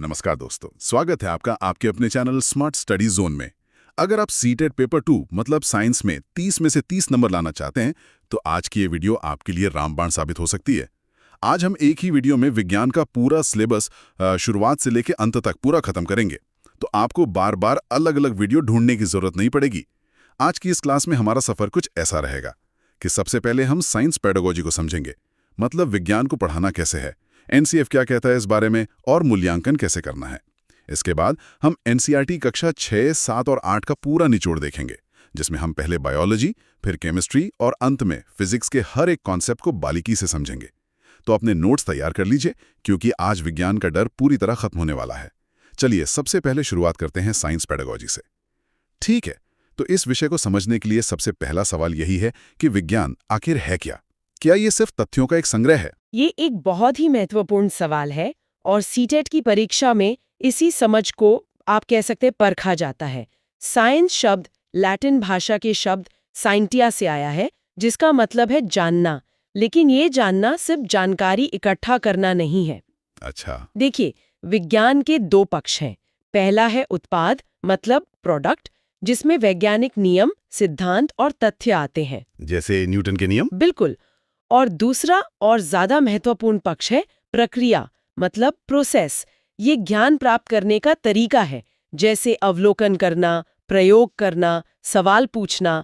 नमस्कार दोस्तों, स्वागत है आपका आपके अपने चैनल स्मार्ट स्टडी जोन में। अगर आप सीटेट पेपर 2 मतलब साइंस में 30 में से 30 नंबर लाना चाहते हैं तो आज की ये वीडियो आपके लिए रामबाण साबित हो सकती है। आज हम एक ही वीडियो में विज्ञान का पूरा सिलेबस शुरुआत से लेकर अंत तक पूरा खत्म करेंगे, तो आपको बार बार अलग अलग वीडियो ढूंढने की जरूरत नहीं पड़ेगी। आज की इस क्लास में हमारा सफर कुछ ऐसा रहेगा कि सबसे पहले हम साइंस पेडागोजी को समझेंगे, मतलब विज्ञान को पढ़ाना कैसे है, एनसीएफ क्या कहता है इस बारे में और मूल्यांकन कैसे करना है। इसके बाद हम एनसीईआरटी कक्षा 6, 7 और 8 का पूरा निचोड़ देखेंगे, जिसमें हम पहले बायोलॉजी, फिर केमिस्ट्री और अंत में फिजिक्स के हर एक कॉन्सेप्ट को बारीकी से समझेंगे। तो अपने नोट्स तैयार कर लीजिए, क्योंकि आज विज्ञान का डर पूरी तरह खत्म होने वाला है। चलिए सबसे पहले शुरुआत करते हैं साइंस पेडागोजी से। ठीक है, तो इस विषय को समझने के लिए सबसे पहला सवाल यही है कि विज्ञान आखिर है क्या? क्या ये सिर्फ तथ्यों का एक संग्रह है? ये एक बहुत ही महत्वपूर्ण सवाल है और सीटेट की परीक्षा में इसी समझ को आप कह सकते हैं परखा जाता है। साइंस शब्द लैटिन भाषा के शब्द साइंटिया से आया है, जिसका मतलब है जानना, लेकिन ये जानना सिर्फ जानकारी इकट्ठा करना नहीं है। अच्छा। देखिए, विज्ञान के दो पक्ष हैं। पहला है उत्पाद, मतलब प्रोडक्ट, जिसमें वैज्ञानिक नियम, सिद्धांत और तथ्य आते हैं, जैसे न्यूटन के नियम। बिल्कुल। और दूसरा और ज्यादा महत्वपूर्ण पक्ष है प्रक्रिया, मतलब प्रोसेस। ये ज्ञान प्राप्त करने का तरीका है, जैसे अवलोकन करना, प्रयोग करना, सवाल पूछना।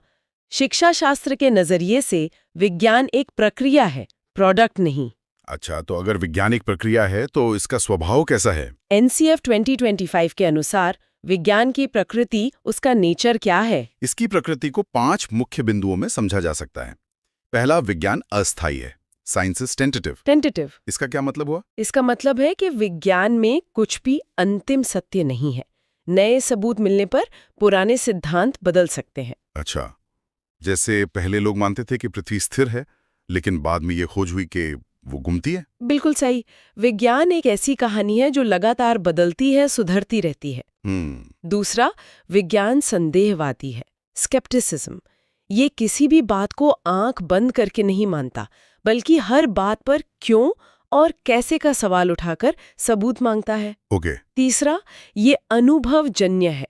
शिक्षा शास्त्र के नजरिए से विज्ञान एक प्रक्रिया है, प्रोडक्ट नहीं। अच्छा, तो अगर वैज्ञानिक प्रक्रिया है तो इसका स्वभाव कैसा है? एनसीएफ 2025 के अनुसार विज्ञान की प्रकृति, उसका नेचर क्या है? इसकी प्रकृति को 5 मुख्य बिंदुओं में समझा जा सकता है। पहला, विज्ञान अस्थायी है, साइंस इज टेंटेटिव। इसका क्या मतलब हुआ? इसका मतलब है कि विज्ञान में कुछ भी अंतिम सत्य नहीं है। नए सबूत मिलने पर पुराने सिद्धांत बदल सकते हैं। अच्छा, जैसे पहले लोग मानते थे कि पृथ्वी स्थिर है, लेकिन बाद में ये खोज हुई कि वो घूमती है। बिल्कुल सही। विज्ञान एक ऐसी कहानी है जो लगातार बदलती है, सुधरती रहती है। दूसरा, विज्ञान संदेहवादी है, स्केप्टिसिज्म। ये किसी भी बात को आंख बंद करके नहीं मानता, बल्कि हर बात पर क्यों और कैसे का सवाल उठाकर सबूत मांगता है। ओके। तीसरा, ये अनुभवजन्य है,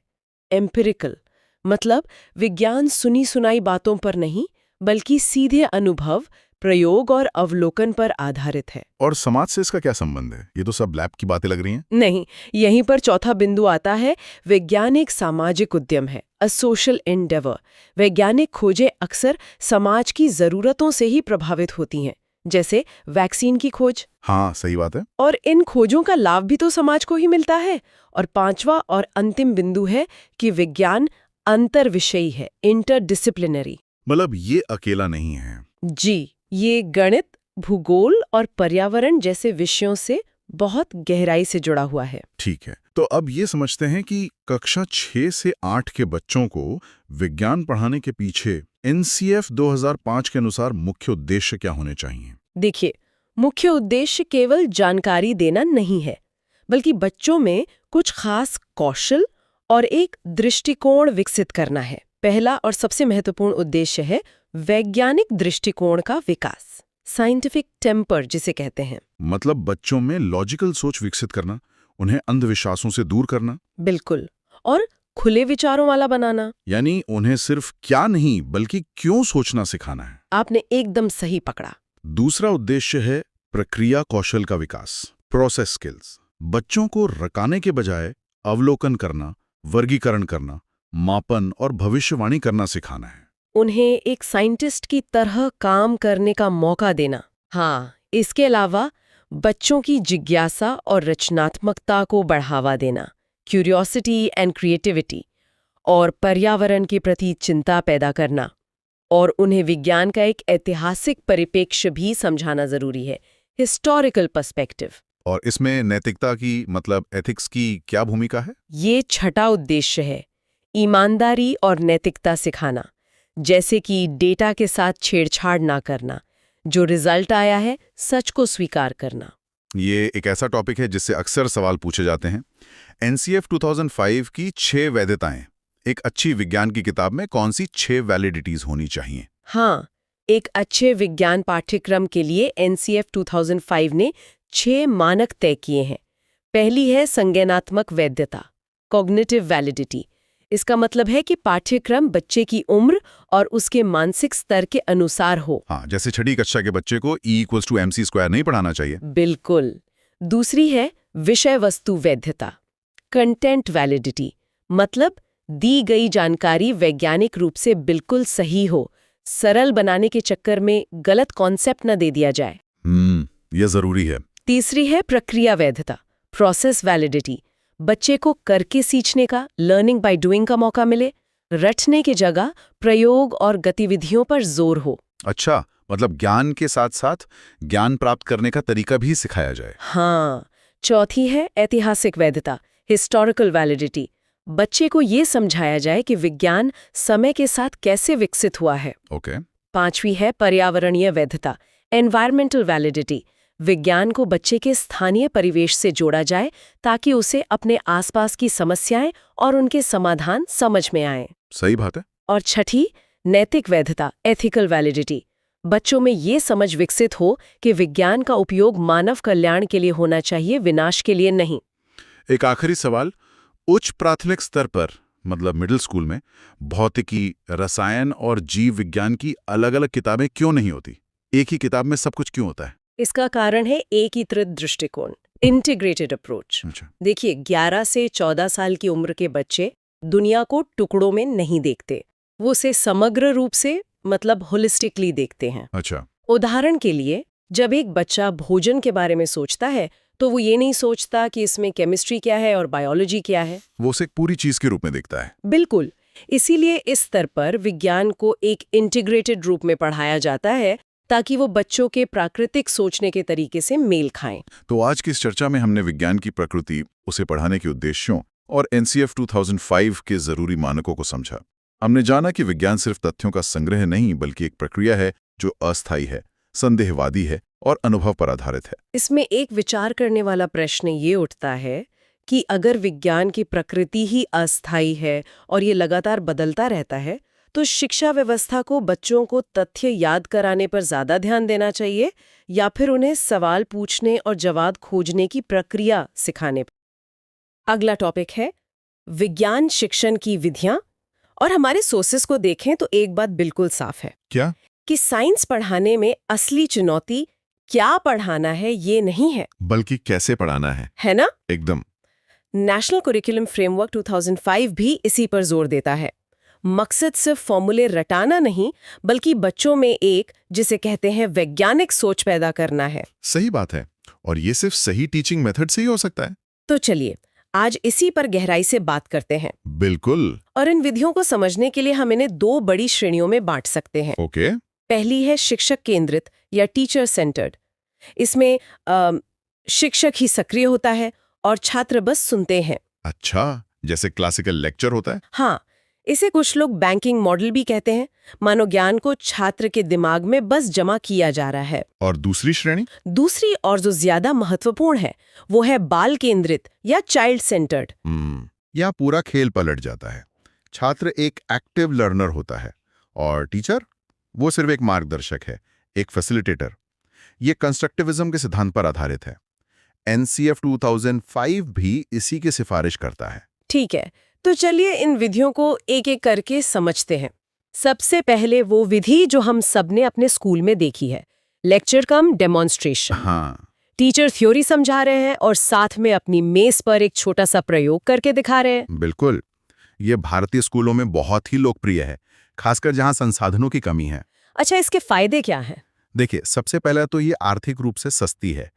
एम्पिरिकल, मतलब विज्ञान सुनी सुनाई बातों पर नहीं, बल्कि सीधे अनुभव, प्रयोग और अवलोकन पर आधारित है। और समाज से इसका क्या संबंध है? ये तो सब लैब की बातें लग रही हैं। नहीं, यहीं पर चौथा बिंदु आता है। विज्ञान एक सामाजिक उद्यम है, अ सोशल एंडेवर। वैज्ञानिक खोजें अक्सर समाज की जरूरतों से ही प्रभावित होती हैं, जैसे वैक्सीन की खोज। हाँ, सही बात है। और इन खोजों का लाभ भी तो समाज को ही मिलता है। और पांचवा और अंतिम बिंदु है कि विज्ञान अंतर्विषयी है, इंटरडिसिप्लिनरी। मतलब ये अकेला नहीं है। जी, ये गणित, भूगोल और पर्यावरण जैसे विषयों से बहुत गहराई से जुड़ा हुआ है। ठीक है, तो अब ये समझते हैं कि कक्षा 6 से 8 के बच्चों को विज्ञान पढ़ाने के पीछे एनसीएफ 2005 के अनुसार मुख्य उद्देश्य क्या होने चाहिए? देखिए, मुख्य उद्देश्य केवल जानकारी देना नहीं है, बल्कि बच्चों में कुछ खास कौशल और एक दृष्टिकोण विकसित करना है। पहला और सबसे महत्वपूर्ण उद्देश्य है वैज्ञानिक दृष्टिकोण का विकास, साइंटिफिक टेम्पर जिसे कहते हैं। मतलब बच्चों में लॉजिकल सोच विकसित करना, उन्हें अंधविश्वासों से दूर करना। बिल्कुल। और खुले विचारों वाला बनाना। यानी उन्हें सिर्फ क्या नहीं बल्कि क्यों सोचना सिखाना है। आपने एकदम सही पकड़ा। दूसरा उद्देश्य है प्रक्रिया कौशल का विकास, प्रोसेस स्किल्स। बच्चों को रकाने के बजाय अवलोकन करना, वर्गीकरण करना, मापन और भविष्यवाणी करना सिखाना है। उन्हें एक साइंटिस्ट की तरह काम करने का मौका देना। हाँ, इसके अलावा बच्चों की जिज्ञासा और रचनात्मकता को बढ़ावा देना, क्यूरियोसिटी एंड क्रिएटिविटी, और पर्यावरण के प्रति चिंता पैदा करना। और उन्हें विज्ञान का एक ऐतिहासिक परिप्रेक्ष्य भी समझाना जरूरी है, हिस्टोरिकल पर्सपेक्टिव। और इसमें नैतिकता की, मतलब एथिक्स की क्या भूमिका है? ये छठा उद्देश्य है, ईमानदारी और नैतिकता सिखाना, जैसे कि डेटा के साथ छेड़छाड़ ना करना, जो रिजल्ट आया है सच को स्वीकार करना। ये एक ऐसा टॉपिक है जिससे अक्सर सवाल पूछे जाते हैं। एनसीएफ 2005 की 6 वैधताएं, एक अच्छी विज्ञान की किताब में कौन सी 6 वैलिडिटीज होनी चाहिए? हाँ, एक अच्छे विज्ञान पाठ्यक्रम के लिए एनसीएफ 2005 ने 6 मानक तय किए हैं। पहली है संज्ञानात्मक वैधता, कॉग्निटिव वैलिडिटी। इसका मतलब है कि पाठ्यक्रम बच्चे की उम्र और उसके मानसिक स्तर के अनुसार हो। हाँ, जैसे छठी कक्षा के बच्चे को E=mc² नहीं पढ़ाना चाहिए। बिल्कुल। दूसरी है विषय वस्तु वैधता, कंटेंट वैलिडिटी। मतलब दी गई जानकारी वैज्ञानिक रूप से बिल्कुल सही हो, सरल बनाने के चक्कर में गलत कॉन्सेप्ट न दे दिया जाए। ये जरूरी है। तीसरी है प्रक्रिया वैधता, प्रोसेस वैलिडिटी। बच्चे को करके सीखने का, लर्निंग बाय डूइंग का मौका मिले, रटने की जगह प्रयोग और गतिविधियों पर जोर हो। अच्छा, मतलब ज्ञान के साथ साथ ज्ञान प्राप्त करने का तरीका भी सिखाया जाए। हाँ। चौथी है ऐतिहासिक वैधता, हिस्टोरिकल वैलिडिटी। बच्चे को ये समझाया जाए कि विज्ञान समय के साथ कैसे विकसित हुआ है। ओके। पांचवी है पर्यावरणीय वैधता, एनवायरमेंटल वैलिडिटी। विज्ञान को बच्चे के स्थानीय परिवेश से जोड़ा जाए ताकि उसे अपने आसपास की समस्याएं और उनके समाधान समझ में आएं। सही बात है। और छठी, नैतिक वैधता, एथिकल वैलिडिटी। बच्चों में ये समझ विकसित हो कि विज्ञान का उपयोग मानव कल्याण के लिए होना चाहिए, विनाश के लिए नहीं। एक आखिरी सवाल, उच्च प्राथमिक स्तर पर मतलब मिडिल स्कूल में भौतिकी, रसायन और जीव विज्ञान की अलग-अलग किताबें क्यों नहीं होती? एक ही किताब में सब कुछ क्यों होता है? इसका कारण है एकीकृत दृष्टिकोण, इंटीग्रेटेड अप्रोच। अच्छा। देखिए, 11 से 14 साल की उम्र के बच्चे दुनिया को टुकड़ों में नहीं देखते, वो उसे समग्र रूप से मतलब होलिस्टिकली देखते हैं। अच्छा। उदाहरण के लिए, जब एक बच्चा भोजन के बारे में सोचता है तो वो ये नहीं सोचता कि इसमें केमिस्ट्री क्या है और बायोलॉजी क्या है। वो उसे एक पूरी चीज के रूप में देखता है। बिल्कुल। इसीलिए इस स्तर पर विज्ञान को एक इंटीग्रेटेड रूप में पढ़ाया जाता है ताकि वो बच्चों के प्राकृतिक सोचने के तरीके से मेल खाएं। तो आज की इस चर्चा में हमने विज्ञान की प्रकृति, उसे पढ़ाने के उद्देश्यों और NCF 2005 के जरूरी मानकों को समझा। हमने जाना कि विज्ञान सिर्फ तथ्यों का संग्रह नहीं बल्कि एक प्रक्रिया है जो अस्थायी है, संदेहवादी है और अनुभव पर आधारित है। इसमें एक विचार करने वाला प्रश्न ये उठता है कि अगर विज्ञान की प्रकृति ही अस्थायी है और ये लगातार बदलता रहता है, तो शिक्षा व्यवस्था को बच्चों को तथ्य याद कराने पर ज्यादा ध्यान देना चाहिए या फिर उन्हें सवाल पूछने और जवाब खोजने की प्रक्रिया सिखाने पर। अगला टॉपिक है विज्ञान शिक्षण की विधियां। और हमारे सोर्सेस को देखें तो एक बात बिल्कुल साफ है। क्या? कि साइंस पढ़ाने में असली चुनौती क्या पढ़ाना है ये नहीं है, बल्कि कैसे पढ़ाना है ना? एकदम। नेशनल करिकुलम फ्रेमवर्क 2005 भी इसी पर जोर देता है। मकसद सिर्फ फॉर्मूले रटाना नहीं बल्कि बच्चों में एक, जिसे कहते हैं वैज्ञानिक सोच पैदा करना है। सही बात है, और ये सिर्फ सही टीचिंग मेथड से ही हो सकता है। तो चलिए आज इसी पर गहराई से बात करते हैं। बिल्कुल। और इन विधियों को समझने के लिए हम इन्हें दो बड़ी श्रेणियों में बांट सकते हैं। ओके। पहली है शिक्षक केंद्रित या टीचर सेंटर्ड। इसमें शिक्षक ही सक्रिय होता है और छात्र बस सुनते हैं। अच्छा, जैसे क्लासिकल लेक्चर होता है। हाँ, इसे कुछ लोग बैंकिंग मॉडल भी कहते हैं। मानो ज्ञान को छात्र के दिमाग में बस जमा किया जा रहा है। और दूसरी श्रेणी? दूसरी और जो ज्यादा महत्वपूर्ण है वो है बाल केंद्रित या चाइल्ड सेंटर्ड। या पूरा खेल पलट जाता है। छात्र एक एक्टिव लर्नर होता है और टीचर वो सिर्फ एक मार्गदर्शक है, एक फैसिलिटेटर। ये कंस्ट्रक्टिविज्म के सिद्धांत पर आधारित है। NCF 2005 भी इसी की सिफारिश करता है। ठीक है, तो चलिए इन विधियों को एक एक करके समझते हैं। सबसे पहले वो विधि जो हम सबने अपने स्कूल में देखी है, लेक्चर कम डेमोन्स्ट्रेशन। हाँ। टीचर थ्योरी समझा रहे हैं और साथ में अपनी मेज पर एक छोटा सा प्रयोग करके दिखा रहे हैं। बिल्कुल। ये भारतीय स्कूलों में बहुत ही लोकप्रिय है, खासकर जहां संसाधनों की कमी है। अच्छा, इसके फायदे क्या हैं? देखिए, सबसे पहला तो ये आर्थिक रूप से सस्ती है।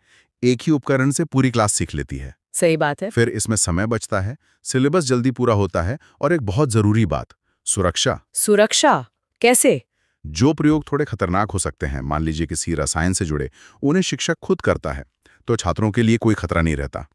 एक ही उपकरण से पूरी क्लास सीख लेती है। सही बात है। फिर इसमें समय बचता है, सिलेबस जल्दी पूरा होता है और एक बहुत जरूरी बात, सुरक्षा। सुरक्षा कैसे? जो प्रयोग थोड़े खतरनाक हो सकते हैं, मान लीजिए किसी रसायन से जुड़े, उन्हें शिक्षक खुद करता है, तो छात्रों के लिए कोई खतरा नहीं रहता।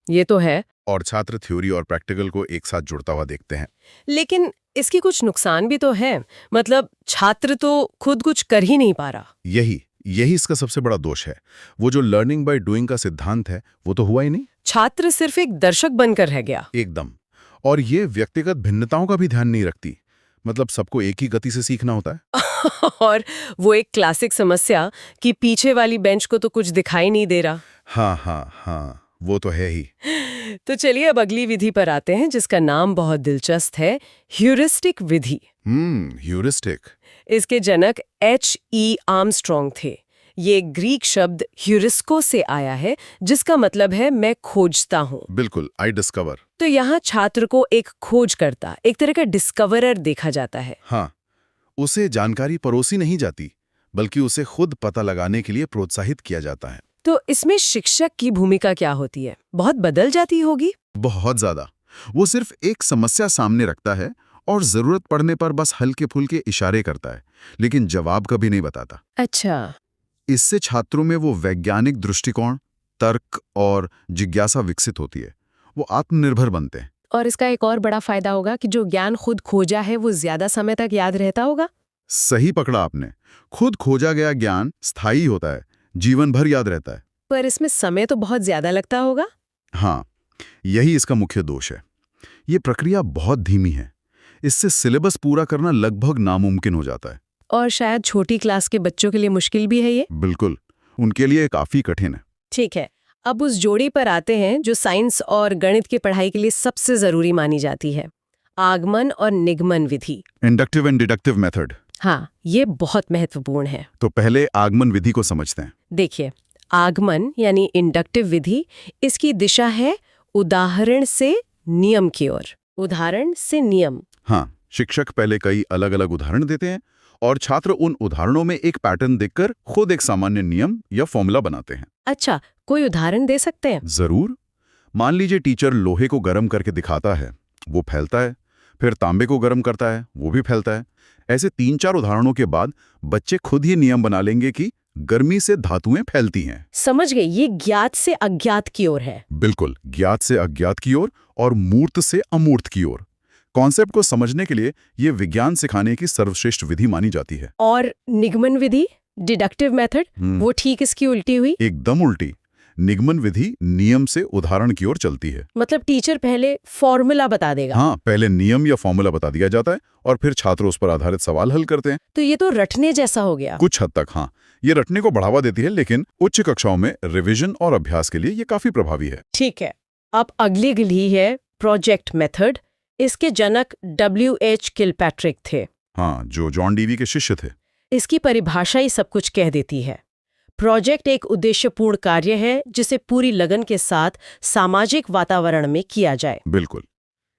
ये तो है। और छात्र थ्योरी और प्रैक्टिकल को एक साथ जुड़ता हुआ देखते हैं। लेकिन इसकी कुछ नुकसान भी तो है। मतलब छात्र तो खुद कुछ कर ही नहीं पा रहा। यही इसका सबसे बड़ा दोष है। वो जो लर्निंग बाय डूइंग का सिद्धांत है वो तो हुआ ही नहीं। छात्र सिर्फ एक दर्शक बनकर रह गया। एकदम। और ये व्यक्तिगत भिन्नताओं का भी ध्यान नहीं रखती। मतलब सबको एक ही गति से सीखना होता है। और वो एक क्लासिक समस्या कि पीछे वाली बेंच को तो कुछ दिखाई नहीं दे रहा। हाँ। वो तो है ही। तो चलिए अब अगली विधि पर आते हैं जिसका नाम बहुत दिलचस्प है, ह्यूरिस्टिक विधि। ह्यूरिस्टिक। इसके जनक H.E. आर्मस्ट्रॉन्ग थे। ये ग्रीक शब्द ह्यूरिस्को से आया है जिसका मतलब है मैं खोजता हूँ। बिल्कुल, आई डिस्कवर। तो यहाँ छात्र को एक खोजकर्ता, एक तरह का डिस्कवरर देखा जाता है। हाँ, उसे जानकारी परोसी नहीं जाती, बल्कि उसे खुद पता लगाने के लिए प्रोत्साहित किया जाता है। तो इसमें शिक्षक की भूमिका क्या होती है? बहुत बदल जाती होगी। बहुत ज्यादा। वो सिर्फ एक समस्या सामने रखता है और जरूरत पड़ने पर बस हल्के फुल्के इशारे करता है, लेकिन जवाब कभी नहीं बताता। अच्छा। इससे छात्रों में वो वैज्ञानिक दृष्टिकोण, तर्क और जिज्ञासा विकसित होती है। वो आत्मनिर्भर बनते हैं। और इसका एक और बड़ा फायदा होगा कि जो ज्ञान खुद खोजा है वो ज्यादा समय तक याद रहता होगा। सही पकड़ा आपने। खुद खोजा गया ज्ञान स्थायी होता है, जीवन भर याद रहता है। पर इसमें समय तो बहुत ज्यादा लगता होगा। हाँ, यही इसका मुख्य दोष है। ये प्रक्रिया बहुत धीमी है। इससे सिलेबस पूरा करना लगभग नामुमकिन हो जाता है। और शायद छोटी क्लास के बच्चों के लिए मुश्किल भी है ये। बिल्कुल, उनके लिए काफी कठिन है। ठीक है, अब उस जोड़ी पर आते हैं जो साइंस और गणित की पढ़ाई के लिए सबसे जरूरी मानी जाती है, आगमन और निगमन विधि। Inductive and deductive method. हाँ, ये बहुत महत्वपूर्ण है। तो पहले आगमन विधि को समझते हैं। देखिए, आगमन यानी इंडक्टिव विधि, इसकी दिशा है उदाहरण से नियम की ओर। उदाहरण से नियम। हाँ, शिक्षक पहले कई अलग अलग उदाहरण देते हैं और छात्र उन उदाहरणों में एक पैटर्न देखकर खुद एक सामान्य नियम या फॉर्मूला बनाते हैं। अच्छा, कोई उदाहरण दे सकते हैं? जरूर। मान लीजिए टीचर लोहे को गर्म करके दिखाता है, वो फैलता है। फिर तांबे को गर्म करता है, वो भी फैलता है। ऐसे 3-4 उदाहरणों के बाद बच्चे खुद ही नियम बना लेंगे कि गर्मी से धातुएं फैलती हैं। समझ गए, ये ज्ञात से अज्ञात की ओर है। बिल्कुल, ज्ञात से अज्ञात की ओर और मूर्त से अमूर्त की ओर। कॉन्सेप्ट को समझने के लिए ये विज्ञान सिखाने की सर्वश्रेष्ठ विधि मानी जाती है। और निगमन विधि, डिडक्टिव मेथड, वो ठीक इसकी उल्टी हुई। एकदम उल्टी। निगमन विधि नियम से उदाहरण की ओर चलती है। मतलब टीचर पहले फॉर्मूला बता देगा। हाँ, पहले नियम या फॉर्मूला बता दिया जाता है और फिर छात्र उस पर आधारित सवाल हल करते हैं। तो ये तो रटने जैसा हो गया। कुछ हद तक हाँ, ये रटने को बढ़ावा देती है, लेकिन उच्च कक्षाओं में रिवीजन और अभ्यास के लिए ये काफी प्रभावी है। ठीक है, अब अगली विधि है प्रोजेक्ट मेथड। इसके जनक W.H. किलपैट्रिक थे। हाँ, जो जॉन डीवी के शिष्य थे। इसकी परिभाषा ही सब कुछ कह देती है। प्रोजेक्ट एक उद्देश्यपूर्ण कार्य है जिसे पूरी लगन के साथ सामाजिक वातावरण में किया जाए। बिल्कुल।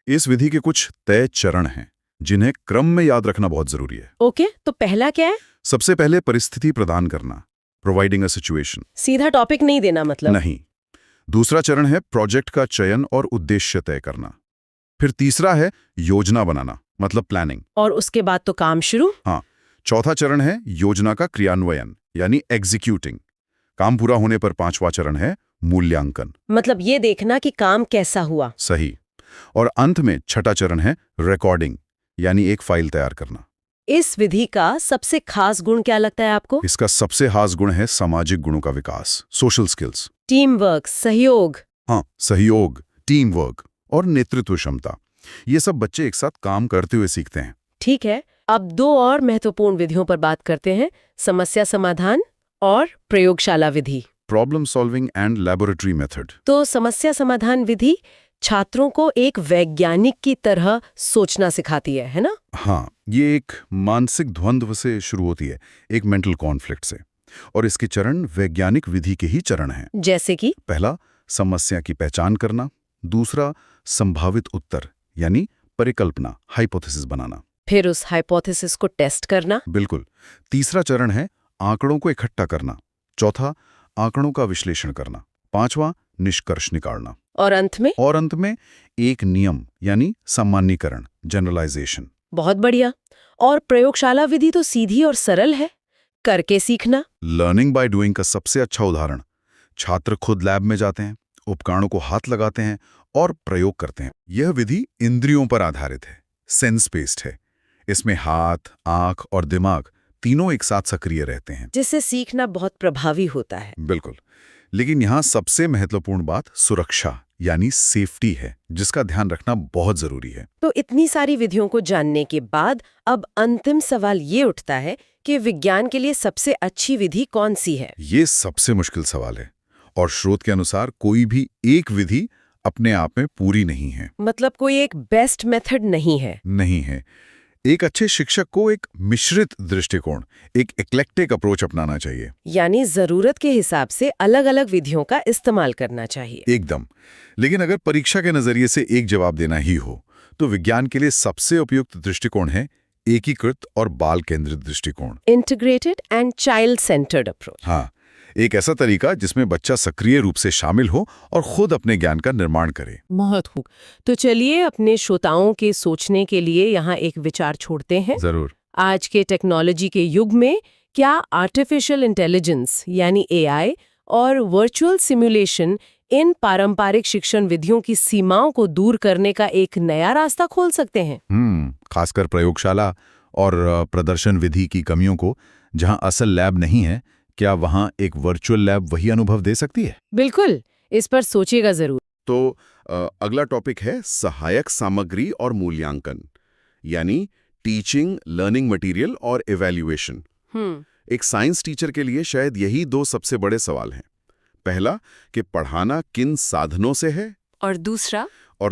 इस विधि के कुछ तय चरण हैं जिन्हें क्रम में याद रखना बहुत जरूरी है। ओके, तो पहला क्या है? सबसे पहले परिस्थिति प्रदान करना, प्रोवाइडिंग अ सिचुएशन। सीधा टॉपिक नहीं देना मतलब? नहीं। दूसरा चरण है प्रोजेक्ट का चयन और उद्देश्य तय करना। फिर तीसरा है योजना बनाना, मतलब प्लानिंग। और उसके बाद तो काम शुरू। हाँ, चौथा चरण है योजना का क्रियान्वयन, यानी एग्जीक्यूटिंग। काम पूरा होने पर पांचवा चरण है मूल्यांकन, मतलब ये देखना कि काम कैसा हुआ। सही। और अंत में छठा चरण है रिकॉर्डिंग, यानी एक फाइल तैयार करना। इस विधि का सबसे खास गुण क्या लगता है आपको? इसका सबसे खास गुण है सामाजिक गुणों का विकास, सोशल स्किल्स। टीम वर्क, सहयोग। हाँ, सहयोग, टीम वर्क और नेतृत्व क्षमता, ये सब बच्चे एक साथ काम करते हुए सीखते हैं। ठीक है, अब दो और महत्वपूर्ण विधियों पर बात करते हैं, समस्या समाधान और प्रयोगशाला विधि। Problem solving and laboratory method. तो समस्या समाधान विधि छात्रों को एक वैज्ञानिक की तरह सोचना सिखाती है ना? हाँ, ये एक मानसिक द्वंद्व से शुरू होती है, एक मेंटल कॉन्फ्लिक्ट से। और इसके चरण वैज्ञानिक विधि के ही चरण हैं। जैसे कि? पहला, समस्या की पहचान करना। दूसरा, संभावित उत्तर यानी परिकल्पना, हाइपोथेसिस बनाना। फिर उस हाइपोथेसिस को टेस्ट करना। बिल्कुल। तीसरा चरण है आंकड़ों को इकट्ठा करना। चौथा, आंकड़ों का विश्लेषण करना। पांचवा, निष्कर्ष निकालना। और अंत में एक नियम यानी सामान्यीकरण, जनरलाइजेशन। बहुत बढ़िया। और प्रयोगशाला विधि तो सीधी और सरल है, करके सीखना। लर्निंग बाय डूइंग का सबसे अच्छा उदाहरण। छात्र खुद लैब में जाते हैं, उपकरणों को हाथ लगाते हैं और प्रयोग करते हैं। यह विधि इंद्रियों पर आधारित है, सेंस बेस्ड है। इसमें हाथ, आंख और दिमाग तीनों एक साथ सक्रिय रहते हैं, जिससे सीखना बहुत प्रभावी होता है। बिल्कुल। लेकिन यहाँ सबसे महत्वपूर्ण बात सुरक्षा यानी सेफ्टी है, जिसका ध्यान रखना बहुत जरूरी है। तो इतनी सारी विधियों को जानने के बाद अब अंतिम सवाल ये उठता है कि विज्ञान के लिए सबसे अच्छी विधि कौन सी है? ये सबसे मुश्किल सवाल है और स्रोत के अनुसार कोई भी एक विधि अपने आप में पूरी नहीं है। मतलब कोई एक बेस्ट मेथड नहीं है। नहीं है। एक अच्छे शिक्षक को एक मिश्रित दृष्टिकोण, एक एक्लेक्टिक अप्रोच अपनाना चाहिए। यानी जरूरत के हिसाब से अलग-अलग विधियों का इस्तेमाल करना चाहिए। एकदम। लेकिन अगर परीक्षा के नजरिए से एक जवाब देना ही हो, तो विज्ञान के लिए सबसे उपयुक्त दृष्टिकोण है एकीकृत और बाल केंद्रित दृष्टिकोण। Integrated and child centred approach. हाँ, एक ऐसा तरीका जिसमें बच्चा सक्रिय रूप से शामिल हो और खुद अपने ज्ञान का निर्माण करे। बहुत खूब। तो चलिए अपने श्रोताओं के सोचने के लिए यहाँ एक विचार छोड़ते हैं। जरूर। आज के टेक्नोलॉजी के युग में क्या आर्टिफिशियल इंटेलिजेंस यानी एआई और वर्चुअल सिमुलेशन इन पारंपरिक शिक्षण विधियों की सीमाओं को दूर करने का एक नया रास्ता खोल सकते हैं? खासकर प्रयोगशाला और प्रदर्शन विधि की कमियों को, जहां असल लैब नहीं है, क्या वहां एक वर्चुअल लैब वही अनुभव दे सकती है? बिल्कुल, इस पर सोचिएगा जरूर। तो अगला टॉपिक है सहायक सामग्री और मूल्यांकन, यानी टीचिंग, लर्निंग मटेरियल और इवैल्यूएशन। एक साइंस टीचर के लिए शायद यही दो सबसे बड़े सवाल हैं। पहला कि पढ़ाना किन साधनों से है, और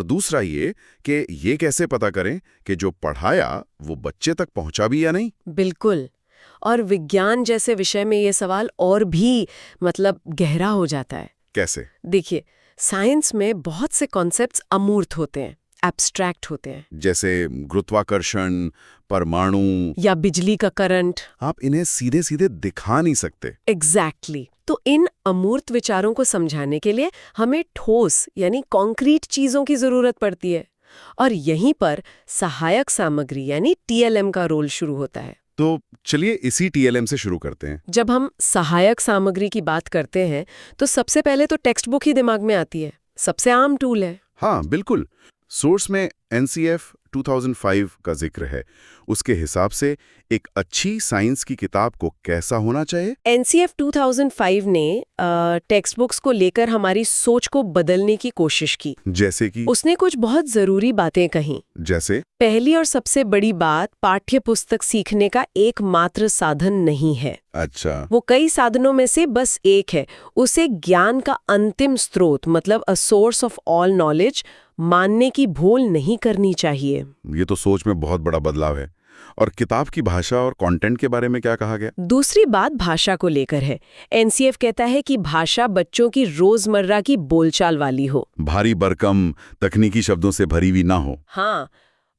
दूसरा ये कि ये कैसे पता करें कि जो पढ़ाया वो बच्चे तक पहुंचा भी या नहीं। बिल्कुल। और विज्ञान जैसे विषय में ये सवाल और भी गहरा हो जाता है। कैसे? देखिए, साइंस में बहुत से कॉन्सेप्ट्स अमूर्त होते हैं, एब्स्ट्रैक्ट होते हैं। जैसे गुरुत्वाकर्षण, परमाणु या बिजली का करंट। आप इन्हें सीधे सीधे दिखा नहीं सकते। एग्जैक्टली। तो इन अमूर्त विचारों को समझाने के लिए हमें ठोस यानी कॉन्क्रीट चीजों की जरूरत पड़ती है, और यहीं पर सहायक सामग्री यानी टीएलएम का रोल शुरू होता है। तो चलिए इसी टीएलएम से शुरू करते हैं। जब हम सहायक सामग्री की बात करते हैं तो सबसे पहले तो टेक्स्ट बुक ही दिमाग में आती है। सबसे आम टूल है। हाँ बिल्कुल। सोर्स में एनसीएफ 2005 का जिक्र है। उसके हिसाब से एक अच्छी साइंस की किताब को कैसा होना चाहिए? एनसीएफ 2005 ने टेक्स्ट बुक्स को लेकर हमारी सोच को बदलने की कोशिश की। जैसे कि? उसने कुछ बहुत जरूरी बातें कहीं। जैसे? पहली और सबसे बड़ी बात, पाठ्य पुस्तक सीखने का एकमात्र साधन नहीं है। अच्छा। वो कई साधनों में से बस एक है। उसे ज्ञान का अंतिम स्रोत मतलब a source of all knowledge मानने की भूल नहीं करनी चाहिए। ये तो सोच में बहुत बड़ा बदलाव है। और किताब की भाषा और कंटेंट के बारे में क्या कहा गया? दूसरी बात भाषा को लेकर है। एनसीएफ कहता है कि भाषा बच्चों की रोजमर्रा की बोलचाल वाली हो, भारी भरकम तकनीकी शब्दों से भरी हुई ना हो। हाँ,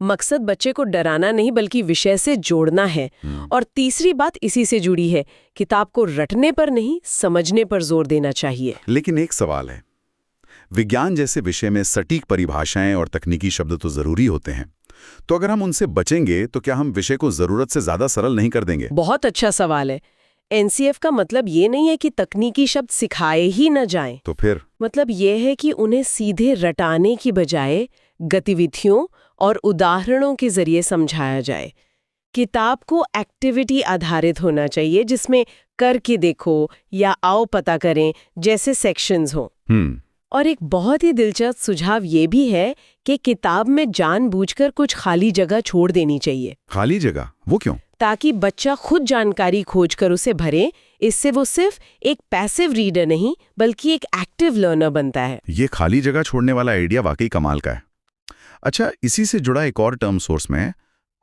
मकसद बच्चे को डराना नहीं बल्कि विषय से जोड़ना है। और तीसरी बात इसी से जुड़ी है, किताब को रटने पर नहीं समझने पर जोर देना चाहिए। लेकिन एक सवाल है, विज्ञान जैसे विषय में सटीक परिभाषाएं और तकनीकी शब्द तो जरूरी होते हैं, तो अगर हम उनसे बचेंगे तो क्या हम विषय को जरूरत से ज्यादा सरल नहीं कर देंगे? बहुत अच्छा सवाल है। एनसीएफ का मतलब ये नहीं है कि तकनीकी शब्द सिखाए ही न जाएं। तो फिर? मतलब ये है कि उन्हें सीधे रटाने की बजाय गतिविधियों और उदाहरणों के जरिए समझाया जाए। किताब को एक्टिविटी आधारित होना चाहिए, जिसमें करके देखो या आओ पता करें जैसे सेक्शंस हो। और एक बहुत ही दिलचस्प सुझाव ये भी है कि किताब में जानबूझकर कुछ खाली जगह छोड़ देनी चाहिए। खाली जगह? वो क्यों? ताकि बच्चा खुद जानकारी खोजकर उसे भरे। इससे वो सिर्फ एक पैसिव रीडर नहीं बल्कि एक एक्टिव लर्नर बनता है। ये खाली जगह छोड़ने वाला आइडिया वाकई कमाल का है। अच्छा, इसी से जुड़ा एक और टर्म सोर्स में है,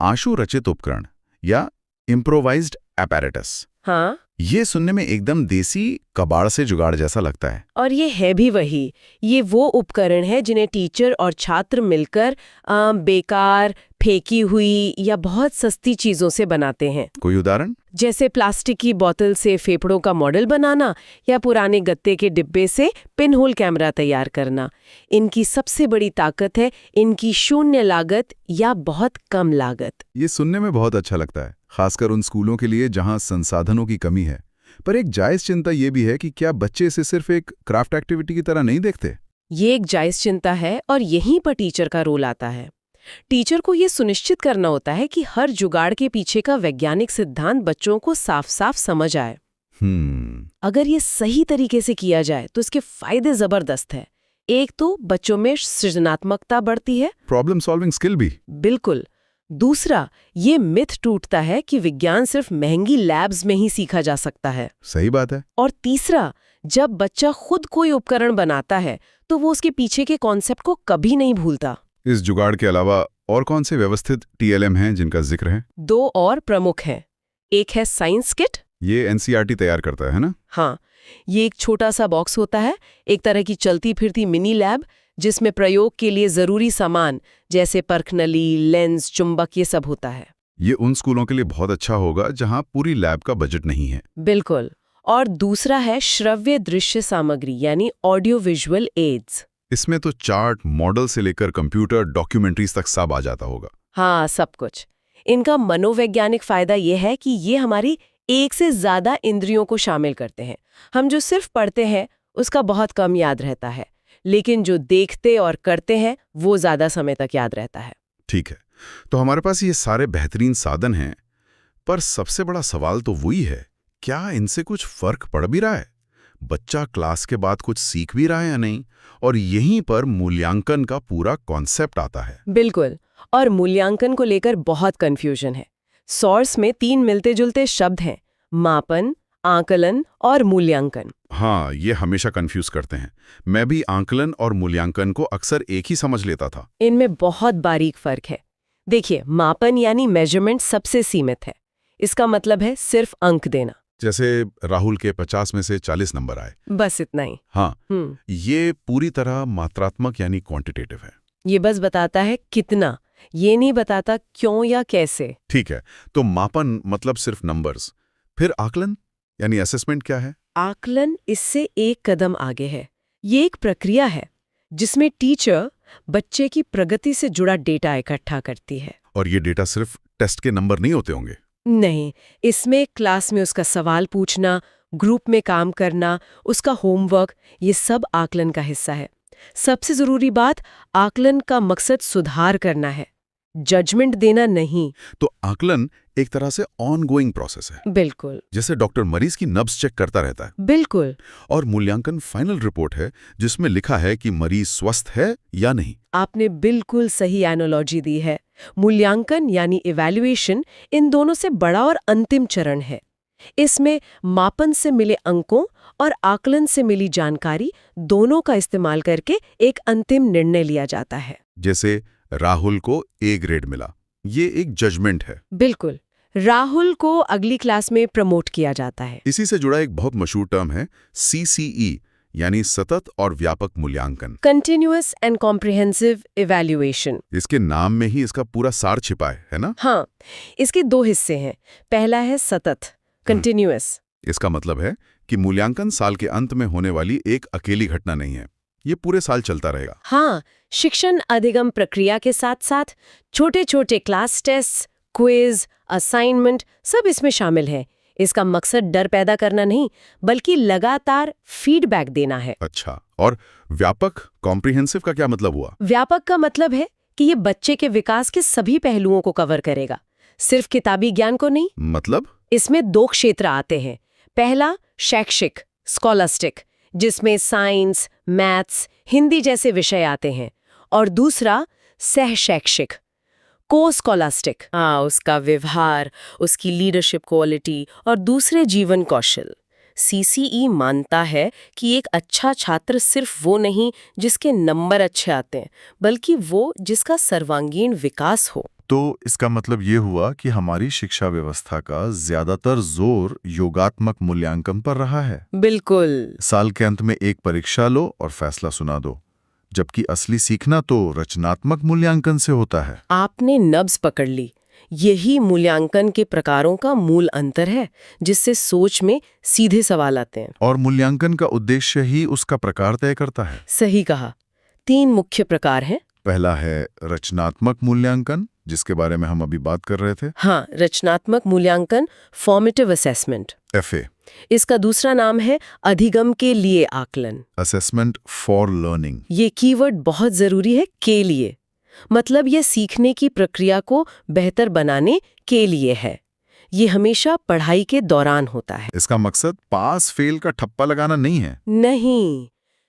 आशु रचित उपकरण या इम्प्रोवाइज्ड अपैरेटस। हाँ, ये सुनने में एकदम देसी कबाड़ से जुगाड़ जैसा लगता है। और ये है भी वही। ये वो उपकरण है जिन्हें टीचर और छात्र मिलकर बेकार, फेंकी हुई या बहुत सस्ती चीजों से बनाते हैं। कोई उदाहरण? जैसे प्लास्टिक की बोतल से फेफड़ों का मॉडल बनाना या पुराने गत्ते के डिब्बे से पिनहोल कैमरा तैयार करना। इनकी सबसे बड़ी ताकत है इनकी शून्य लागत या बहुत कम लागत। ये सुनने में बहुत अच्छा लगता है, खासकर उन स्कूलों के लिए जहां संसाधनों की कमी है। पर एक जायज चिंता ये भी है कि क्या बच्चे इसे सिर्फ एक क्राफ्ट एक्टिविटी की तरह नहीं देखते? ये एक जायज चिंता है और यहीं पर टीचर का रोल आता है। टीचर को ये सुनिश्चित करना होता है कि हर जुगाड़ के पीछे का वैज्ञानिक सिद्धांत बच्चों को साफ साफ समझ आए। अगर ये सही तरीके से किया जाए तो इसके फायदे जबरदस्त है। एक तो बच्चों में सृजनात्मकता बढ़ती है, प्रॉब्लम सॉल्विंग स्किल भी। बिल्कुल। दूसरा, ये मिथ टूटता है कि विज्ञान सिर्फ महंगी लैब्स में ही सीखा जा सकता है। सही बात है। और तीसरा, जब बच्चा खुद कोई उपकरण बनाता है तो वो उसके पीछे के कॉन्सेप्ट को कभी नहीं भूलता। इस जुगाड़ के अलावा और कौन से व्यवस्थित टीएलएम हैं जिनका जिक्र है? 2 और प्रमुख हैं। एक है साइंस किट। ये एनसीईआरटी तैयार करता है ना? हाँ, ये एक छोटा सा बॉक्स होता है, एक तरह की चलती फिरती मिनी लैब, जिसमें प्रयोग के लिए जरूरी सामान जैसे परखनली, लेंस, चुंबक ये सब होता है। ये उन स्कूलों के लिए बहुत अच्छा होगा जहां पूरी लैब का बजट नहीं है। बिल्कुल। और दूसरा है श्रव्य दृश्य सामग्री यानी ऑडियो विजुअल एड्स। इसमें तो चार्ट, मॉडल से लेकर कंप्यूटर, डॉक्यूमेंट्रीज तक सब आ जाता होगा। हाँ, सब कुछ। इनका मनोवैज्ञानिक फायदा ये है कि ये हमारी एक से ज्यादा इंद्रियों को शामिल करते हैं। हम जो सिर्फ पढ़ते हैं उसका बहुत कम याद रहता है, लेकिन जो देखते और करते हैं वो ज्यादा समय तक याद रहता है। ठीक है, तो हमारे पास ये सारे बेहतरीन साधन हैं, पर सबसे बड़ा सवाल तो वही है, क्या इनसे कुछ फर्क पड़ भी रहा है? बच्चा क्लास के बाद कुछ सीख भी रहा है या नहीं? और यहीं पर मूल्यांकन का पूरा कॉन्सेप्ट आता है। बिल्कुल। और मूल्यांकन को लेकर बहुत कंफ्यूजन है। सोर्स में 3 मिलते जुलते शब्द हैं, मापन, आकलन और मूल्यांकन। हाँ, ये हमेशा कंफ्यूज करते हैं। मैं भी आकलन और मूल्यांकन को अक्सर एक ही समझ लेता था। इनमें बहुत बारीक फर्क है। देखिए, मापन यानी मेजरमेंट सबसे सीमित है। इसका मतलब है सिर्फ अंक देना। जैसे राहुल के 50 में से 40 नंबर आए, बस इतना ही। हाँ, ये पूरी तरह मात्रात्मक यानी क्वांटिटेटिव है। ये बस बताता है कितना, ये नहीं बताता क्यों या कैसे। ठीक है, तो मापन मतलब सिर्फ नंबर्स। फिर आकलन यानी असेसमेंट क्या है? आकलन इससे एक कदम आगे है। ये एक प्रक्रिया है जिसमें टीचर बच्चे की प्रगति से जुड़ा डेटा इकट्ठा करती है। और ये डेटा सिर्फ टेस्ट के नंबर नहीं होते होंगे? नहीं, इसमें क्लास में उसका सवाल पूछना, ग्रुप में काम करना, उसका होमवर्क, ये सब आकलन का हिस्सा है। सबसे जरूरी बात, आकलन का मकसद सुधार करना है, जजमेंट देना नहीं। तो आकलन एक तरह से ऑनगोइंग प्रोसेस है। बिल्कुल। जैसे डॉक्टर मरीज की नब्ज चेक करता रहता है। बिल्कुल। और मूल्यांकन फाइनल रिपोर्ट है जिसमें लिखा है कि मरीज स्वस्थ है या नहीं। आपने बिल्कुल सही एनालॉजी दी है। मूल्यांकन यानी इवैल्यूएशन इन दोनों से बड़ा और अंतिम चरण है। इसमें मापन से मिले अंकों और आकलन से मिली जानकारी दोनों का इस्तेमाल करके एक अंतिम निर्णय लिया जाता है। जैसे राहुल को ए ग्रेड मिला, ये एक जजमेंट है। बिल्कुल। राहुल को अगली क्लास में प्रमोट किया जाता है। इसी से जुड़ा एक बहुत मशहूर टर्म है CCE यानी सतत और व्यापक मूल्यांकन। Continuous and comprehensive evaluation. इसके नाम में ही इसका पूरा सार छिपा है ना? हाँ, इसके 2 हिस्से हैं। पहला है सतत, कंटिन्यूअस। इसका मतलब है कि मूल्यांकन साल के अंत में होने वाली एक अकेली घटना नहीं है, ये पूरे साल चलता रहेगा। हाँ, शिक्षण अधिगम प्रक्रिया के साथ साथ छोटे छोटे क्लास टेस्ट, क्विज, असाइनमेंट सब इसमें शामिल है। इसका मकसद डर पैदा करना नहीं, बल्कि लगातार फीडबैक देना है। अच्छा, और व्यापक कॉम्प्रिहेंसिव का क्या मतलब हुआ? व्यापक का मतलब है कि ये बच्चे के विकास के सभी पहलुओं को कवर करेगा, सिर्फ किताबी ज्ञान को नहीं। मतलब? इसमें 2 क्षेत्र आते हैं। पहला शैक्षिक, स्कॉलस्टिक, जिसमें साइंस, मैथ्स, हिंदी जैसे विषय आते हैं। और दूसरा सहशैक्षिक, को-स्कॉलास्टिक, उसका व्यवहार, उसकी लीडरशिप क्वालिटी और दूसरे जीवन कौशल। CCE मानता है कि एक अच्छा छात्र सिर्फ वो नहीं जिसके नंबर अच्छे आते हैं, बल्कि वो जिसका सर्वांगीण विकास हो। तो इसका मतलब ये हुआ कि हमारी शिक्षा व्यवस्था का ज्यादातर जोर योगात्मक मूल्यांकन पर रहा है। बिल्कुल। साल के अंत में एक परीक्षा लो और फैसला सुना दो, जबकि असली सीखना तो रचनात्मक मूल्यांकन से होता है। आपने नब्ज पकड़ ली। यही मूल्यांकन के प्रकारों का मूल अंतर है, जिससे सोच में सीधे सवाल आते हैं। और मूल्यांकन का उद्देश्य ही उसका प्रकार तय करता है। सही कहा। 3 मुख्य प्रकार हैं। पहला है रचनात्मक मूल्यांकन, जिसके बारे में हम अभी बात कर रहे थे। हाँ, रचनात्मक मूल्यांकन, फॉर्मेटिव असेसमेंट। FA। इसका दूसरा नाम है अधिगम के लिए आकलन, असेसमेंट फॉर लर्निंग। ये कीवर्ड बहुत जरूरी है, के लिए। मतलब ये सीखने की प्रक्रिया को बेहतर बनाने के लिए है। ये हमेशा पढ़ाई के दौरान होता है। इसका मकसद पास फेल का ठप्पा लगाना नहीं है। नहीं,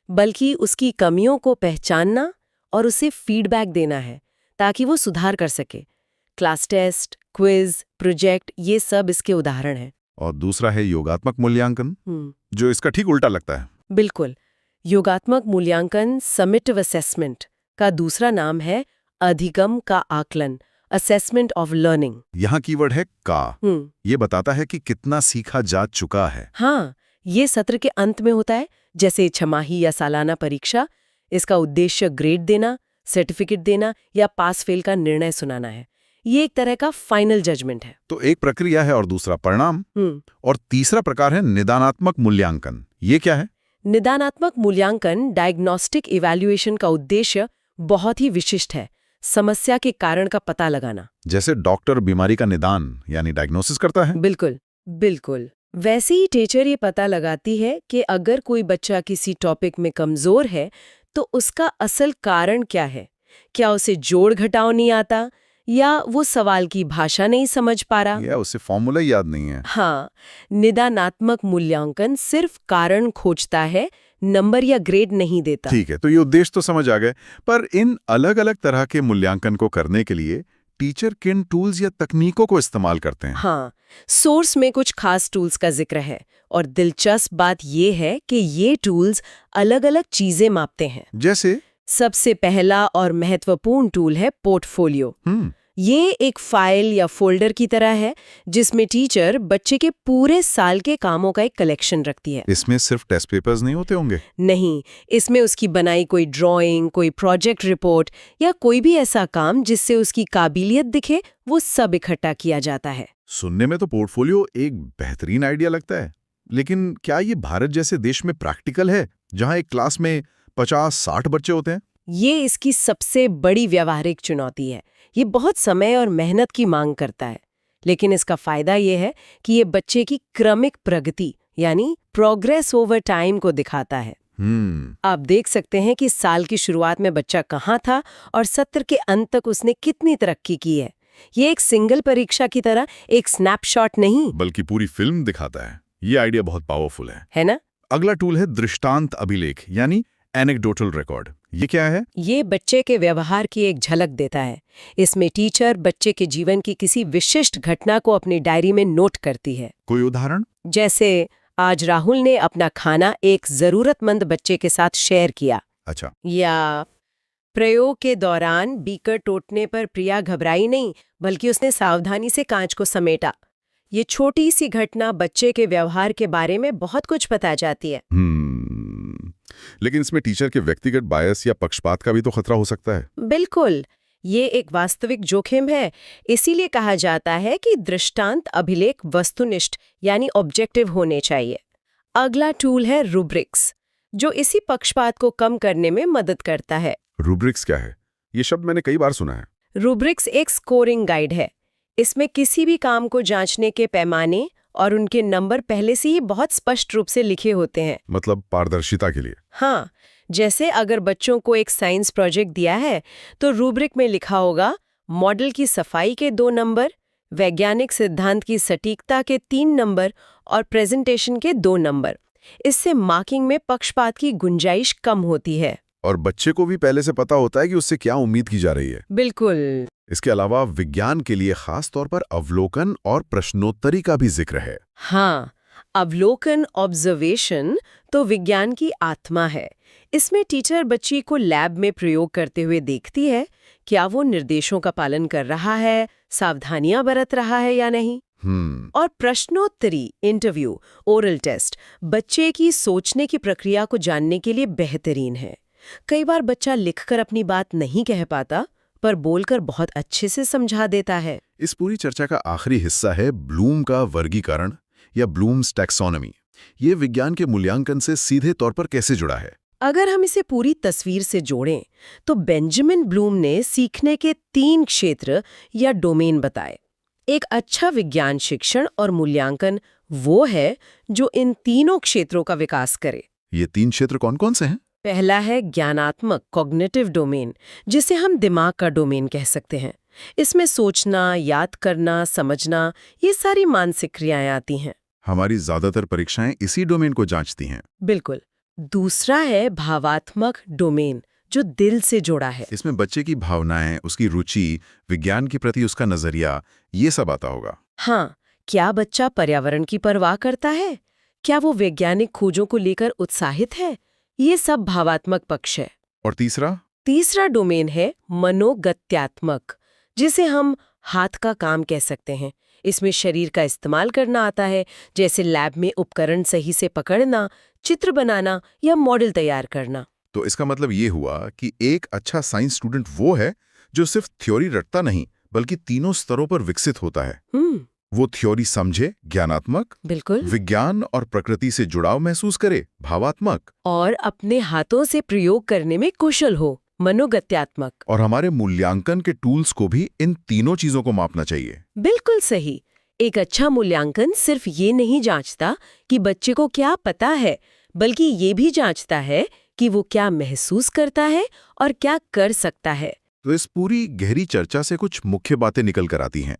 बल्कि उसकी कमियों को पहचानना और उसे फीडबैक देना है, ताकि वो सुधार कर सके। क्लास टेस्ट, क्विज, प्रोजेक्ट, ये सब इसके उदाहरण हैं। और दूसरा है योगात्मक मूल्यांकन, जो इसका ठीक उल्टा लगता है। बिल्कुल। योगात्मक मूल्यांकन समेटिव असेसमेंट का दूसरा नाम है अधिगम का आकलन, असेसमेंट ऑफ लर्निंग। यहाँ कीवर्ड है का। ये बताता है कि कितना सीखा जा चुका है। हाँ, ये सत्र के अंत में होता है, जैसे छमाही या सालाना परीक्षा। इसका उद्देश्य ग्रेड देना, सर्टिफिकेट देना या पास फेल का निर्णय सुनाना है। ये एक तरह का फाइनल जजमेंट है। तो एक प्रक्रिया है और दूसरा परिणाम। और तीसरा प्रकार है निदानात्मक मूल्यांकन। ये क्या है? निदानात्मक मूल्यांकन डायग्नोस्टिक इवैल्यूएशन का उद्देश्य बहुत ही विशिष्ट है, समस्या के कारण का पता लगाना। जैसे डॉक्टर बीमारी का निदान यानी डायग्नोसिस करता है। बिल्कुल बिल्कुल। वैसे ही टीचर ये पता लगाती है कि अगर कोई बच्चा किसी टॉपिक में कमजोर है तो उसका असल कारण क्या है। क्या उसे जोड़ घटाव नहीं आता, या वो सवाल की भाषा नहीं समझ पा रहा, या उसे फॉर्मूला याद नहीं है। हाँ, निदानात्मक मूल्यांकन सिर्फ कारण खोजता है, नंबर या ग्रेड नहीं देता। ठीक है, तो ये उद्देश्य तो समझ आ गए, पर इन अलग अलग तरह के मूल्यांकन को करने के लिए टीचर किन टूल्स या तकनीकों को इस्तेमाल करते हैं? हाँ, सोर्स में कुछ खास टूल्स का जिक्र है, और दिलचस्प बात यह है कि ये टूल्स अलग अलग चीजें मापते हैं। जैसे सबसे पहला और महत्वपूर्ण टूल है पोर्टफोलियो। ये एक फाइल या फोल्डर की तरह है जिसमें टीचर बच्चे के पूरे साल के कामों का एक कलेक्शन रखती है। इसमें सिर्फ टेस्ट पेपर्स नहीं होते होंगे? नहीं, इसमें उसकी बनाई कोई ड्राइंग, कोई प्रोजेक्ट रिपोर्ट या कोई भी ऐसा काम जिससे उसकी काबिलियत दिखे, वो सब इकट्ठा किया जाता है। सुनने में तो पोर्टफोलियो एक बेहतरीन आइडिया लगता है, लेकिन क्या ये भारत जैसे देश में प्रैक्टिकल है जहां एक क्लास में 50-60 बच्चे होते हैं? ये इसकी सबसे बड़ी व्यावहारिक चुनौती है। ये बहुत समय और मेहनत की मांग करता है, लेकिन इसका फायदा ये है कि ये बच्चे की क्रमिक प्रगति यानी प्रोग्रेस ओवर टाइम को दिखाता है। आप देख सकते हैं कि साल की शुरुआत में बच्चा कहाँ था और सत्र के अंत तक उसने कितनी तरक्की की है। ये एक सिंगल परीक्षा की तरह एक स्नैपशॉट नहीं, बल्कि पूरी फिल्म दिखाता है। ये आइडिया बहुत पावरफुल है ना? अगला टूल है दृष्टांत अभिलेख यानी एनेक्डोटल रिकॉर्ड। ये क्या है? ये बच्चे के व्यवहार की एक झलक देता है। इसमें टीचर बच्चे के जीवन की किसी विशिष्ट घटना को अपनी डायरी में नोट करती है। कोई उदाहरण? जैसे आज राहुल ने अपना खाना एक जरूरतमंद बच्चे के साथ शेयर किया। अच्छा। या प्रयोग के दौरान बीकर टूटने पर प्रिया घबराई नहीं, बल्कि उसने सावधानी से कांच को समेटा। ये छोटी सी घटना बच्चे के व्यवहार के बारे में बहुत कुछ बता जाती है। लेकिन इसमें टीचर के व्यक्तिगत बायस या पक्षपात का भी तो खतरा हो सकता है। बिल्कुल, ये एक वास्तविक जोखिम है। इसीलिए कहा जाता है कि दृष्टांत अभिलेख वस्तुनिष्ठ यानी ऑब्जेक्टिव होने चाहिए। अगला टूल है रूब्रिक्स, जो इसी पक्षपात को कम करने में मदद करता है। रूब्रिक्स क्या है? ये शब्द मैंने कई बार सुना है। रूब्रिक्स एक स्कोरिंग गाइड है। इसमें किसी भी काम को जांचने के पैमाने और उनके नंबर पहले से ही बहुत स्पष्ट रूप से लिखे होते हैं। मतलब पारदर्शिता के लिए? हाँ, जैसे अगर बच्चों को एक साइंस प्रोजेक्ट दिया है तो रूब्रिक में लिखा होगा मॉडल की सफाई के 2 नंबर, वैज्ञानिक सिद्धांत की सटीकता के 3 नंबर और प्रेजेंटेशन के 2 नंबर। इससे मार्किंग में पक्षपात की गुंजाइश कम होती है। और बच्चे को भी पहले से पता होता है कि उससे क्या उम्मीद की जा रही है। बिल्कुल। इसके अलावा विज्ञान के लिए खास तौर पर अवलोकन और प्रश्नोत्तरी का भी जिक्र है। हाँ, अवलोकन ऑब्जर्वेशन तो विज्ञान की आत्मा है। इसमें टीचर बच्ची को लैब में प्रयोग करते हुए देखती है, क्या वो निर्देशों का पालन कर रहा है, सावधानियां बरत रहा है या नहीं। और प्रश्नोत्तरी, इंटरव्यू, ओरल टेस्ट बच्चे की सोचने की प्रक्रिया को जानने के लिए बेहतरीन है। कई बार बच्चा लिखकर अपनी बात नहीं कह पाता, पर बोलकर बहुत अच्छे से समझा देता है। इस पूरी चर्चा का आखिरी हिस्सा है ब्लूम का वर्गीकरण या ब्लूम्स टैक्सोनॉमी। ये विज्ञान के मूल्यांकन से सीधे तौर पर कैसे जुड़ा है? अगर हम इसे पूरी तस्वीर से जोड़ें तो बेंजामिन ब्लूम ने सीखने के 3 क्षेत्र या डोमेन बताए। एक अच्छा विज्ञान शिक्षण और मूल्यांकन वो है जो इन तीनों क्षेत्रों का विकास करे। ये 3 क्षेत्र कौन-कौन से हैं? पहला है ज्ञानात्मक कॉग्निटिव डोमेन, जिसे हम दिमाग का डोमेन कह सकते हैं। इसमें सोचना, याद करना, समझना, ये सारी मानसिक क्रियाएं आती हैं। हमारी ज्यादातर परीक्षाएं इसी डोमेन को जांचती हैं। बिल्कुल। दूसरा है भावात्मक डोमेन, जो दिल से जुड़ा है। इसमें बच्चे की भावनाएं, उसकी रुचि, विज्ञान के प्रति उसका नजरिया, ये सब आता होगा। हाँ, क्या बच्चा पर्यावरण की परवाह करता है? क्या वो वैज्ञानिक खोजों को लेकर उत्साहित है? ये सब भावात्मक पक्ष है। और तीसरा डोमेन है मनोगत्यात्मक, जिसे हम हाथ का काम कह सकते हैं। इसमें शरीर का इस्तेमाल करना आता है, जैसे लैब में उपकरण सही से पकड़ना, चित्र बनाना या मॉडल तैयार करना। तो इसका मतलब ये हुआ कि एक अच्छा साइंस स्टूडेंट वो है जो सिर्फ थ्योरी रटता नहीं बल्कि तीनों स्तरों पर विकसित होता है। वो थ्योरी समझे, ज्ञानात्मक, बिल्कुल, विज्ञान और प्रकृति से जुड़ाव महसूस करे, भावात्मक, और अपने हाथों से प्रयोग करने में कुशल हो, मनोगत्यात्मक। और हमारे मूल्यांकन के टूल्स को भी इन तीनों चीजों को मापना चाहिए। बिल्कुल सही। एक अच्छा मूल्यांकन सिर्फ ये नहीं जांचता कि बच्चे को क्या पता है, बल्कि ये भी जांचता है कि वो क्या महसूस करता है और क्या कर सकता है। तो इस पूरी गहरी चर्चा से कुछ मुख्य बातें निकल कर आती हैं।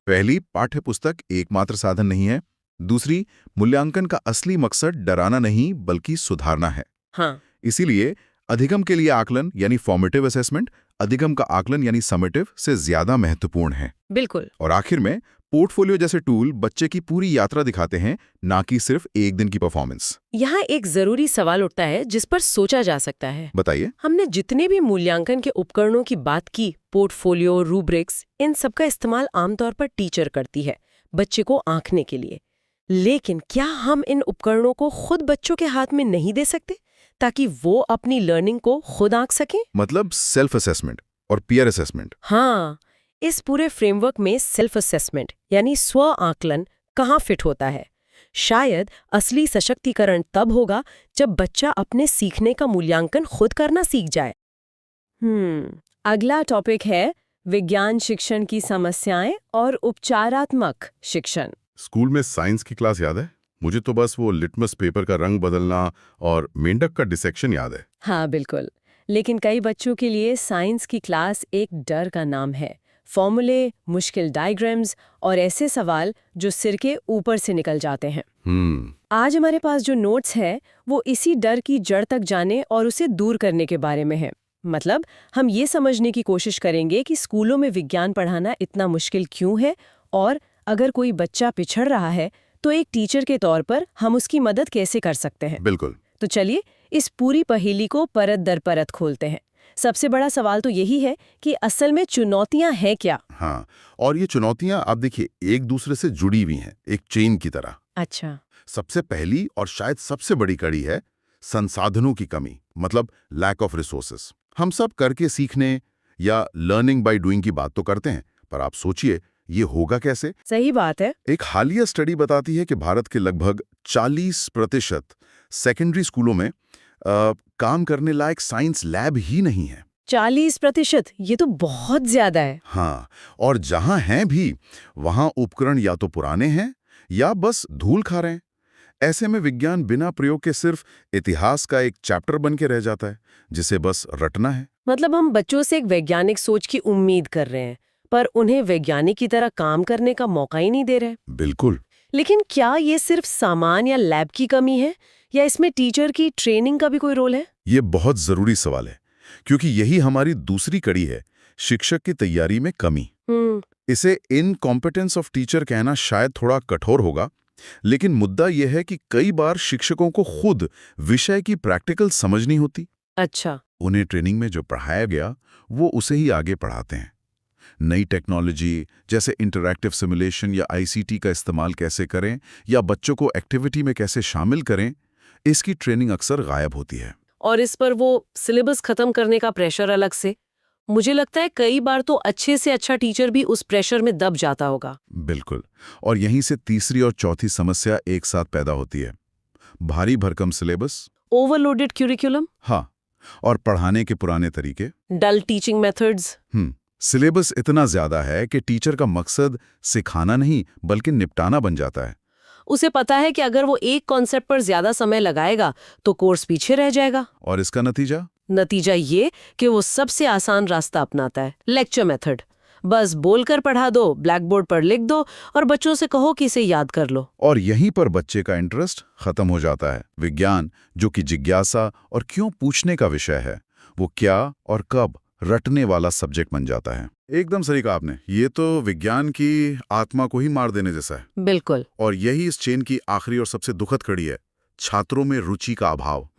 पहली, पाठ्यपुस्तक एकमात्र साधन नहीं है। दूसरी, मूल्यांकन का असली मकसद डराना नहीं बल्कि सुधारना है। हाँ, इसीलिए अधिगम के लिए आकलन यानी फॉर्मेटिव असेसमेंट, अधिगम का आकलन यानी समेटिव से ज्यादा महत्वपूर्ण है। बिल्कुल। और आखिर में पोर्टफोलियो जैसे टूल बच्चे की पूरी यात्रा दिखाते हैं, ना कि सिर्फ एक दिन की परफॉर्मेंस। यहाँ एक जरूरी सवाल उठता है जिस पर सोचा जा सकता है। बताइए। हमने जितने भी मूल्यांकन के उपकरणों की बात की, पोर्टफोलियो, रूब्रिक्स, इन सब का इस्तेमाल आमतौर पर टीचर करती है बच्चे को आंकने के लिए। लेकिन क्या हम इन उपकरणों को खुद बच्चों के हाथ में नहीं दे सकते ताकि वो अपनी लर्निंग को खुद आंक सकें? मतलब सेल्फ असेसमेंट और पीयर असेसमेंट। हाँ, इस पूरे फ्रेमवर्क में सेल्फ असेसमेंट यानी स्व आकलन कहाँ फिट होता है? शायद असली सशक्तिकरण तब होगा जब बच्चा अपने सीखने का मूल्यांकन खुद करना सीख जाए। अगला टॉपिक है विज्ञान शिक्षण की समस्याएं और उपचारात्मक शिक्षण। स्कूल में साइंस की क्लास याद है? मुझे तो बस वो लिटमस पेपर का रंग बदलना और मेंढक का डिसेक्शन याद है। हाँ बिल्कुल, लेकिन कई बच्चों के लिए साइंस की क्लास एक डर का नाम है। फॉर्मूले, मुश्किल डायग्राम्स और ऐसे सवाल जो सिर के ऊपर से निकल जाते हैं। आज हमारे पास जो नोट्स है वो इसी डर की जड़ तक जाने और उसे दूर करने के बारे में है। मतलब हम ये समझने की कोशिश करेंगे कि स्कूलों में विज्ञान पढ़ाना इतना मुश्किल क्यों है, और अगर कोई बच्चा पिछड़ रहा है तो एक टीचर के तौर पर हम उसकी मदद कैसे कर सकते हैं। बिल्कुल। तो चलिए इस पूरी पहेली को परत दर परत खोलते हैं। सबसे बड़ा सवाल तो यही है कि असल में चुनौतियां हैं क्या? हाँ, और ये चुनौतियां आप देखिए एक दूसरे से जुड़ी हुई हैं, एक चेन की तरह। अच्छा। सबसे पहली और शायद सबसे बड़ी कड़ी है संसाधनों की कमी, मतलब लैक ऑफ रिसोर्सेस। हम सब करके सीखने या लर्निंग बाय डूइंग की बात तो करते हैं, पर आप सोचिए ये होगा कैसे? सही बात है। एक हालिया स्टडी बताती है कि भारत के लगभग 40% सेकेंडरी स्कूलों में काम करने लायक साइंस लैब ही नहीं है। 40%? ये तो बहुत ज्यादा है। हाँ, और जहां हैं भी वहां उपकरण या तो पुराने हैं या बस धूल खा रहे हैं। ऐसे में विज्ञान बिना प्रयोग के सिर्फ इतिहास का एक चैप्टर बन के रह जाता है जिसे बस रटना है। मतलब हम बच्चों से एक वैज्ञानिक सोच की उम्मीद कर रहे हैं, पर उन्हें वैज्ञानिक की तरह काम करने का मौका ही नहीं दे रहे। बिल्कुल। लेकिन क्या ये सिर्फ सामान या लैब की कमी है, या इसमें टीचर की ट्रेनिंग का भी कोई रोल है? ये बहुत जरूरी सवाल है, क्योंकि यही हमारी दूसरी कड़ी है, शिक्षक की तैयारी में कमी। इसे इनकॉम्पिटेंस ऑफ टीचर कहना शायद थोड़ा कठोर होगा, लेकिन मुद्दा यह है कि कई बार शिक्षकों को खुद विषय की प्रैक्टिकल समझ नहीं होती। अच्छा। उन्हें ट्रेनिंग में जो पढ़ाया गया वो उसे ही आगे पढ़ाते हैं। नई टेक्नोलॉजी जैसे इंटरैक्टिव सिमुलेशन या आईसीटी का इस्तेमाल कैसे करें या बच्चों को एक्टिविटी में कैसे शामिल करें, इसकी ट्रेनिंग अक्सर गायब होती है। और इस पर वो सिलेबस खत्म करने का प्रेशर अलग से। मुझे लगता है कई बार तो अच्छे से अच्छा टीचर भी उस प्रेशर में दब जाता होगा। बिल्कुल, और यहीं से तीसरी और चौथी समस्या एक साथ पैदा होती है। भारी भरकम सिलेबस, ओवरलोडेड क्यूरिकुलम, हाँ, और पढ़ाने के पुराने तरीके, डल टीचिंग मेथड्स। सिलेबस इतना ज्यादा है कि टीचर का मकसद सिखाना नहीं बल्कि निपटाना बन जाता है। उसे पता है कि अगर वो एक कॉन्सेप्ट पर ज्यादा समय लगाएगा तो कोर्स पीछे रह जाएगा। और इसका नतीजा ये कि वो सबसे आसान रास्ता अपनाता है, लेक्चर मेथड। बस बोलकर पढ़ा दो, ब्लैक बोर्ड पर लिख दो और बच्चों से कहो कि इसे याद कर लो। और यहीं पर बच्चे का इंटरेस्ट खत्म हो जाता है। विज्ञान, जो कि जिज्ञासा और क्यों पूछने का विषय है, वो क्या और कब रटने वाला सब्जेक्ट बन जाता है। एकदम सही कहा आपने, ये तो विज्ञान की आत्मा को ही मार देने जैसा है। बिल्कुल। और यही इस चेन की आखिरी और सबसे दुखद कड़ी है, छात्रों में रुचि का अभाव।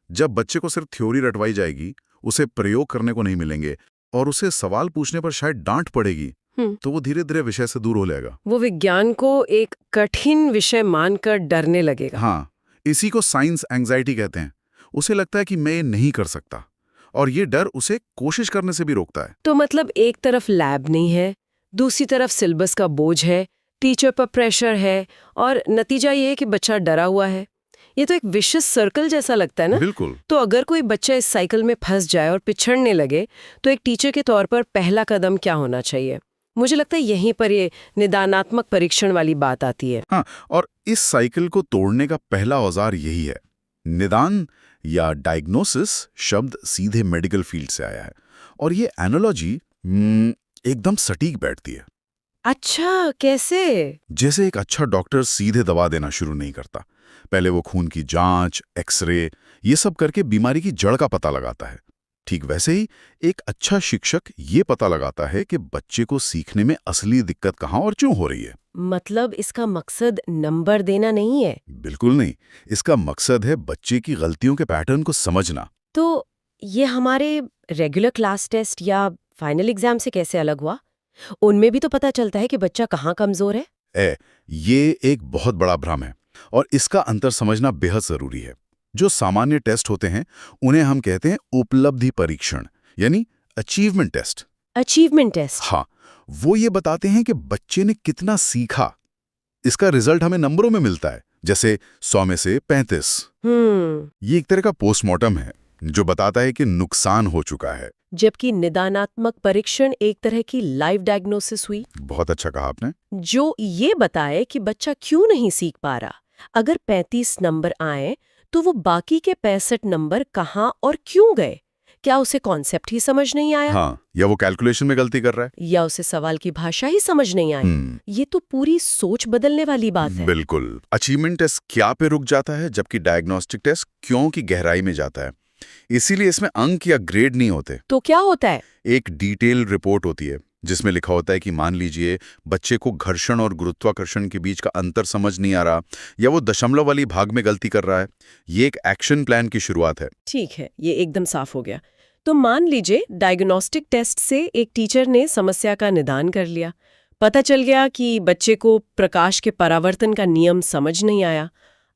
जब बच्चे को सिर्फ थ्योरी रटवाई जाएगी, उसे प्रयोग करने को नहीं मिलेंगे और उसे सवाल पूछने पर शायद डांट पड़ेगी, तो वो धीरे धीरे विषय से दूर हो जाएगा। वो विज्ञान को एक कठिन विषय मानकर डरने लगेगा। हाँ, इसी को साइंस एंजाइटी कहते हैं। उसे लगता है कि मैं ये नहीं कर सकता, और ये डर उसे कोशिश करने से भी रोकता है। तो मतलब एक तरफ लैब नहीं है, दूसरी तरफ सिलेबस का बोझ है, टीचर पर प्रेशर है, और नतीजा ये है कि बच्चा डरा हुआ है। ये तो एक विशियस सर्कल जैसा लगता है ना? बिल्कुल। तो अगर कोई बच्चा इस साइकिल में फंस जाए और पिछड़ने लगे, तो एक टीचर के तौर पर पहला कदम क्या होना चाहिए? मुझे लगता है यहीं पर ये निदानात्मक परीक्षण वाली बात आती है। हाँ, और इस साइकिल को तोड़ने का पहला औजार यही है। निदान या डायग्नोसिस शब्द सीधे मेडिकल फील्ड से आया है, और ये एनालॉजी एकदम सटीक बैठती है। अच्छा, कैसे? जैसे एक अच्छा डॉक्टर सीधे दवा देना शुरू नहीं करता, पहले वो खून की जांच, एक्सरे, ये सब करके बीमारी की जड़ का पता लगाता है। ठीक वैसे ही एक अच्छा शिक्षक ये पता लगाता है कि बच्चे को सीखने में असली दिक्कत कहाँ और क्यों हो रही है। मतलब इसका मकसद नंबर देना नहीं है? बिल्कुल नहीं, इसका मकसद है बच्चे की गलतियों के पैटर्न को समझना। तो ये हमारे रेगुलर क्लास टेस्ट या फाइनल एग्जाम से कैसे अलग हुआ? उनमें भी तो पता चलता है कि बच्चा कहाँ कमजोर है। ये एक बहुत बड़ा भ्रम है, और इसका अंतर समझना बेहद जरूरी है। जो सामान्य टेस्ट होते हैं उन्हें हम कहते हैं उपलब्धि परीक्षण, यानी अचीवमेंट टेस्ट। Achievement test? हाँ, वो ये बताते हैं कि बच्चे ने कितना सीखा। इसका रिजल्ट हमें नंबरों में मिलता है, जैसे 100 में से 35। ये एक तरह का पोस्टमार्टम है जो बताता है कि नुकसान हो चुका है। जबकि निदानात्मक परीक्षण एक तरह की लाइव डायग्नोसिस हुई, बहुत अच्छा कहा आपने। जो ये बताए कि बच्चा क्यों नहीं सीख पा रहा। अगर 35 नंबर आए तो वो बाकी के 65 नंबर कहाँ और क्यों गए? क्या उसे कॉन्सेप्ट ही समझ नहीं आया? हाँ, या वो कैलकुलेशन में गलती कर रहा है, या उसे सवाल की भाषा ही समझ नहीं आई। ये तो पूरी सोच बदलने वाली बात है। बिल्कुल। अचीवमेंट टेस्ट क्या पे रुक जाता है, जबकि डायग्नोस्टिक टेस्ट क्यों की गहराई में जाता है। इसीलिए इसमें अंक या ग्रेड नहीं होते। तो क्या होता है? एक डिटेल रिपोर्ट होती है जिसमें लिखा होता है कि मान लीजिए बच्चे को घर्षण और गुरुत्वाकर्षण के बीच का अंतर समझ नहीं आ रहा, या वो दशमलव वाली भाग में गलती कर रहा है। ये एक एक्शन प्लान की शुरुआत है। ठीक है, ये एकदम साफ हो गया। तो मान लीजिए डायग्नोस्टिक टेस्ट से एक टीचर ने समस्या का निदान कर लिया, पता चल गया कि बच्चे को प्रकाश के परावर्तन का नियम समझ नहीं आया।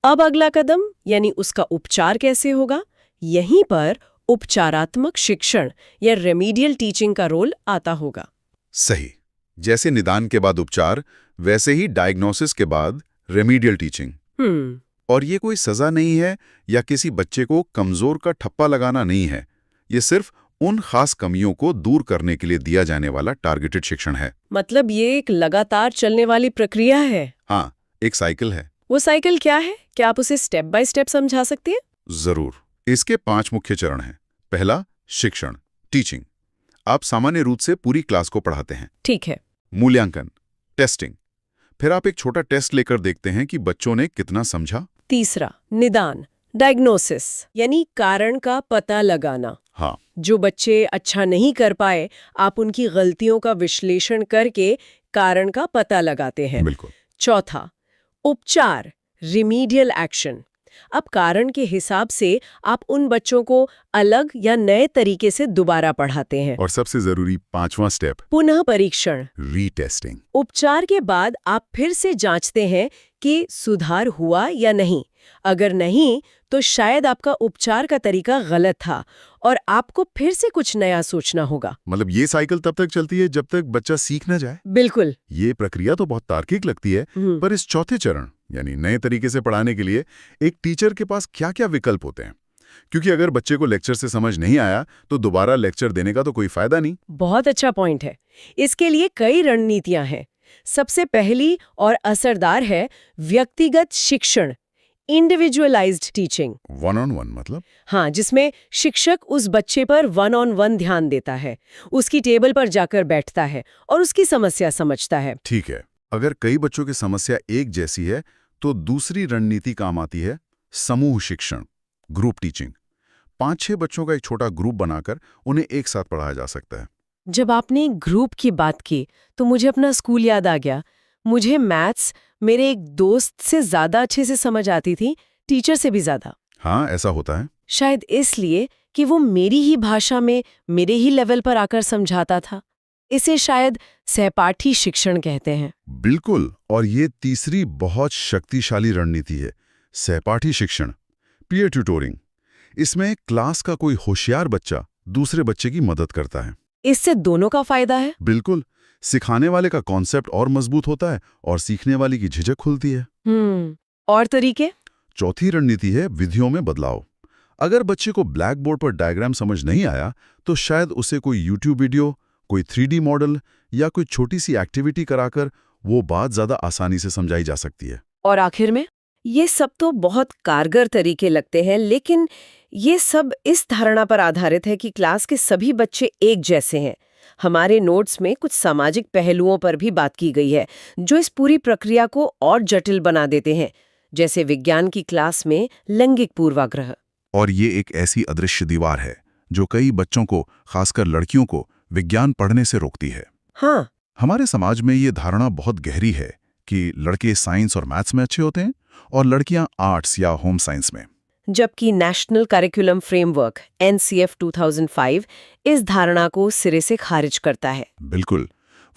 अब अगला कदम यानी उसका उपचार कैसे होगा? यहीं पर उपचारात्मक शिक्षण या रेमीडियल टीचिंग का रोल आता होगा। सही। जैसे निदान के बाद उपचार, वैसे ही डायग्नोसिस के बाद रेमीडियल टीचिंग। और ये कोई सजा नहीं है या किसी बच्चे को कमजोर का ठप्पा लगाना नहीं है। ये सिर्फ उन खास कमियों को दूर करने के लिए दिया जाने वाला टारगेटेड शिक्षण है। मतलब ये एक लगातार चलने वाली प्रक्रिया है। हाँ, एक साइकिल है। वो साइकिल क्या है? क्या आप उसे स्टेप बाय स्टेप समझा सकते हैं? जरूर। इसके 5 मुख्य चरण हैं। पहला, शिक्षण, टीचिंग। आप सामान्य रूप से पूरी क्लास को पढ़ाते हैं। ठीक है। मूल्यांकन, टेस्टिंग। फिर आप एक छोटा टेस्ट लेकर देखते हैं कि बच्चों ने कितना समझा। तीसरा, निदान, डायग्नोसिस, यानी कारण का पता लगाना। हाँ, जो बच्चे अच्छा नहीं कर पाए, आप उनकी गलतियों का विश्लेषण करके कारण का पता लगाते हैं। बिल्कुल। चौथा, उपचार, रिमीडियल एक्शन। अब कारण के हिसाब से आप उन बच्चों को अलग या नए तरीके से दोबारा पढ़ाते हैं। और सबसे जरूरी 5वां स्टेप, पुनः परीक्षण, रीटेस्टिंग। उपचार के बाद आप फिर से जांचते हैं कि सुधार हुआ या नहीं। अगर नहीं, तो शायद आपका उपचार का तरीका गलत था और आपको फिर से कुछ नया सोचना होगा। मतलब ये साइकिल तब तक चलती है जब तक बच्चा सीख न जाए। बिल्कुल। ये प्रक्रिया तो बहुत तार्किक लगती है, पर इस चौथे चरण यानी नए तरीके से पढ़ाने के लिए एक टीचर के पास क्या-क्या विकल्प होते हैं? क्योंकि अगर बच्चे को लेक्चर से समझ नहीं आया तो दोबारा लेक्चर देने का तो कोई फायदा नहीं। बहुत अच्छा पॉइंट है। इसके लिए कई रणनीतियां हैं। सबसे पहली और असरदार है व्यक्तिगत शिक्षण, इंडिविजुअलाइज्ड टीचिंग। 1-on-1 मतलब? हाँ, जिसमें शिक्षक उस बच्चे पर 1-on-1 ध्यान देता है, उसकी टेबल पर जाकर बैठता है और उसकी समस्या समझता है। ठीक है। अगर कई बच्चों की समस्या एक जैसी है तो दूसरी रणनीति काम आती है, समूह शिक्षण, ग्रुप टीचिंग। 5-6 बच्चों का एक छोटा ग्रुप बनाकर उन्हें एक साथ पढ़ाया जा सकता है। जब आपने ग्रुप की बात की तो मुझे अपना स्कूल याद आ गया। मुझे मैथ्स मेरे एक दोस्त से ज़्यादा अच्छे से समझ आती थी, टीचर से भी ज़्यादा। हाँ, ऐसा होता है। शायद इसलिए कि वो मेरी ही भाषा में मेरे ही लेवल पर आकर समझाता था। इसे शायद सहपाठी शिक्षण कहते हैं। बिल्कुल, और ये तीसरी बहुत शक्तिशाली रणनीति है, सहपाठी शिक्षण, पीयर ट्यूटोरिंग। इसमें क्लास का कोई होशियार बच्चा दूसरे बच्चे की मदद करता है। इससे दोनों का फायदा है। बिल्कुल, सिखाने वाले का कॉन्सेप्ट और मजबूत होता है और सीखने वाले की झिझक खुलती है। और तरीके? चौथी रणनीति है विधियों में बदलाव। अगर बच्चे को ब्लैक बोर्ड पर डायग्राम समझ नहीं आया तो शायद उसे कोई यूट्यूब वीडियो, कोई 3D मॉडल या कोई छोटी सी एक्टिविटी कराकर वो बात ज़्यादा आसानी से समझाई जा सकती है। और आखिर में, ये सब तो बहुत कारगर तरीके लगते हैं, लेकिन ये सब इस धारणा पर आधारित है कि क्लास के सभी बच्चे एक जैसे हैं। हमारे नोट्स में कुछ सामाजिक पहलुओं पर भी बात की गई है जो इस पूरी प्रक्रिया को और जटिल बना देते हैं, जैसे विज्ञान की क्लास में लैंगिक पूर्वाग्रह। और ये एक ऐसी अदृश्य दीवार है जो कई बच्चों को, खासकर लड़कियों को, विज्ञान पढ़ने से रोकती है। हाँ, हमारे समाज में ये धारणा बहुत गहरी है कि लड़के साइंस और मैथ्स में अच्छे होते हैं और लड़कियां आर्ट्स या होम साइंस में। जबकि नेशनल करिकुलम फ्रेमवर्क NCF 2005 इस धारणा को सिरे से खारिज करता है। बिल्कुल,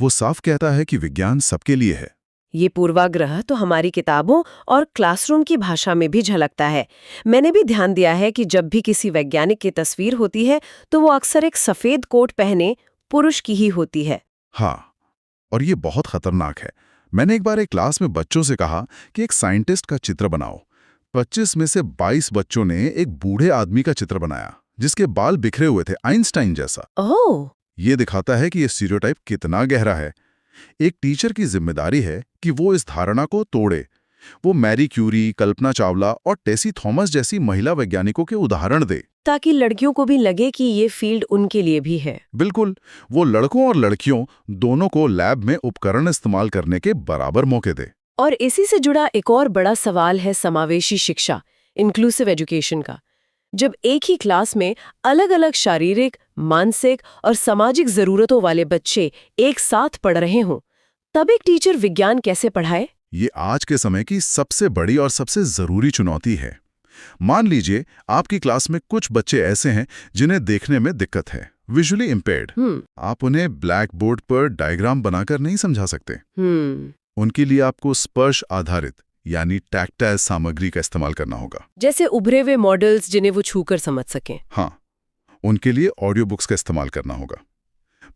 वो साफ कहता है कि विज्ञान सबके लिए है। ये पूर्वाग्रह तो हमारी किताबों और क्लासरूम की भाषा में भी झलकता है। मैंने भी ध्यान दिया है कि जब भी किसी वैज्ञानिक की तस्वीर होती है तो वो अक्सर एक सफेद कोट पहने पुरुष की ही होती है। हाँ, और ये बहुत खतरनाक है। मैंने एक बार एक क्लास में बच्चों से कहा कि एक साइंटिस्ट का चित्र बनाओ। 25 में से 22 बच्चों ने एक बूढ़े आदमी का चित्र बनाया जिसके बाल बिखरे हुए थे, आइंस्टाइन जैसा। ओह! ये दिखाता है कि ये स्टीरियोटाइप कितना गहरा है। एक टीचर की जिम्मेदारी है कि वो इस धारणा को तोड़े। वो मैरी क्यूरी, कल्पना चावला और टेसी थॉमस जैसी महिला वैज्ञानिकों के उदाहरण दे, ताकि लड़कियों को भी लगे कि ये फील्ड उनके लिए भी है। बिल्कुल, वो लड़कों और लड़कियों दोनों को लैब में उपकरण इस्तेमाल करने के बराबर मौके दे। और इसी से जुड़ा एक और बड़ा सवाल है समावेशी शिक्षा, इंक्लूसिव एजुकेशन का। जब एक ही क्लास में अलग-अलग शारीरिक, मानसिक और सामाजिक जरूरतों वाले बच्चे एक साथ पढ़ रहे हों, तब एक टीचर विज्ञान कैसे पढ़ाए? ये आज के समय की सबसे बड़ी और सबसे जरूरी चुनौती है। मान लीजिए आपकी क्लास में कुछ बच्चे ऐसे हैं जिन्हें देखने में दिक्कत है, विजुअली इम्पेयर्ड। आप उन्हें ब्लैक बोर्ड पर डायग्राम बनाकर नहीं समझा सकते। उनके लिए आपको स्पर्श आधारित यानी टैक्टाइल सामग्री का इस्तेमाल करना होगा, जैसे उभरे हुए मॉडल्स जिन्हें वो छूकर समझ सकें। हाँ, उनके लिए ऑडियो बुक्स का इस्तेमाल करना होगा।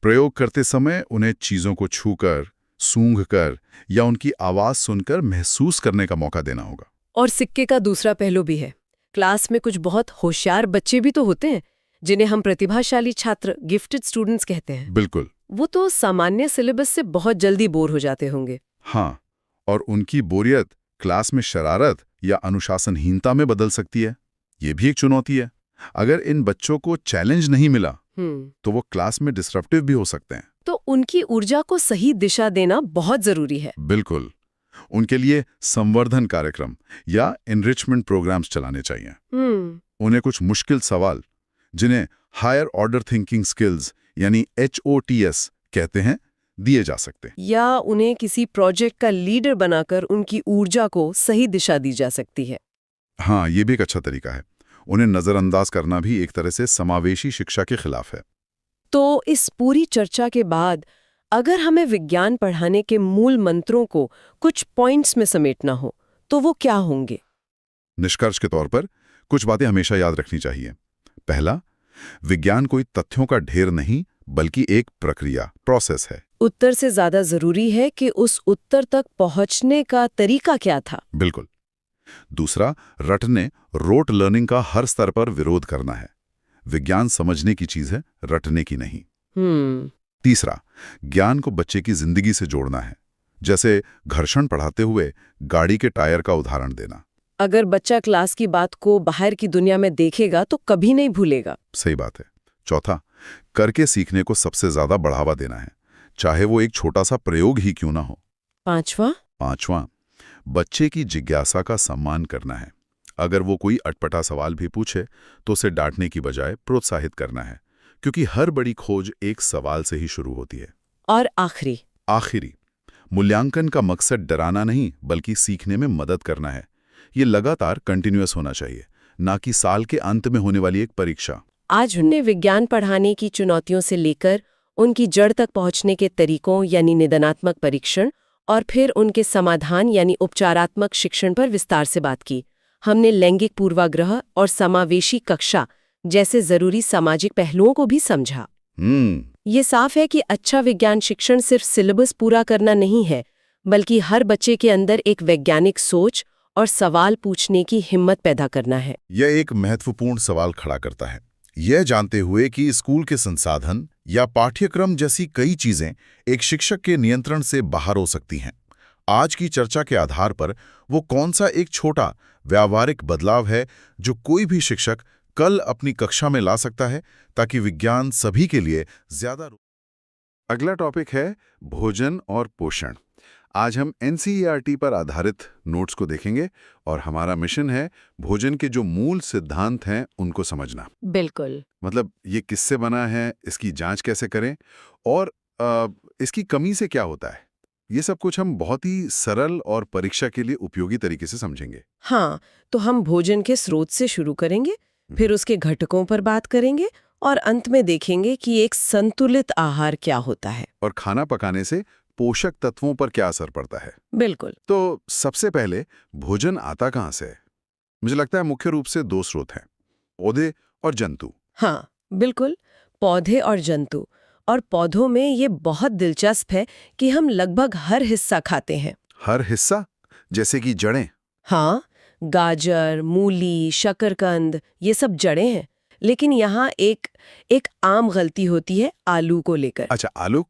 प्रयोग करते समय उन्हें चीजों को छूकर, सूंघकर या उनकी आवाज सुनकर महसूस करने का मौका देना होगा। और सिक्के का दूसरा पहलू भी है। क्लास में कुछ बहुत होशियार बच्चे भी तो होते हैं जिन्हें हम प्रतिभाशाली छात्र, गिफ्टेड स्टूडेंट्स कहते हैं। बिल्कुल। वो तो सामान्य सिलेबस से बहुत जल्दी बोर हो जाते होंगे। हाँ, और उनकी बोरियत क्लास में शरारत या अनुशासनहीनता में बदल सकती है। ये भी एक चुनौती है। अगर इन बच्चों को चैलेंज नहीं मिला तो वो क्लास में डिसरप्टिव भी हो सकते हैं। तो उनकी ऊर्जा को सही दिशा देना बहुत जरूरी है। बिल्कुल, उनके लिए संवर्धन कार्यक्रम या एनरिचमेंट प्रोग्राम्स चलाने चाहिए। उन्हें कुछ मुश्किल सवाल, जिन्हें हायर ऑर्डर थिंकिंग स्किल्स यानी HOTS कहते हैं, दिए जा सकते हैं। या उन्हें किसी प्रोजेक्ट का लीडर बनाकर उनकी ऊर्जा को सही दिशा दी जा सकती है। हाँ, ये भी एक अच्छा तरीका है। उन्हें नजरअंदाज करना भी एक तरह से समावेशी शिक्षा के खिलाफ है। तो इस पूरी चर्चा के बाद अगर हमें विज्ञान पढ़ाने के मूल मंत्रों को कुछ पॉइंट्स में समेटना हो तो वो क्या होंगे? निष्कर्ष के तौर पर कुछ बातें हमेशा याद रखनी चाहिए। पहला, विज्ञान कोई तथ्यों का ढेर नहीं बल्कि एक प्रक्रिया, प्रोसेस है। उत्तर से ज्यादा जरूरी है कि उस उत्तर तक पहुंचने का तरीका क्या था। बिल्कुल। दूसरा, रटने, रोट लर्निंग का हर स्तर पर विरोध करना है। विज्ञान समझने की चीज है, रटने की नहीं। तीसरा, ज्ञान को बच्चे की जिंदगी से जोड़ना है, जैसे घर्षण पढ़ाते हुए गाड़ी के टायर का उदाहरण देना। अगर बच्चा क्लास की बात को बाहर की दुनिया में देखेगा तो कभी नहीं भूलेगा। सही बात है। चौथा, करके सीखने को सबसे ज्यादा बढ़ावा देना है, चाहे वो एक छोटा सा प्रयोग ही क्यों ना हो। पांचवा, बच्चे की जिज्ञासा का सम्मान करना है। अगर वो कोई अटपटा सवाल भी पूछे तो उसे डांटने की बजाय प्रोत्साहित करना है, क्योंकि हर बड़ी खोज एक सवाल से ही शुरू होती है। और आखिरी, मूल्यांकन का मकसद डराना नहीं बल्कि सीखने में मदद करना है। ये लगातार कंटिन्यूअस होना चाहिए, ना कि साल के अंत में होने वाली एक परीक्षा। आज हमने विज्ञान पढ़ाने की चुनौतियों से लेकर उनकी जड़ तक पहुंचने के तरीकों यानी निदानात्मक परीक्षण और फिर उनके समाधान यानी उपचारात्मक शिक्षण पर विस्तार से बात की। हमने लैंगिक पूर्वाग्रह और समावेशी कक्षा जैसे जरूरी सामाजिक पहलुओं को भी समझा। ये साफ है कि अच्छा विज्ञान शिक्षण सिर्फ सिलेबस पूरा करना नहीं है, बल्कि हर बच्चे के अंदर एक वैज्ञानिक सोच और सवाल पूछने की हिम्मत पैदा करना है। यह एक महत्वपूर्ण सवाल खड़ा करता है, यह जानते हुए कि स्कूल के संसाधन या पाठ्यक्रम जैसी कई चीजें एक शिक्षक के नियंत्रण से बाहर हो सकती हैं। आज की चर्चा के आधार पर वो कौन सा एक छोटा व्यावहारिक बदलाव है जो कोई भी शिक्षक कल अपनी कक्षा में ला सकता है ताकि विज्ञान सभी के लिए ज्यादा। अगला टॉपिक है भोजन और पोषण। आज हम एनसीईआरटी पर आधारित नोट्स को देखेंगे और हमारा मिशन है भोजन के जो मूल सिद्धांत हैं उनको समझना। बिल्कुल। मतलब ये किससे बना है, इसकी जांच कैसे करें और इसकी कमी से क्या होता है, ये सब कुछ हम बहुत ही सरल और परीक्षा के लिए उपयोगी तरीके से समझेंगे। हाँ, तो हम भोजन के स्रोत से शुरू करेंगे, फिर उसके घटकों पर बात करेंगे और अंत में देखेंगे कि एक संतुलित आहार क्या होता है और खाना पकाने से पोषक तत्वों पर क्या असर पड़ता है। बिल्कुल। तो सबसे पहले भोजन आता कहाँ से है? मुझे लगता है मुख्य रूप से दो स्रोत हैं, पौधे और जंतु। हाँ, बिल्कुल, पौधे और जंतु। और पौधों में ये बहुत दिलचस्प है कि हम लगभग हर हिस्सा खाते हैं। हर हिस्सा? जैसे कि जड़ें? हाँ, गाजर, मूली, शकरकंद, ये सब जड़ें हैं। लेकिन यहाँ एक आम गलती होती है आलू को लेकर। अच्छा, आलू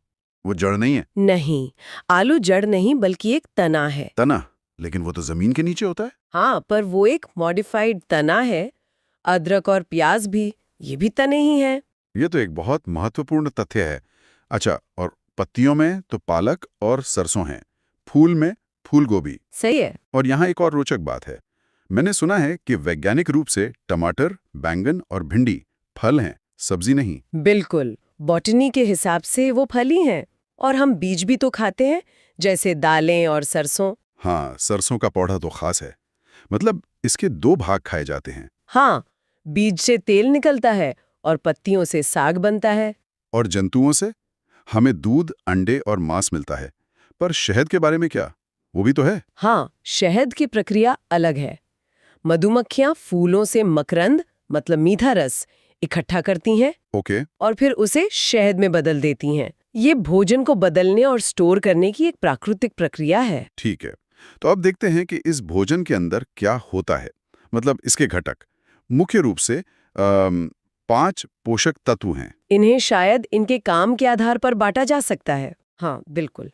वो जड़ नहीं है? नहीं, आलू जड़ नहीं बल्कि एक तना है। तना? लेकिन वो तो जमीन के नीचे होता है। हाँ, पर वो एक मॉडिफाइड तना है। अदरक और प्याज भी, ये भी तने ही हैं। ये तो एक बहुत महत्वपूर्ण तथ्य है। अच्छा, और पत्तियों में तो पालक और सरसों हैं, फूल में फूल गोभी। सही है। और यहाँ एक और रोचक बात है, मैंने सुना है कि वैज्ञानिक रूप से टमाटर, बैंगन और भिंडी फल हैं, सब्जी नहीं। बिल्कुल, बॉटनी के हिसाब से वो फल ही हैं। और हम बीज भी तो खाते हैं, जैसे दालें और सरसों। हाँ, सरसों का पौधा तो खास है। मतलब इसके दो भाग खाए जाते हैं। हाँ, बीज से तेल निकलता है और पत्तियों से साग बनता है। और जंतुओं से हमें दूध, अंडे और मांस मिलता है। पर शहद के बारे में क्या, वो भी तो है? हाँ, शहद की प्रक्रिया अलग है। मधुमक्खियां फूलों से मकरंद मतलब मीठा रस इकट्ठा करती हैं ओके। और फिर उसे शहद में बदल देती हैं। ये भोजन को बदलने और स्टोर करने की एक प्राकृतिक प्रक्रिया है। ठीक है, तो अब देखते हैं कि इस भोजन के अंदर क्या होता है। मतलब इसके घटक मुख्य रूप से 5 पोषक तत्व हैं। इन्हें शायद इनके काम के आधार पर बांटा जा सकता है। हाँ, बिल्कुल।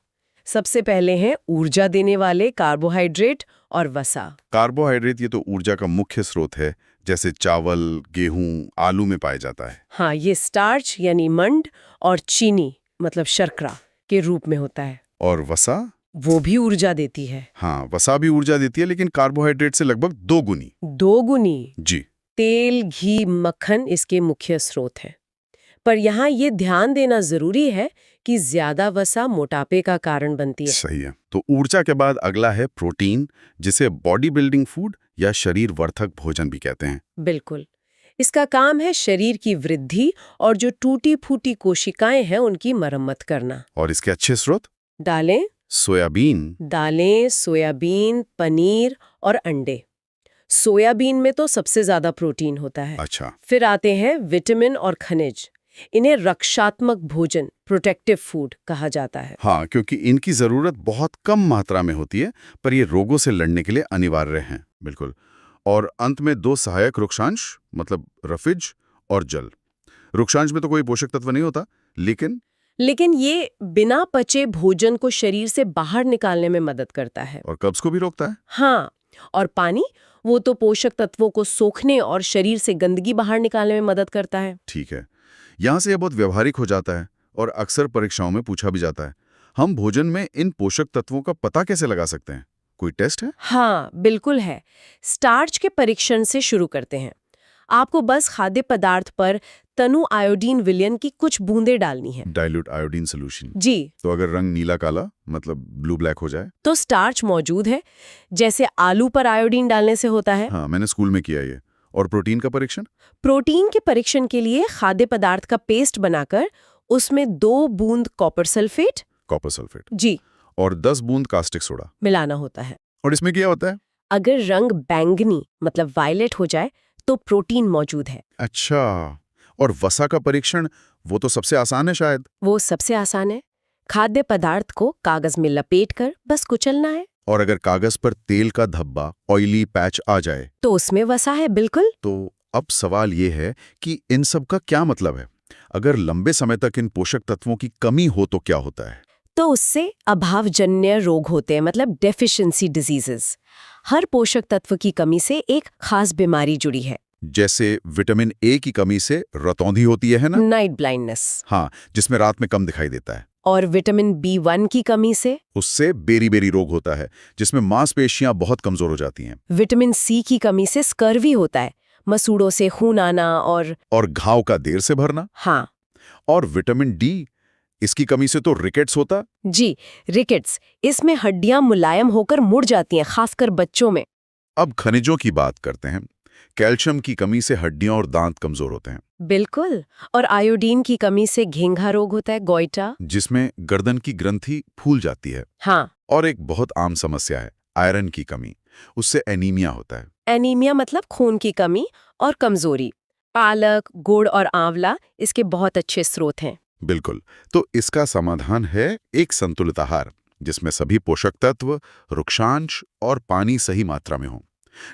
सबसे पहले हैं ऊर्जा देने वाले कार्बोहाइड्रेट और वसा। कार्बोहाइड्रेट ये तो ऊर्जा का मुख्य स्रोत है, जैसे चावल, गेहूं, आलू में पाया जाता है। हाँ, ये स्टार्च यानी मंड और चीनी मतलब शर्करा के रूप में होता है। और वसा? वो भी ऊर्जा देती है। हाँ, वसा भी ऊर्जा देती है, लेकिन कार्बोहाइड्रेट से लगभग 2 गुनी। 2 गुनी? जी। तेल, घी, मक्खन इसके मुख्य स्रोत हैं। पर यहाँ ये ध्यान देना जरूरी है कि ज्यादा वसा मोटापे का कारण बनती है। सही है। तो ऊर्जा के बाद अगला है प्रोटीन, जिसे बॉडी बिल्डिंग फूड या शरीर वर्धक भोजन भी कहते हैं। बिल्कुल। इसका काम है शरीर की वृद्धि और जो टूटी फूटी कोशिकाएं हैं उनकी मरम्मत करना। और इसके अच्छे स्रोत? दालें, सोयाबीन, पनीर और अंडे। सोयाबीन में तो सबसे ज्यादा प्रोटीन होता है। अच्छा। फिर आते हैं विटामिन और खनिज। इन्हें रक्षात्मक भोजन, प्रोटेक्टिव फूड कहा जाता है। हाँ, क्योंकि इनकी जरूरत बहुत कम मात्रा में होती है, पर ये रोगों से लड़ने के लिए अनिवार्य हैं। बिल्कुल। और अंत में 2 सहायक रुक्षांश, मतलब रफिज और जल। रुक्षांश में तो कोई पोषक तत्व नहीं होता, लेकिन ये बिना पचे भोजन को शरीर से बाहर निकालने में मदद करता है। और कब्ज को भी रोकता है। हाँ, और पानी, वो तो पोषक तत्वों को सोखने और शरीर से गंदगी बाहर निकालने में मदद करता है। ठीक है, यहाँ से यह बहुत व्यवहारिक हो जाता है और अक्सर परीक्षाओं में पूछा भी जाता है। हम भोजन में इन पोषक तत्वों का पता कैसे लगा सकते हैं? कोई टेस्ट है? हाँ, बिल्कुल है। स्टार्च के परीक्षण से शुरू करते हैं। आपको बस खाद्य पदार्थ पर तनु आयोडीन विलयन की कुछ बूंदें डालनी है। Dilute iodine solution. जी, तो अगर रंग नीला काला मतलब ब्लू ब्लैक हो जाए? तो स्टार्च मौजूद है, जैसे आलू पर आयोडीन डालने से होता है। हाँ, मैंने स्कूल में किया ये। और प्रोटीन का परीक्षण? प्रोटीन के परीक्षण के लिए खाद्य पदार्थ का पेस्ट बनाकर उसमें 2 बूंद कॉपर सल्फेट कॉपर सल्फेट जी और 10 बूंद कास्टिक सोडा। मिलाना होता है। और इसमें क्या होता है? अगर रंग बैंगनी मतलब वायलेट हो जाए तो प्रोटीन मौजूद है। अच्छा, और वसा का परीक्षण? वो तो सबसे आसान है शायद। वो सबसे आसान है। खाद्य पदार्थ को कागज में लपेटकर बस कुचलना है। और अगर कागज पर तेल का धब्बा, ऑयली पैच आ जाए तो उसमें वसा है, बिल्कुल। तो अब सवाल ये है कि इन सब का क्या मतलब है? अगर लंबे समय तक इन पोषक तत्वों की कमी हो तो क्या होता है? तो उससे अभावजन्य रोग होते हैं, मतलब डेफिशिएंसी डिजीजेस। हर पोषक तत्व की कमी से एक खास बीमारी जुड़ी है। जैसे विटामिन ए की कमी से रतौंधी होती है ना? Night blindness. हाँ, जिसमें रात में कम दिखाई देता है। और विटामिन B1 की कमी से उससे बेरी-बेरी रोग होता है, जिसमें मांसपेशियां बहुत कमजोर हो जाती हैं। विटामिन C की कमी से स्कर्वी होता है, मसूड़ों से खून आना और घाव का देर से भरना। हाँ और विटामिन डी, इसकी कमी से तो रिकेट्स होता। जी, रिकेट्स। इसमें हड्डियां मुलायम होकर मुड़ जाती हैं, खासकर बच्चों में। अब खनिजों की बात करते हैं। कैल्शियम की कमी से हड्डियां और दांत कमजोर होते हैं। बिल्कुल। और आयोडीन की कमी से घेंघा रोग होता है, गोइटा। जिसमें गर्दन की ग्रंथि फूल जाती है। हाँ, और एक बहुत आम समस्या है आयरन की कमी, उससे एनीमिया होता है। एनीमिया मतलब खून की कमी और कमजोरी। पालक, गुड़ और आंवला इसके बहुत अच्छे स्रोत हैं। बिल्कुल। तो इसका समाधान है एक संतुलित आहार, जिसमें सभी पोषक तत्व, रुक्षांश और पानी सही मात्रा में हो।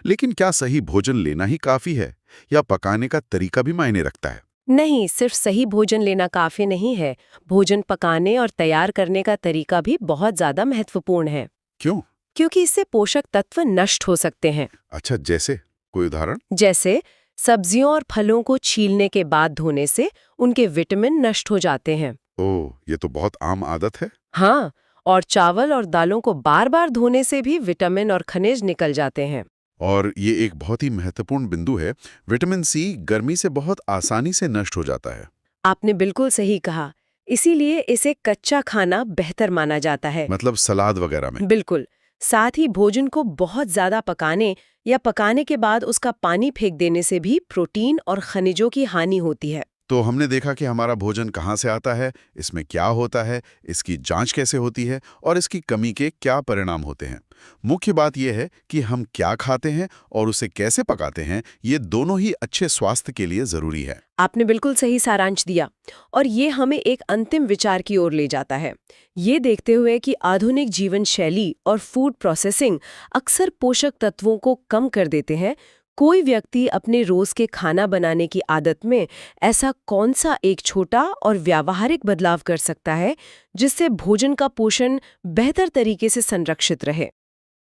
लेकिन क्या सही भोजन लेना ही काफी है, या पकाने का तरीका भी मायने रखता है? नहीं, सिर्फ सही भोजन लेना काफी नहीं है। भोजन पकाने और तैयार करने का तरीका भी बहुत ज्यादा महत्वपूर्ण है। क्यों? क्योंकि इससे पोषक तत्व नष्ट हो सकते हैं। अच्छा, जैसे कोई उदाहरण? जैसे सब्जियों और फलों को छीलने के बाद धोने से उनके विटामिन नष्ट हो जाते हैं। ओह, ये तो बहुत आम आदत है। हाँ, और चावल और दालों को बार-बार धोने से भी विटामिन और खनिज निकल जाते हैं। और ये एक बहुत ही महत्वपूर्ण बिंदु है, विटामिन सी गर्मी से बहुत आसानी से नष्ट हो जाता है। आपने बिल्कुल सही कहा। इसीलिए इसे कच्चा खाना बेहतर माना जाता है। मतलब सलाद वगैरह में? बिल्कुल। साथ ही भोजन को बहुत ज्यादा पकाने या पकाने के बाद उसका पानी फेंक देने से भी प्रोटीन और खनिजों की हानि होती है। तो हमने देखा कि हमारा भोजन कहाँ से आता है, इसमें क्या होता है, इसकी जांच कैसे होती है और इसकी कमी के क्या परिणाम होते हैं। मुख्य बात यह है कि हम क्या खाते हैं और उसे कैसे पकाते हैं, ये दोनों ही अच्छे स्वास्थ्य के लिए जरूरी है। आपने बिल्कुल सही सारांश दिया और ये हमें एक अंतिम विचार की ओर ले जाता है। ये देखते हुए कि आधुनिक जीवन शैली और फूड प्रोसेसिंग अक्सर पोषक तत्वों को कम कर देते हैं, कोई व्यक्ति अपने रोज के खाना बनाने की आदत में ऐसा कौन सा एक छोटा और व्यावहारिक बदलाव कर सकता है जिससे भोजन का पोषण बेहतर तरीके से संरक्षित रहे।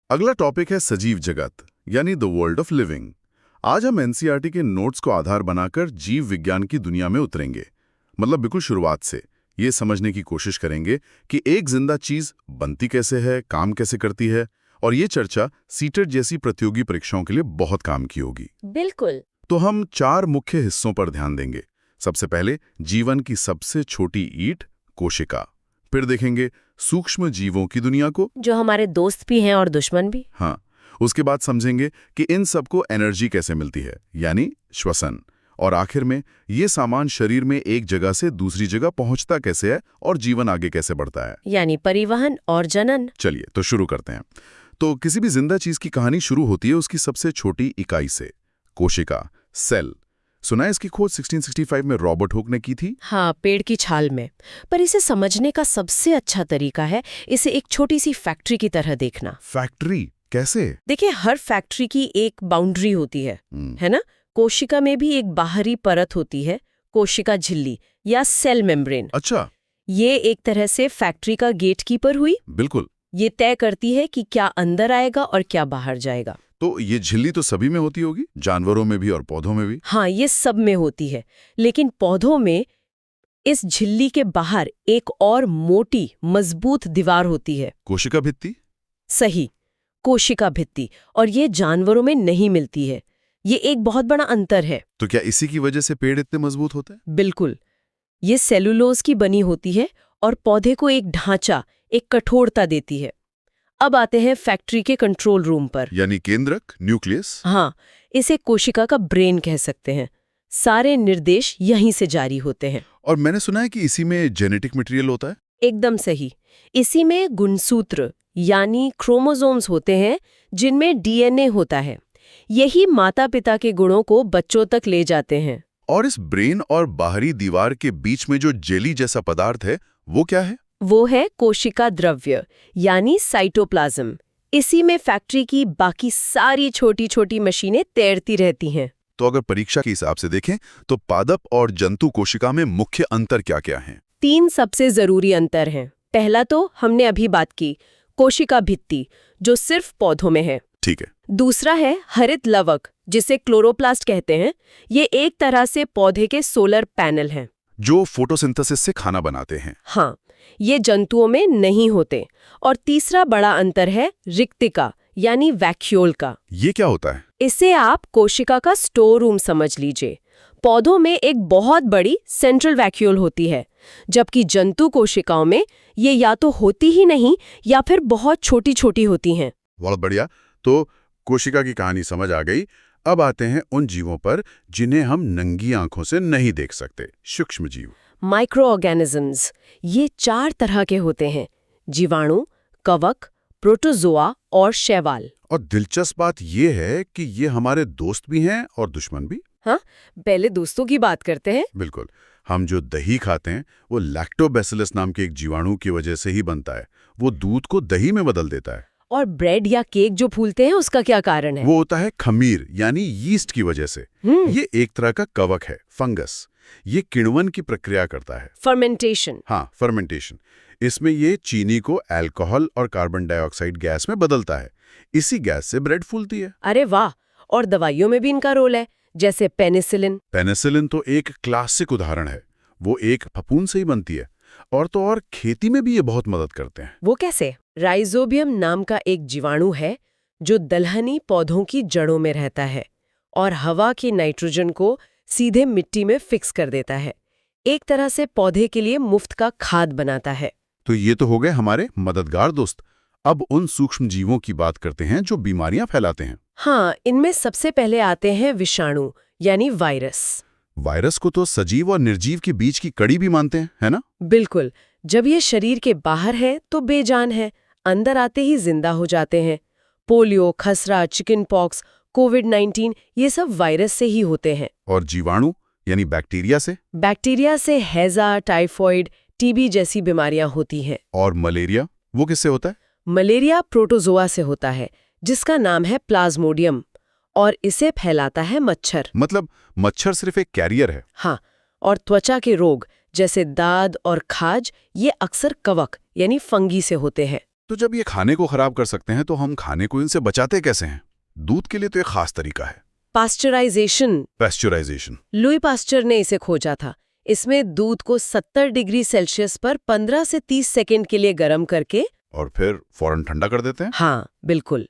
अगला टॉपिक है सजीव जगत, यानी द वर्ल्ड ऑफ लिविंग। आज हम एनसीईआरटी के नोट्स को आधार बनाकर जीव विज्ञान की दुनिया में उतरेंगे। मतलब बिल्कुल शुरुआत से ये समझने की कोशिश करेंगे कि एक जिंदा चीज बनती कैसे है, काम कैसे करती है। और ये चर्चा सीटेट जैसी प्रतियोगी परीक्षाओं के लिए बहुत काम की होगी। बिल्कुल। तो हम 4 मुख्य हिस्सों पर ध्यान देंगे। सबसे पहले जीवन की सबसे छोटी ईंट, कोशिका। फिर देखेंगे सूक्ष्म जीवों की दुनिया को, जो हमारे दोस्त भी हैं और दुश्मन भी। हाँ, उसके बाद समझेंगे कि इन सबको एनर्जी कैसे मिलती है, यानी श्वसन। और आखिर में ये सामान शरीर में एक जगह से दूसरी जगह पहुंचता कैसे है और जीवन आगे कैसे बढ़ता है, यानी परिवहन और जनन। चलिए तो शुरू करते हैं। तो किसी भी जिंदा चीज की कहानी शुरू होती है उसकी सबसे छोटी इकाई से, कोशिका, सेल। सुना है इसकी खोज 1665 में रॉबर्ट हुक ने की थी। हाँ, पेड़ की छाल में। पर इसे समझने का सबसे अच्छा तरीका है इसे एक छोटी सी फैक्ट्री की तरह देखना। फैक्ट्री कैसे? देखिए, हर फैक्ट्री की एक बाउंड्री होती है ना? कोशिका में भी एक बाहरी परत होती है, कोशिका झिल्ली या सेल मेम्ब्रेन। अच्छा। ये एक तरह से फैक्ट्री का गेटकीपर हुई। बिल्कुल। ये तय करती है कि क्या अंदर आएगा और क्या बाहर जाएगा। तो ये झिल्ली तो सभी में होती होगी, जानवरों में भी और पौधों में भी? हाँ, ये सब में होती है, लेकिन पौधों में इस झिल्ली के बाहर एक और मोटी मजबूत दीवार होती है। कोशिका भित्ति? सही। कोशिका भित्ति, और ये जानवरों में नहीं मिलती है। ये एक बहुत बड़ा अंतर है। तो क्या इसी की वजह से पेड़ इतने मजबूत होते हैं? बिल्कुल, ये सेलुलोज की बनी होती है और पौधे को एक ढांचा, एक कठोरता देती है। अब आते हैं फैक्ट्री के कंट्रोल रूम पर। यानी केंद्रक, न्यूक्लियस। हाँ, इसे कोशिका का ब्रेन कह सकते हैं। सारे निर्देश यहीं से जारी होते हैं। और मैंने सुना है कि इसी में जेनेटिक मटेरियल होता है। एकदम सही। इसी में गुणसूत्र यानी क्रोमोसोम्स होते हैं, जिनमें डीएनए होता है। यही माता-पिता के गुणों को बच्चों तक ले जाते हैं। और इस ब्रेन और बाहरी दीवार के बीच में जो जेली जैसा पदार्थ है, वो क्या है? वो है कोशिका द्रव्य यानी साइटोप्लाज्म। इसी में फैक्ट्री की बाकी सारी छोटी-छोटी मशीनें तैरती रहती हैं। तो अगर परीक्षा के हिसाब से देखें तो पादप और जंतु कोशिका में मुख्य अंतर क्या-क्या हैं? 3 सबसे जरूरी अंतर हैं। पहला तो हमने अभी बात की, कोशिका भित्ति, जो सिर्फ पौधों में है। ठीक है। दूसरा है हरित लवक, जिसे क्लोरोप्लास्ट कहते हैं। ये एक तरह से पौधे के सोलर पैनल हैं, जो फोटोसिंथेसिस से खाना बनाते हैं। हाँ, ये जंतुओं में नहीं होते। और तीसरा बड़ा अंतर है रिक्तिका यानी वैक्यूल का। ये क्या होता है? इसे आप कोशिका का स्टोर रूम समझ लीजिए। पौधों में एक बहुत बड़ी सेंट्रल वैक्यूल होती है, जबकि जंतु कोशिकाओं में ये या तो होती ही नहीं या फिर बहुत छोटी-छोटी होती हैं। बहुत बढ़िया। तो कोशिका की कहानी समझ आ गई। अब आते हैं उन जीवों पर जिन्हें हम नंगी आंखों से नहीं देख सकते, सूक्ष्म जीव। माइक्रो ऑर्गेनिजम्स, ये 4 तरह के होते हैं: जीवाणु, कवक, प्रोटोजोआ और शैवाल। और दिलचस्प बात यह है कि ये हमारे दोस्त भी हैं और दुश्मन भी। हाँ, पहले दोस्तों की बात करते हैं। बिल्कुल। हम जो दही खाते हैं वो लैक्टोबैसिलस नाम के एक जीवाणु की वजह से ही बनता है। वो दूध को दही में बदल देता है। और ब्रेड या केक जो फूलते हैं, उसका क्या कारण है? वो होता है खमीर यानी यीस्ट की वजह से। ये एक तरह का कवक है, फंगस। ये किण्वन की प्रक्रिया करता है। फर्मेंटेशन। हाँ, फर्मेंटेशन। इसमें ये चीनी को अल्कोहल और कार्बन डाइऑक्साइड गैस में बदलता है। इसी गैस से ब्रेड फूलती है। अरे वाह! और दवाइयों में भी इनका रोल है, जैसे पेनिसिलिन। पेनिसिलिन तो एक क्लासिक उदाहरण है। वो एक फफूंद से ही बनती है। और तो और खेती में भी ये बहुत मदद करते हैं। वो कैसे? राइजोबियम नाम का एक जीवाणु है जो दलहनी पौधों की जड़ों में रहता है और हवा की नाइट्रोजन को सीधे मिट्टी में फिक्स कर देता है। एक तरह से पौधे के लिए मुफ्त का खाद बनाता है। तो ये तो हो गए हमारे मददगार दोस्त। अब उन सूक्ष्म जीवों की बात करते हैं जो बीमारियां फैलाते हैं। हाँ, इनमें सबसे पहले आते हैं विषाणु यानी वायरस। वायरस को तो सजीव और निर्जीव के बीच की कड़ी भी मानते हैं, है ना? बिल्कुल। जब ये शरीर के बाहर है तो बेजान है, अंदर आते ही जिंदा हो जाते हैं। पोलियो, खसरा, चिकन पॉक्स, कोविड-19 ये सब वायरस से ही होते हैं। और जीवाणु यानी बैक्टीरिया से? बैक्टीरिया से हैजा, टाइफॉइड, टीबी जैसी बीमारियां होती हैं। और मलेरिया, वो किससे होता है? मलेरिया प्रोटोजोआ से होता है, जिसका नाम है प्लाज्मोडियम, और इसे फैलाता है मच्छर। मतलब मच्छर सिर्फ एक कैरियर है? हाँ, और त्वचा के रोग जैसे दाद और खाज ये अक्सर कवक यानी फंगी से होते हैं। तो जब ये खाने को खराब कर सकते हैं तो हम खाने को इनसे बचाते कैसे हैं? दूध के लिए तो एक खास तरीका है, पास्चराइजेशन। लुई पास्चर ने इसे खोजा था। इसमें दूध को 70 डिग्री सेल्सियस पर 15 से 30 सेकंड के लिए गर्म करके और फिर फौरन ठंडा कर देते हैं। हाँ, बिल्कुल।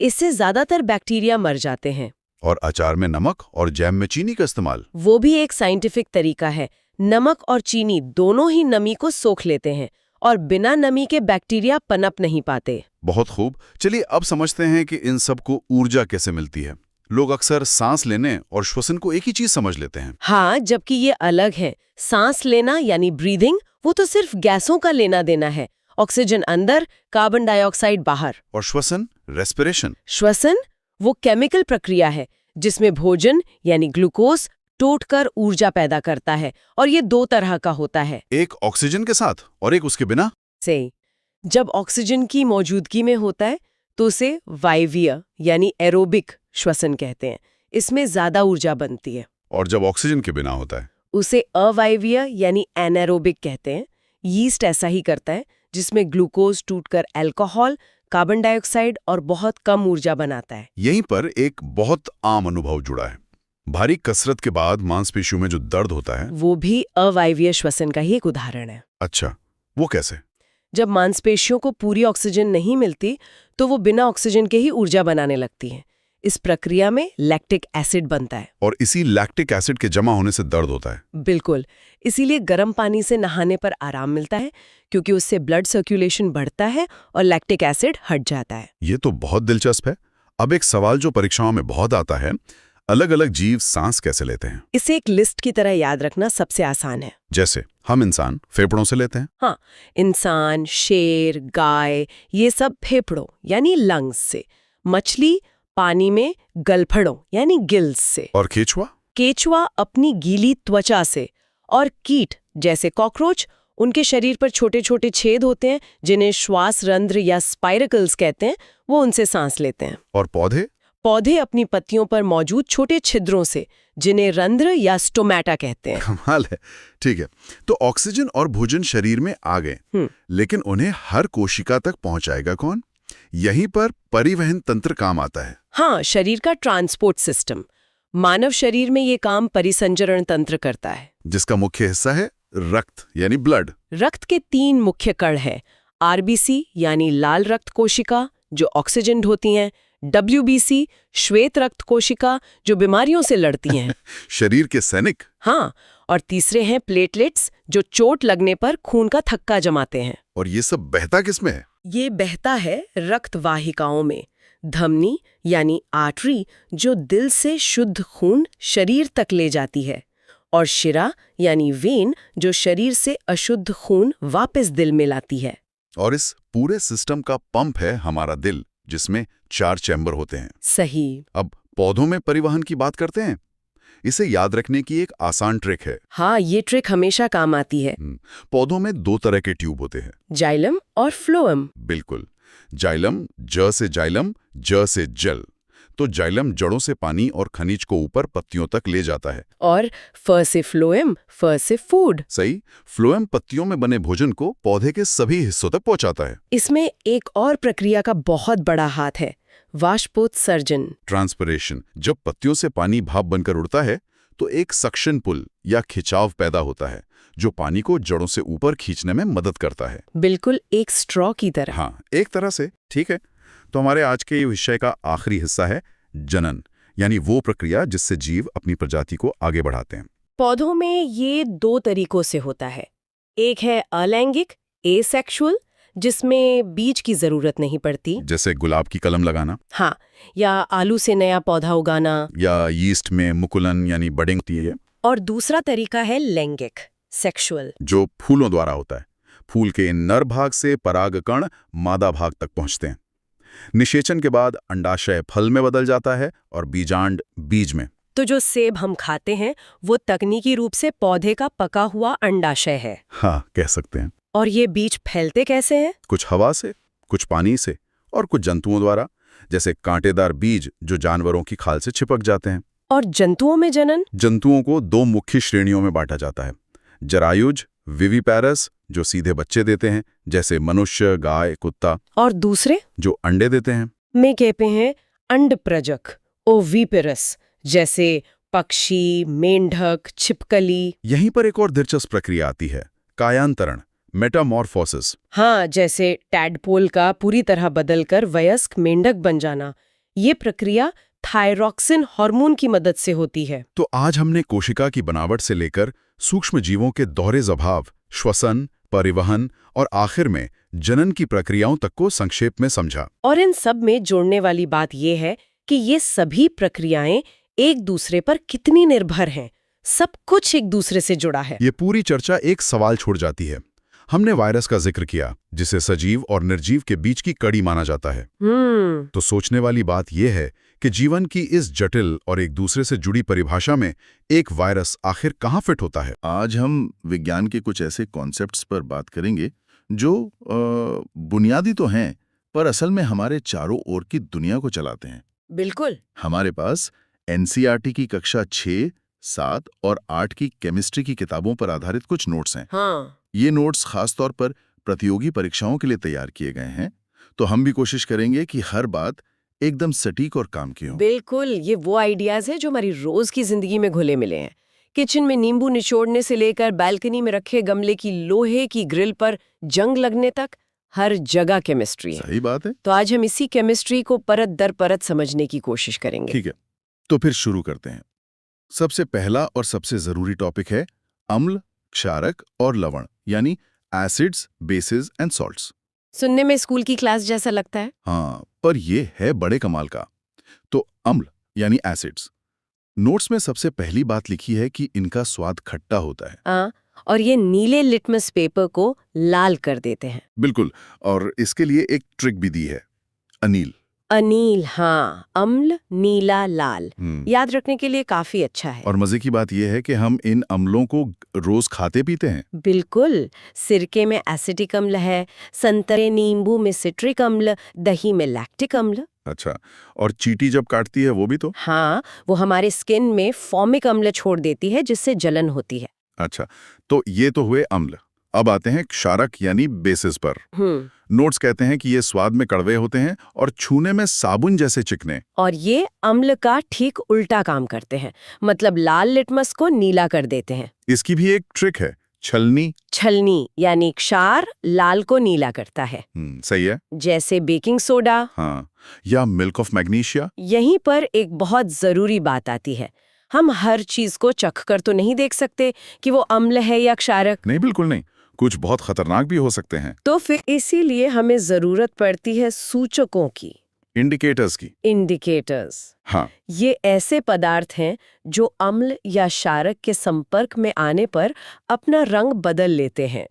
इससे ज्यादातर बैक्टीरिया मर जाते हैं। और अचार में नमक और जैम में चीनी का इस्तेमाल, वो भी एक साइंटिफिक तरीका है। नमक और चीनी दोनों ही नमी को सोख लेते हैं और बिना नमी के बैक्टीरिया पनप नहीं पाते। बहुत खूब। चलिए अब समझते हैं कि इन सब को ऊर्जा कैसे मिलती है। लोग अक्सर सांस लेने और श्वसन को एक ही चीज समझ लेते हैं। हाँ, जबकि ये अलग है। सांस लेना यानी ब्रीदिंग, वो तो सिर्फ गैसों का लेना देना है। ऑक्सीजन अंदर, कार्बन डाइऑक्साइड बाहर। और श्वसन, रेस्पिरेशन। श्वसन वो केमिकल प्रक्रिया है जिसमें भोजन यानी ग्लूकोज टूटकर ऊर्जा पैदा करता है, और ये 2 तरह का होता है। एक ऑक्सीजन के साथ और एक उसके बिना। सही। जब ऑक्सीजन की मौजूदगी में होता है तो उसे वायवीय यानी एरोबिक श्वसन कहते हैं। इसमें ज्यादा ऊर्जा बनती है। और जब ऑक्सीजन के बिना होता है उसे अवायवीय यानी एनारोबिक कहते हैं। यीस्ट ऐसा ही करता है, जिसमें ग्लूकोज टूटकर अल्कोहल, कार्बन डाइऑक्साइड और बहुत कम ऊर्जा बनाता है। यहीं पर एक बहुत आम अनुभव जुड़ा है। भारी कसरत के बाद मांसपेशियों में जो दर्द होता है, वो भी अवायवीय श्वसन का ही एक उदाहरण है। अच्छा, वो कैसे? जब मांसपेशियों को पूरी ऑक्सीजन नहीं मिलती तो वो बिना ऑक्सीजन के ही ऊर्जा बनाने लगती हैं। इस प्रक्रिया में लैक्टिक एसिड बनता है। और इसी लैक्टिक एसिड के जमा होने से दर्द होता है। बिल्कुल, इसीलिए गर्म पानी से नहाने पर आराम मिलता है, क्योंकि उससे ब्लड सर्कुलेशन बढ़ता है और लैक्टिक एसिड हट जाता है। ये तो बहुत दिलचस्प है। अब एक सवाल जो परीक्षाओं में बहुत आता है, अलग अलग जीव सांस कैसे लेते हैं? इसे एक लिस्ट की तरह याद रखना सबसे आसान है। जैसे हम इंसान फेफड़ों से लेते हैं। हाँ, इंसान, शेर, गाय, ये सब फेफड़ों यानी लंग्स से। मछली पानी में गलफड़ों यानी गिल्स से। और केचुआ? केचुआ अपनी गीली त्वचा से। और कीट जैसे कॉकरोच, उनके शरीर पर छोटे छोटे छेद होते हैं जिन्हें श्वास रंध्र या स्पाइरकल्स कहते हैं, वो उनसे सांस लेते हैं। और पौधे? पौधे अपनी पत्तियों पर मौजूद छोटे छिद्रों से, जिन्हें रंध्र या स्टोमेटा कहते हैं। कमाल है। ठीक है, तो ऑक्सीजन और भोजन शरीर में आ गए, लेकिन उन्हें हर कोशिका तक पहुंचाएगा कौन? यहीं पर परिवहन तंत्र काम आता है। हाँ, शरीर का ट्रांसपोर्ट सिस्टम। मानव शरीर में ये काम परिसंचरण तंत्र करता है, जिसका मुख्य हिस्सा है रक्त यानी ब्लड। रक्त के 3 मुख्य कण हैं। आरबीसी यानी लाल रक्त कोशिका जो ऑक्सीजन ढोती हैं, डब्ल्यूबीसी श्वेत रक्त कोशिका जो बीमारियों से लड़ती हैं। शरीर के सैनिक। हाँ, और तीसरे हैं प्लेटलेट्स जो चोट लगने पर खून का थक्का जमाते हैं। और ये सब बहता किसमें है? ये बहता है रक्त वाहिकाओं में। धमनी यानी आर्टरी जो दिल से शुद्ध खून शरीर तक ले जाती है, और शिरा यानी वेन जो शरीर से अशुद्ध खून वापस दिल में लाती है। और इस पूरे सिस्टम का पंप है हमारा दिल, जिसमें 4 चैम्बर होते हैं। सही। अब पौधों में परिवहन की बात करते हैं। इसे याद रखने की एक आसान ट्रिक है। हाँ, ये ट्रिक हमेशा काम आती है। पौधों में 2 तरह के ट्यूब होते हैं, जाइलम और फ्लोएम। बिल्कुल। जाइलम, ज से जाइलम, ज से जल। तो जाइलम जड़ों से पानी और खनिज को ऊपर पत्तियों तक ले जाता है। और फ से फ्लोएम, फ से फूड। सही। फ्लोएम पत्तियों में बने भोजन को पौधे के सभी हिस्सों तक पहुंचाता है। इसमें एक और प्रक्रिया का बहुत बड़ा हाथ है, वाष्पोत्सर्जन। ट्रांसपिरेशन। जब पत्तियों से पानी भाप बनकर उड़ता है तो एक सक्शन पुल या खिंचाव पैदा होता है जो पानी को जड़ों से ऊपर खींचने में मदद करता है। बिल्कुल एक स्ट्रॉ की तरह। हाँ, एक तरह से। ठीक है, तो हमारे आज के ये विषय का आखिरी हिस्सा है जनन, यानी वो प्रक्रिया जिससे जीव अपनी प्रजाति को आगे बढ़ाते हैं। पौधों में ये 2 तरीकों से होता है। एक है अलैंगिक, एसेक्सुअल, जिसमें बीज की जरूरत नहीं पड़ती, जैसे गुलाब की कलम लगाना। हाँ, या आलू से नया पौधा उगाना, या यीस्ट में मुकुलन यानी बडिंग है। और दूसरा तरीका है लैंगिक, सेक्सुअल, जो फूलों द्वारा होता है। फूल के नर भाग से परागकण मादा भाग तक पहुंचते हैं। निषेचन के बाद अंडाशय फल में बदल जाता है और बीजांड बीज में। तो जो सेब हम खाते हैं वो तकनीकी रूप से पौधे का पका हुआ अंडाशय है। हाँ, कह सकते हैं। और ये बीज फैलते कैसे हैं? कुछ हवा से, कुछ पानी से और कुछ जंतुओं द्वारा, जैसे कांटेदार बीज जो जानवरों की खाल से चिपक जाते हैं। और जंतुओं में जनन? जंतुओं को 2 मुख्य श्रेणियों में बांटा जाता है। जरायुज, विविपैरस, जो सीधे बच्चे देते हैं जैसे मनुष्य, गाय, कुत्ता। और दूसरे जो अंडे देते हैं। में कहते हैं अंडप्रजक, ओविपेरस, जैसे पक्षी, मेंढक, छिपकली। यहीं पर एक और दिलचस्प प्रक्रिया आती है, कायांतरण, मेटामॉर्फोसिस। हाँ, जैसे टैडपोल का पूरी तरह बदलकर वयस्क मेंढक बन जाना। ये प्रक्रिया थायरॉक्सिन हार्मोन की मदद से होती है। तो आज हमने कोशिका की बनावट से लेकर सूक्ष्म जीवों के दोहरे स्वभाव, श्वसन, परिवहन और आखिर में जनन की प्रक्रियाओं तक को संक्षेप में समझा। और इन सब में जोड़ने वाली बात यह है कि ये सभी प्रक्रियाएं एक दूसरे पर कितनी निर्भर हैं। सब कुछ एक दूसरे से जुड़ा है। ये पूरी चर्चा एक सवाल छोड़ जाती है। हमने वायरस का जिक्र किया, जिसे सजीव और निर्जीव के बीच की कड़ी माना जाता है। तो सोचने वाली बात यह है कि जीवन की इस जटिल और एक दूसरे से जुड़ी परिभाषा में एक वायरस आखिर कहाँ फिट होता है। आज हम विज्ञान के कुछ ऐसे कॉन्सेप्ट्स पर बात करेंगे जो बुनियादी तो हैं, पर असल में हमारे चारों ओर की दुनिया को चलाते हैं। बिल्कुल। हमारे पास एनसीईआरटी की कक्षा 6, 7 और 8 की केमिस्ट्री की किताबों पर आधारित कुछ नोट्स हैं। हाँ। ये नोट्स खासतौर पर प्रतियोगी परीक्षाओं के लिए तैयार किए गए हैं, तो हम भी कोशिश करेंगे कि हर बात एकदम सटीक और काम की हो। बिल्कुल, ये वो आइडियाज है जो हमारी रोज की जिंदगी में घुले मिले हैं। किचन में नींबू निचोड़ने से लेकर बालकनी में रखे गमले की लोहे की ग्रिल पर जंग लगने तक हर जगह केमिस्ट्री है। सही बात है। तो आज हम इसी केमिस्ट्री को परत दर परत समझने की कोशिश करेंगे। ठीक है, तो फिर शुरू करते हैं। सबसे पहला और सबसे जरूरी टॉपिक है अम्ल, क्षारक और लवण, यानी एसिड्स, बेसिस एंड सॉल्ट्स। सुनने में स्कूल की क्लास जैसा लगता है। हाँ, पर ये है बड़े कमाल का। तो अम्ल यानी एसिड्स, नोट्स में सबसे पहली बात लिखी है कि इनका स्वाद खट्टा होता है। और ये नीले लिटमस पेपर को लाल कर देते हैं। बिल्कुल, और इसके लिए एक ट्रिक भी दी है, अनील। अनील, हाँ, अम्ल नीला लाल, याद रखने के लिए काफी अच्छा है। और मजे की बात यह है कि हम इन अम्लों को रोज खाते पीते हैं। बिल्कुल, सिरके में एसिटिक अम्ल है, संतरे नींबू में सिट्रिक अम्ल, दही में लैक्टिक अम्ल। अच्छा, और चींटी जब काटती है वो भी तो? हाँ, वो हमारे स्किन में फॉर्मिक अम्ल छोड़ देती है जिससे जलन होती है। अच्छा, तो ये तो हुए अम्ल। अब आते हैं क्षारक यानी बेसिस पर। नोट्स कहते हैं कि ये स्वाद में कड़वे होते हैं और छूने में साबुन जैसे चिकने। और ये अम्ल का ठीक उल्टा काम करते हैं, मतलब लाल लिटमस को नीला कर देते हैं। इसकी भी एक ट्रिक है, छलनी। छलनी यानी क्षार लाल को नीला करता है। सही है। जैसे बेकिंग सोडा। हाँ, या मिल्क ऑफ मैग्नीशिया। यहीं पर एक बहुत जरूरी बात आती है, हम हर चीज को चख कर तो नहीं देख सकते कि वो अम्ल है या क्षारक। नहीं, बिल्कुल नहीं, कुछ बहुत खतरनाक भी हो सकते हैं। तो फिर इसीलिए हमें जरूरत पड़ती है सूचकों की, इंडिकेटर्स की। इंडिकेटर्स। हाँ, ये ऐसे पदार्थ हैं जो अम्ल या क्षारक के संपर्क में आने पर अपना रंग बदल लेते हैं।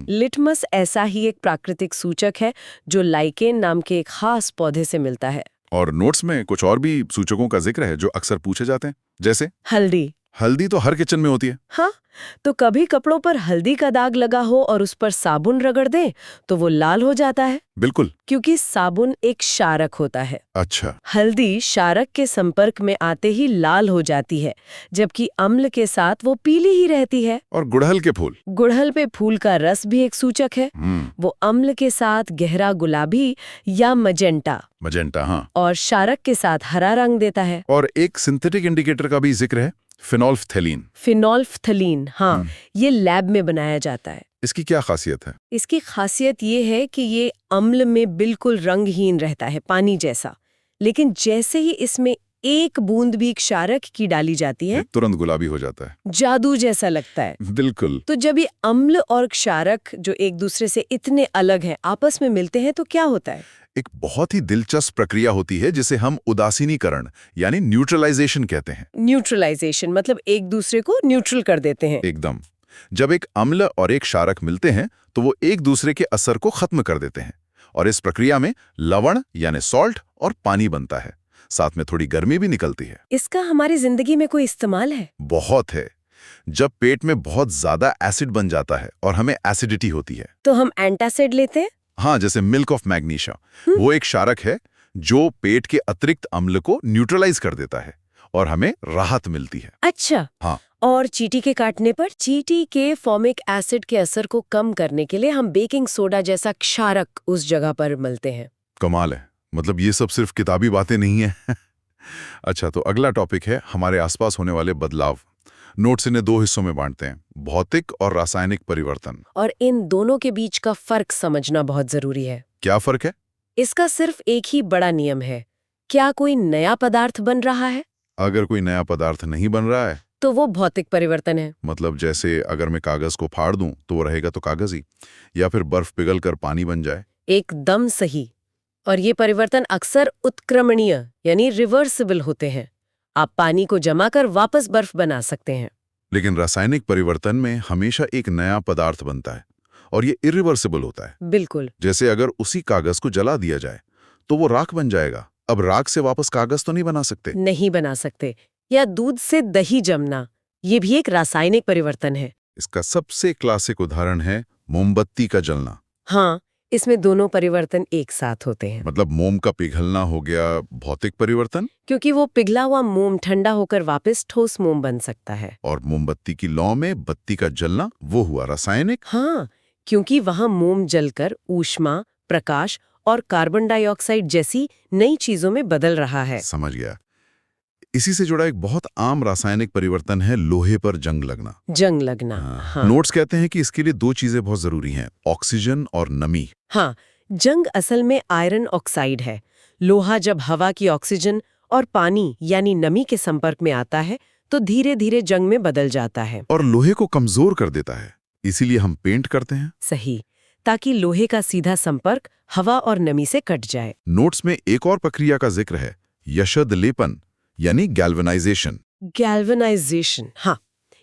लिटमस ऐसा ही एक प्राकृतिक सूचक है जो लाइकेन नाम के एक खास पौधे से मिलता है। और नोट्स में कुछ और भी सूचकों का जिक्र है जो अक्सर पूछे जाते हैं, जैसे हल्दी। हल्दी तो हर किचन में होती है। हाँ, तो कभी कपड़ों पर हल्दी का दाग लगा हो और उस पर साबुन रगड़ दें तो वो लाल हो जाता है। बिल्कुल, क्योंकि साबुन एक क्षारक होता है। अच्छा, हल्दी क्षारक के संपर्क में आते ही लाल हो जाती है, जबकि अम्ल के साथ वो पीली ही रहती है। और गुड़हल के फूल। गुड़हल पे फूल का रस भी एक सूचक है। वो अम्ल के साथ गहरा गुलाबी या मजेंटा, हाँ, और क्षारक के साथ हरा रंग देता है। और एक सिंथेटिक इंडिकेटर का भी जिक्र है, फिनोल्फ्थेलीन। फिनोल्फ्थलीन, हाँ, ये लैब में बनाया जाता है। इसकी क्या खासियत है? इसकी खासियत ये है कि ये अम्ल में बिल्कुल रंगहीन रहता है, पानी जैसा, लेकिन जैसे ही इसमें एक बूंद भी क्षारक की डाली जाती है, तुरंत गुलाबी हो जाता है। जादू जैसा लगता है। बिल्कुल। तो जब ये अम्ल और क्षारक जो एक दूसरे से इतने अलग हैं आपस में मिलते हैं तो क्या होता है? एक बहुत ही दिलचस्प प्रक्रिया होती है जिसे हम उदासीनीकरण यानी न्यूट्रलाइजेशन कहते हैं। न्यूट्रलाइजेशन मतलब एक दूसरे को न्यूट्रल कर देते हैं। एकदम। जब एक अम्ल और एक क्षारक मिलते हैं तो वो एक दूसरे के असर को खत्म कर देते हैं, और इस प्रक्रिया में लवण यानी सॉल्ट और पानी बनता है। साथ में थोड़ी गर्मी भी निकलती है। इसका हमारी जिंदगी में कोई इस्तेमाल है? बहुत है। जब पेट में बहुत ज्यादा एसिड बन जाता है और हमें एसिडिटी होती है तो हम एंटासिड लेते हैं। हाँ, जैसे मिल्क ऑफ मैग्नीशिया, वो एक क्षारक है जो पेट के अतिरिक्त अम्ल को न्यूट्रलाइज कर देता है और हमें राहत मिलती है। अच्छा, हाँ। और चींटी के काटने पर चींटी के फॉर्मिक एसिड के असर को कम करने के लिए हम बेकिंग सोडा जैसा क्षारक उस जगह पर मलते हैं। कमाल है, मतलब ये सब सिर्फ किताबी बातें नहीं है। अच्छा, तो अगला टॉपिक है हमारे आसपास होने वाले बदलाव। नोट्स इन्हें दो हिस्सों में बांटते हैं, भौतिक और रासायनिक परिवर्तन। और इन दोनों के बीच का फर्क समझना बहुत जरूरी है। क्या फर्क है? इसका सिर्फ एक ही बड़ा नियम है, क्या कोई नया पदार्थ बन रहा है? अगर कोई नया पदार्थ नहीं बन रहा है तो वो भौतिक परिवर्तन है। मतलब जैसे अगर मैं कागज को फाड़ दूं तो वो रहेगा तो कागज ही, या फिर बर्फ पिघल कर पानी बन जाए। एकदम सही। और ये परिवर्तन अक्सर उत्क्रमणीय यानी रिवर्सिबल होते हैं। आप पानी को जमा कर वापस बर्फ बना सकते हैं। लेकिन रासायनिक परिवर्तन में हमेशा एक नया पदार्थ बनता है और ये इरिवर्सिबल होता है। बिल्कुल। जैसे अगर उसी कागज को जला दिया जाए तो वो राख बन जाएगा। अब राख से वापस कागज तो नहीं बना सकते। नहीं बना सकते। या दूध से दही जमना, ये भी एक रासायनिक परिवर्तन है। इसका सबसे क्लासिक उदाहरण है मोमबत्ती का जलना। हाँ, इसमें दोनों परिवर्तन एक साथ होते हैं। मतलब मोम का पिघलना हो गया भौतिक परिवर्तन, क्योंकि वो पिघला हुआ मोम ठंडा होकर वापस ठोस मोम बन सकता है। और मोमबत्ती की लौ में बत्ती का जलना वो हुआ रासायनिक। हाँ, क्योंकि वहां मोम जलकर ऊष्मा, प्रकाश और कार्बन डाइऑक्साइड जैसी नई चीजों में बदल रहा है। समझ गया। इसी से जुड़ा एक बहुत आम रासायनिक परिवर्तन है लोहे पर जंग लगना। जंग लगना। हाँ। नोट्स कहते हैं कि इसके लिए दो चीजें बहुत जरूरी हैं, ऑक्सीजन और नमी। हाँ, जंग असल में आयरन ऑक्साइड है। लोहा जब हवा की ऑक्सीजन और पानी यानी नमी के संपर्क में आता है तो धीरे धीरे जंग में बदल जाता है। और लोहे को कमजोर कर देता है, इसीलिए हम पेंट करते हैं। सही, ताकि लोहे का सीधा संपर्क हवा और नमी से कट जाए। नोट्स में एक और प्रक्रिया का जिक्र है, यशद लेपन यानी गैल्वेनाइजेशन। गैल्वेनाइजेशन, हाँ,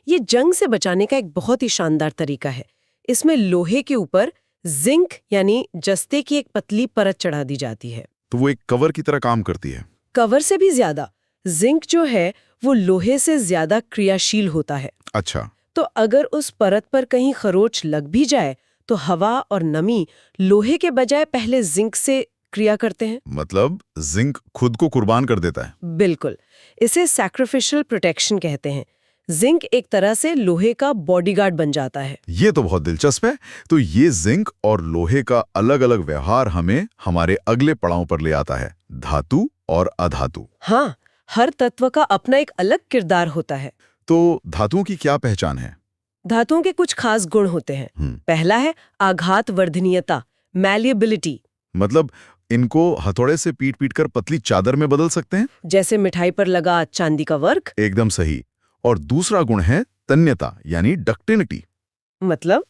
ये जंग से बचाने का एक बहुत ही शानदार तरीका है। इसमें लोहे के ऊपर जिंक यानी जस्ते की एक पतली परत चढ़ा दी जाती है। तो वो एक कवर की तरह काम करती है। कवर से भी ज्यादा, जिंक जो है वो लोहे से ज्यादा क्रियाशील होता है। अच्छा, तो अगर उस परत पर कहीं खरोंच लग भी जाए तो हवा और नमी लोहे के बजाय पहले जिंक से क्रिया करते हैं। मतलब जिंक खुद को कुर्बान कर देता है। बिल्कुल, इसे सैक्रिफिशियल प्रोटेक्शन कहते हैं। जिंक एक तरह से लोहे का बॉडीगार्ड बन जाता है। ये तो बहुत दिलचस्प है। तो ये जिंक और लोहे का अलग-अलग व्यवहार हमें हमारे अगले पड़ाव पर ले आता है, धातु और अधातु। हाँ, हर तत्व का अपना एक अलग किरदार होता है। तो धातुओं की क्या पहचान है? धातुओं के कुछ खास गुण होते हैं। पहला है आघात वर्धनीयता, मैलिएबिलिटी। मतलब इनको हथौड़े से पीट-पीट कर पतली चादर में बदल सकते हैं? जैसे मिठाई पर लगा चांदी का वर्क। एकदम सही। और दूसरा गुण है तन्यता यानी डक्टिलिटी। मतलब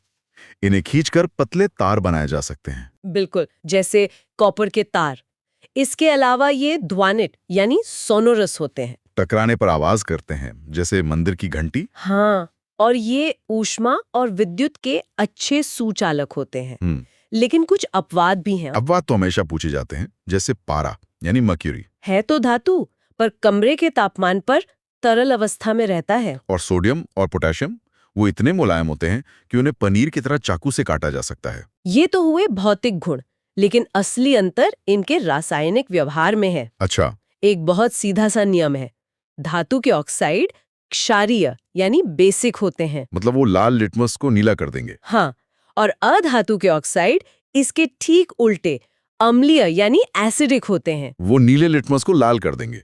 इन्हें खींचकर पतले तार बनाए जा सकते हैं। बिल्कुल, जैसे कॉपर के तार। इसके अलावा ये ध्वनित यानी सोनोरस होते हैं। टकराने पर आवाज करते हैं, जैसे मंदिर की घंटी। हाँ, और ये ऊष्मा और विद्युत के अच्छे सुचालक होते हैं। लेकिन कुछ अपवाद भी हैं। अपवाद तो हमेशा पूछे जाते हैं, जैसे पारा यानी मर्क्यूरी। है तो धातु, पर कमरे के तापमान पर तरल अवस्था में रहता है। और सोडियम और पोटेशियम, वो इतने मुलायम होते हैं कि उन्हें पनीर की तरह चाकू से काटा जा सकता है। ये तो हुए भौतिक गुण, लेकिन असली अंतर इनके रासायनिक व्यवहार में है। अच्छा, एक बहुत सीधा सा नियम है। धातु के ऑक्साइड क्षारीय यानी बेसिक होते हैं। मतलब वो लाल लिटमस को नीला कर देंगे। हाँ, और अधातु के ऑक्साइड इसके ठीक उल्टे अम्लीय यानी एसिडिक होते हैं। वो नीले लिटमस को लाल कर देंगे।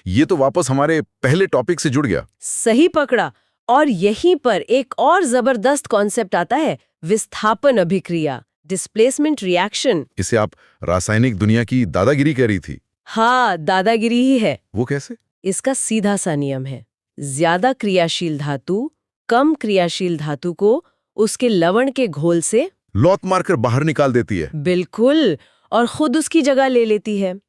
ये तो वापस हमारे पहले टॉपिक से जुड़ गया। सही पकड़ा। और यहीं पर एक और जबरदस्त कॉन्सेप्ट आता है, विस्थापन अभिक्रिया, डिस्प्लेसमेंट रिएक्शन। इसे आप रासायनिक दुनिया की दादागिरी कह रही थी। हाँ, दादागिरी ही है। वो कैसे? इसका सीधा सा नियम है, ज्यादा क्रियाशील धातु कम क्रियाशील धातु को उसके लवण के घोल से लौट मारकर बाहर निकाल देती है। बिल्कुल, और खुद उसकी जगह ले लेती है।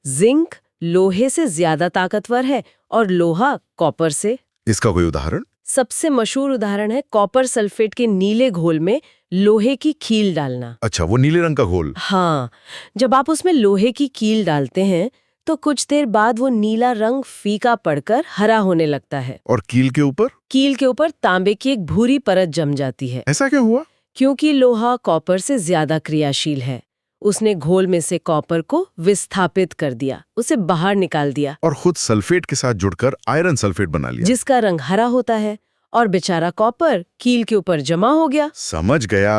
जिंक लोहे से ज्यादा ताकतवर है और लोहा कॉपर से। इसका कोई उदाहरण? सबसे मशहूर उदाहरण है कॉपर सल्फेट के नीले घोल में लोहे की कील डालना। अच्छा, वो नीले रंग का घोल। हाँ, जब आप उसमें लोहे की कील डालते हैं तो कुछ देर बाद वो नीला रंग फीका पड़कर हरा होने लगता है। और कील के ऊपर? कील के ऊपर तांबे की एक भूरी परत जम जाती है। ऐसा क्यों हुआ? क्योंकि लोहा कॉपर से ज्यादा क्रियाशील है। उसने घोल में से कॉपर को विस्थापित कर दिया, उसे बाहर निकाल दिया। और खुद सल्फेट के साथ जुड़कर आयरन सल्फेट बना लिया, जिसका रंग हरा होता है। और बेचारा कॉपर कील के ऊपर जमा हो गया। समझ गया।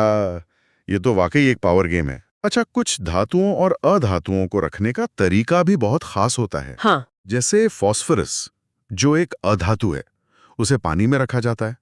ये तो वाकई एक पावर गेम है। अच्छा, कुछ धातुओं और अधातुओं को रखने का तरीका भी बहुत खास होता है। हाँ, जैसे फॉस्फोरस, जो एक अधातु है, उसे पानी में रखा जाता है,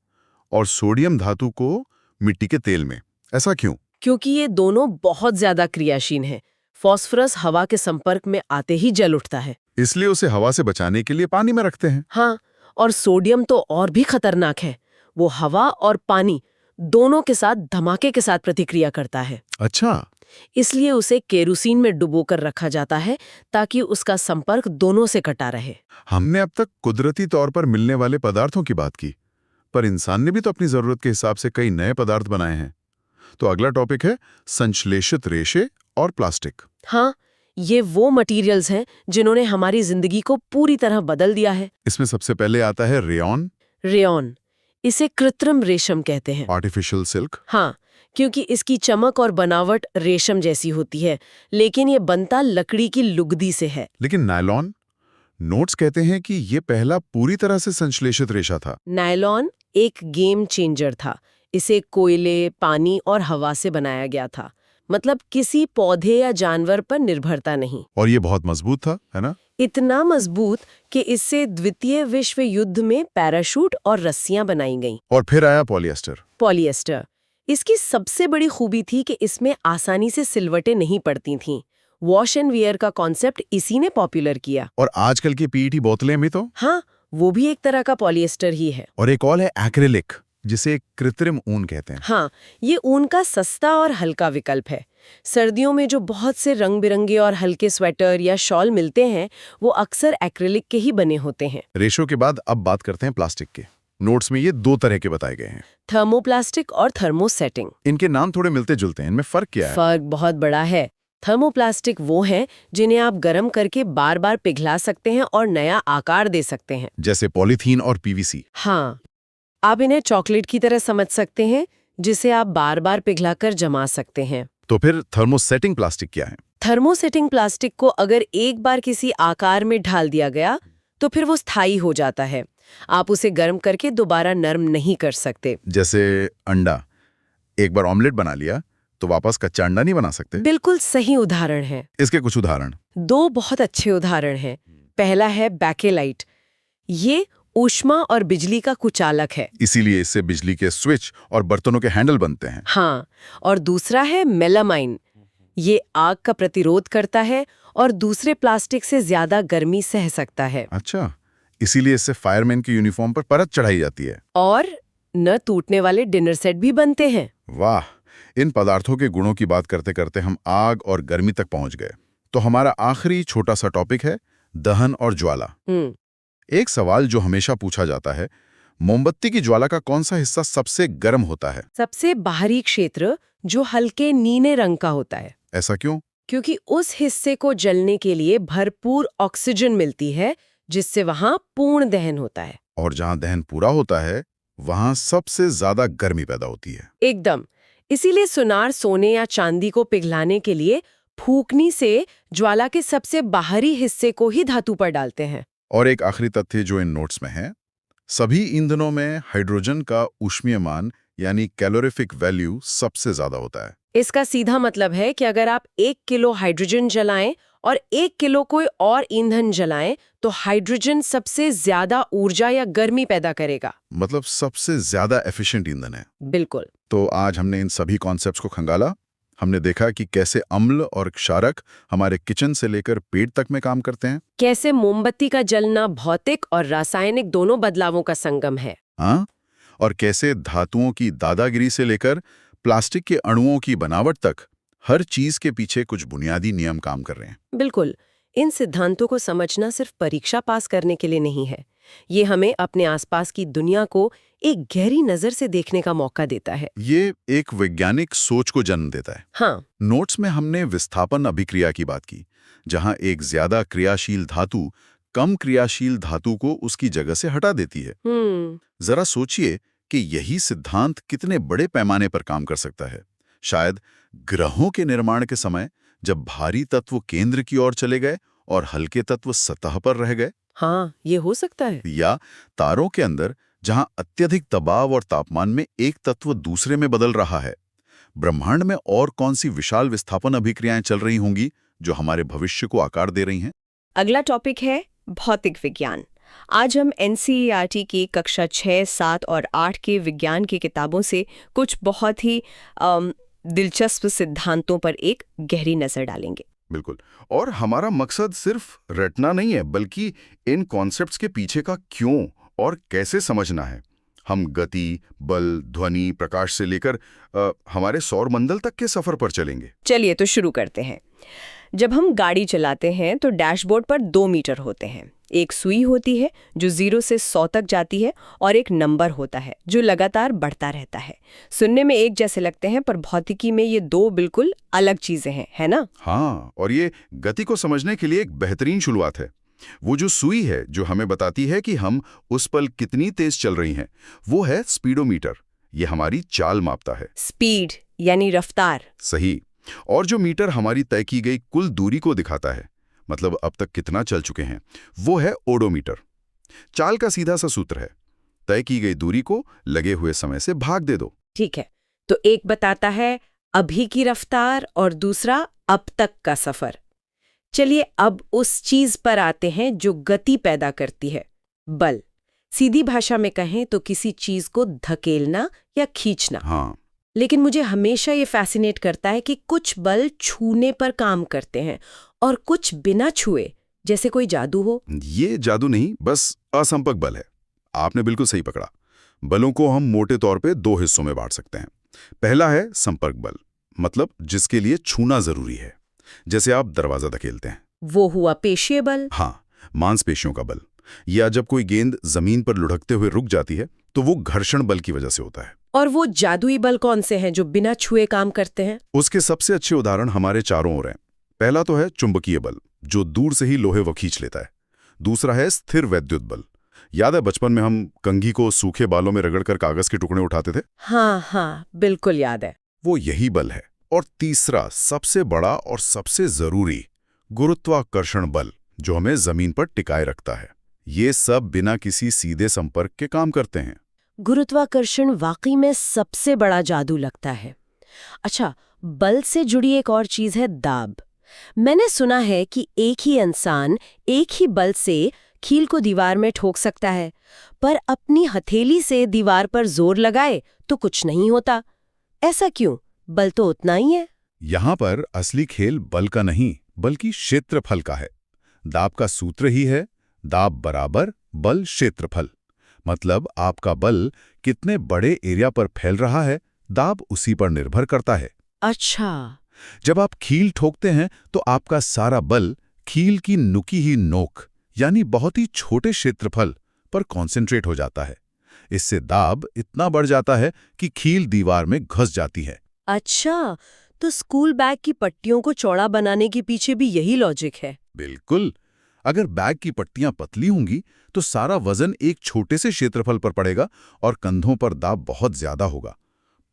और सोडियम धातु को मिट्टी के तेल में। ऐसा क्यों? क्योंकि ये दोनों बहुत ज्यादा क्रियाशील हैं। फास्फोरस हवा के संपर्क में आते ही जल उठता है, इसलिए उसे हवा से बचाने के लिए पानी में रखते हैं। हाँ, और सोडियम तो और भी खतरनाक है। वो हवा और पानी दोनों के साथ धमाके के साथ प्रतिक्रिया करता है। अच्छा, इसलिए उसे केरोसिन में डुबोकर रखा जाता है ताकि उसका संपर्क दोनों से कटा रहे। हमने अब तक कुदरती तौर पर मिलने वाले पदार्थों की बात की, पर इंसान ने भी तो अपनी जरूरत के हिसाब से कई नए पदार्थ बनाए हैं। तो अगला टॉपिक है संश्लेषित रेशे और प्लास्टिक। हाँ, ये वो मटेरियल्स हैं जिन्होंने हमारी जिंदगी को पूरी तरह बदल दिया है। इसमें सबसे पहले आता है रेयॉन। रेयॉन, इसे कृत्रिम रेशम कहते हैं। Artificial silk. हाँ, क्योंकि इसकी चमक और बनावट रेशम जैसी होती है, लेकिन ये बनता लकड़ी की लुगदी से है। लेकिन नायलॉन, नोट्स कहते हैं कि ये पहला पूरी तरह से संश्लेषित रेशा था। नायलॉन एक गेम चेंजर था। इसे कोयले, पानी और हवा से बनाया गया था। मतलब किसी पौधे या जानवर पर निर्भरता नहीं। और ये बहुत मजबूत था, है ना? इतना मजबूत कि इससे द्वितीय विश्व युद्ध में पैराशूट और रस्सियां बनाई गईं। और फिर आया पॉलिएस्टर। पॉलिएस्टर, इसकी सबसे बड़ी खूबी थी कि इसमें आसानी से सिलवटें नहीं पड़ती थीं। वॉश एंड वियर का कॉन्सेप्ट इसी ने पॉपुलर किया। और आजकल की पीईटी बोतलें भी तो। हाँ, वो भी एक तरह का पॉलिएस्टर ही है। और एक और है एक्रिलिक, जिसे कृत्रिम ऊन कहते हैं। हाँ, ये ऊन का सस्ता और हल्का विकल्प है। सर्दियों में जो बहुत से रंग बिरंगे और हल्के स्वेटर या शॉल मिलते हैं, वो अक्सर एक्रिलिक के ही बने होते हैं। रेशो के बाद अब बात करते हैं प्लास्टिक के। नोट्स में ये 2 तरह के बताए गए हैं, थर्मोप्लास्टिक और थर्मोसेटिंग। इनके नाम थोड़े मिलते जुलते हैं, इनमें फर्क क्या है? फर्क बहुत बड़ा है। थर्मोप्लास्टिक वो हैं जिन्हें आप गर्म करके बार बार पिघला सकते हैं और नया आकार दे सकते हैं, जैसे पॉलीथीन और पीवीसी। हाँ, आप इन्हें चॉकलेट की तरह समझ सकते हैं, जिसे आप बार बार पिघलाकर जमा सकते हैं। तो फिर थर्मोसेटिंग प्लास्टिक क्या है? थर्मोसेटिंग प्लास्टिक को अगर एक बार किसी आकार में ढाल दिया गया तो फिर वो स्थायी हो जाता है। आप उसे गर्म करके दोबारा नरम नहीं कर सकते। जैसे अंडा, एक बार ऑमलेट बना लिया तो वापस कच्चा अंडा नहीं बना सकते। बिल्कुल सही उदाहरण है। इसके कुछ उदाहरण। 2 बहुत अच्छे उदाहरण हैं। पहला है बैकेलाइट। ये ऊष्मा और बिजली का कुचालक है। इसीलिए इससे बिजली के स्विच और बर्तनों के हैंडल बनते हैं। हाँ, और दूसरा है मेलामाइन। ये आग का प्रतिरोध करता है और दूसरे प्लास्टिक से ज्यादा गर्मी सह सकता है। अच्छा, इसीलिए इससे फायरमैन की यूनिफॉर्म पर परत चढ़ाई जाती है। और न टूटने वाले डिनर सेट भी बनते हैं। वाह, इन पदार्थों के गुणों की बात करते करते हम आग और गर्मी तक पहुंच गए। तो हमारा आखिरी छोटा सा टॉपिक है दहन और ज्वाला। एक सवाल जो हमेशा पूछा जाता है, मोमबत्ती की ज्वाला का कौन सा हिस्सा सबसे गर्म होता है? सबसे बाहरी क्षेत्र, जो हल्के नीले रंग का होता है। ऐसा क्यों? क्योंकि उस हिस्से को जलने के लिए भरपूर ऑक्सीजन मिलती है, जिससे वहां पूर्ण दहन होता है। और जहां दहन पूरा होता है वहां सबसे ज्यादा गर्मी पैदा होती है। एकदम। इसीलिए सुनार सोने या चांदी को पिघलाने के लिए फूकनी से ज्वाला के सबसे बाहरी हिस्से को ही धातु पर डालते हैं। और एक आखिरी तथ्य जो इन नोट्स में है, सभी ईंधनों में हाइड्रोजन का ऊष्मीय मान यानी कैलोरीफिक वैल्यू सबसे ज्यादा होता है। इसका सीधा मतलब है कि अगर आप 1 किलो हाइड्रोजन जलाएं और 1 किलो कोई और ईंधन जलाएं, तो हाइड्रोजन सबसे ज्यादा ऊर्जा या गर्मी पैदा करेगा। मतलब सबसे ज्यादा एफिशिएंट ईंधन है। बिल्कुल। तो आज हमने इन सभी कॉन्सेप्ट्स को खंगाला। हमने देखा कि कैसे अम्ल और क्षारक हमारे किचन से लेकर पेट तक में काम करते हैं। कैसे मोमबत्ती का जलना भौतिक और रासायनिक दोनों बदलावों का संगम है। हाँ, और कैसे धातुओं की दादागिरी से लेकर प्लास्टिक के अणुओं की बनावट तक हर चीज के पीछे कुछ बुनियादी नियम काम कर रहे हैं। बिल्कुल। इन सिद्धांतों को समझना सिर्फ परीक्षा पास करने के लिए नहीं है। ये हमें अपने आसपास की दुनिया को एक गहरी नजर से देखने का मौका देता है। ये एक वैज्ञानिक सोच को जन्म देता है। हाँ, नोट्स में हमने विस्थापन अभिक्रिया की बात की, जहां एक ज्यादा क्रियाशील धातु कम क्रियाशील धातु को उसकी जगह से हटा देती है। जरा सोचिए कि यही सिद्धांत कितने बड़े पैमाने पर काम कर सकता है। शायद ग्रहों के निर्माण के समय जब भारी तत्व केंद्र की ओर चले गए और हल्के तत्व सतह पर रह गए। हाँ, ये हो सकता है। या तारों के अंदर जहां अत्यधिक दबाव और तापमान में एक तत्व दूसरे में बदल रहा है। ब्रह्मांड में और कौन सी विशाल विस्थापन अभिक्रियाएं चल रही होंगी जो हमारे भविष्य को आकार दे रही हैं? अगला टॉपिक है भौतिक विज्ञान। आज हम एनसीईआरटी की कक्षा 6, 7 और 8 के विज्ञान की किताबों से कुछ बहुत ही दिलचस्प सिद्धांतों पर एक गहरी नजर डालेंगे। बिल्कुल। और हमारा मकसद सिर्फ रटना नहीं है, बल्कि इन कॉन्सेप्ट्स के पीछे का क्यों और कैसे समझना है। हम गति, बल, ध्वनि, प्रकाश से लेकर हमारे सौरमंडल तक के सफर पर चलेंगे। चलिए तो शुरू करते हैं। जब हम गाड़ी चलाते हैं तो डैशबोर्ड पर 2 मीटर होते हैं। एक सुई होती है जो 0 से 100 तक जाती है और एक नंबर होता है जो लगातार बढ़ता रहता है। सुनने में एक जैसे लगते हैं, पर भौतिकी में ये 2 बिल्कुल अलग चीजें हैं, है ना? हाँ, और ये गति को समझने के लिए एक बेहतरीन शुरुआत है। वो जो सुई है जो हमें बताती है कि हम उस पल कितनी तेज चल रही हैं, वो है स्पीडोमीटर। ये हमारी चाल मापता है। स्पीड यानी रफ्तार। सही। और जो मीटर हमारी तय की गई कुल दूरी को दिखाता है, मतलब अब तक कितना चल चुके हैं, वो है ओडोमीटर। चाल का सीधा सा सूत्र है, तय की गई दूरी को लगे हुए समय से भाग दे दो। ठीक है। तो एक बताता है अभी की रफ्तार और दूसरा अब तक का सफर। चलिए अब उस चीज पर आते हैं जो गति पैदा करती है, बल। सीधी भाषा में कहें तो किसी चीज को धकेलना या खींचना। हाँ, लेकिन मुझे हमेशा ये फैसिनेट करता है कि कुछ बल छूने पर काम करते हैं और कुछ बिना छुए, जैसे कोई जादू हो। ये जादू नहीं, बस असंपर्क बल है। आपने बिल्कुल सही पकड़ा। बलों को हम मोटे तौर पे 2 हिस्सों में बांट सकते हैं। पहला है संपर्क बल, मतलब जिसके लिए छूना जरूरी है, जैसे आप दरवाजा धकेलते हैं। वो हुआ पेशीय बल। हाँ, मांसपेशियों का बल। या जब कोई गेंद जमीन पर लुढ़कते हुए रुक जाती है तो वो घर्षण बल की वजह से होता है। और वो जादुई बल कौन से हैं जो बिना छुए काम करते हैं? उसके सबसे अच्छे उदाहरण हमारे चारों ओर हैं। पहला तो है चुंबकीय बल, जो दूर से ही लोहे को खींच लेता है। दूसरा है स्थिर वैद्युत बल। याद है बचपन में हम कंघी को सूखे बालों में रगड़कर कागज के टुकड़े उठाते थे? हाँ, बिल्कुल याद है। वो यही बल है। और तीसरा, सबसे बड़ा और सबसे जरूरी, गुरुत्वाकर्षण बल, जो हमें जमीन पर टिकाए रखता है। ये सब बिना किसी सीधे संपर्क के काम करते हैं। गुरुत्वाकर्षण वाकई में सबसे बड़ा जादू लगता है। अच्छा, बल से जुड़ी एक और चीज है दाब। मैंने सुना है कि एक ही इंसान एक ही बल से कील को दीवार में ठोक सकता है, पर अपनी हथेली से दीवार पर जोर लगाए तो कुछ नहीं होता। ऐसा क्यों? बल तो उतना ही है। यहां पर असली खेल बल का नहीं, बल्कि क्षेत्रफल का है। दाब का सूत्र ही है दाब बराबर बल क्षेत्रफल। मतलब आपका बल कितने बड़े एरिया पर फैल रहा है, दाब उसी पर निर्भर करता है। अच्छा, जब आप कील ठोकते हैं तो आपका सारा बल कील की नुकी ही नोक, यानी बहुत ही छोटे क्षेत्रफल पर कॉन्सेंट्रेट हो जाता है। इससे दाब इतना बढ़ जाता है कि कील दीवार में घुस जाती है। अच्छा, तो स्कूल बैग की पट्टियों को चौड़ा बनाने के पीछे भी यही लॉजिक है। बिल्कुल। अगर बैग की पट्टियां पतली होंगी तो सारा वजन एक छोटे से क्षेत्रफल पर पड़ेगा और कंधों पर दाब बहुत ज्यादा होगा।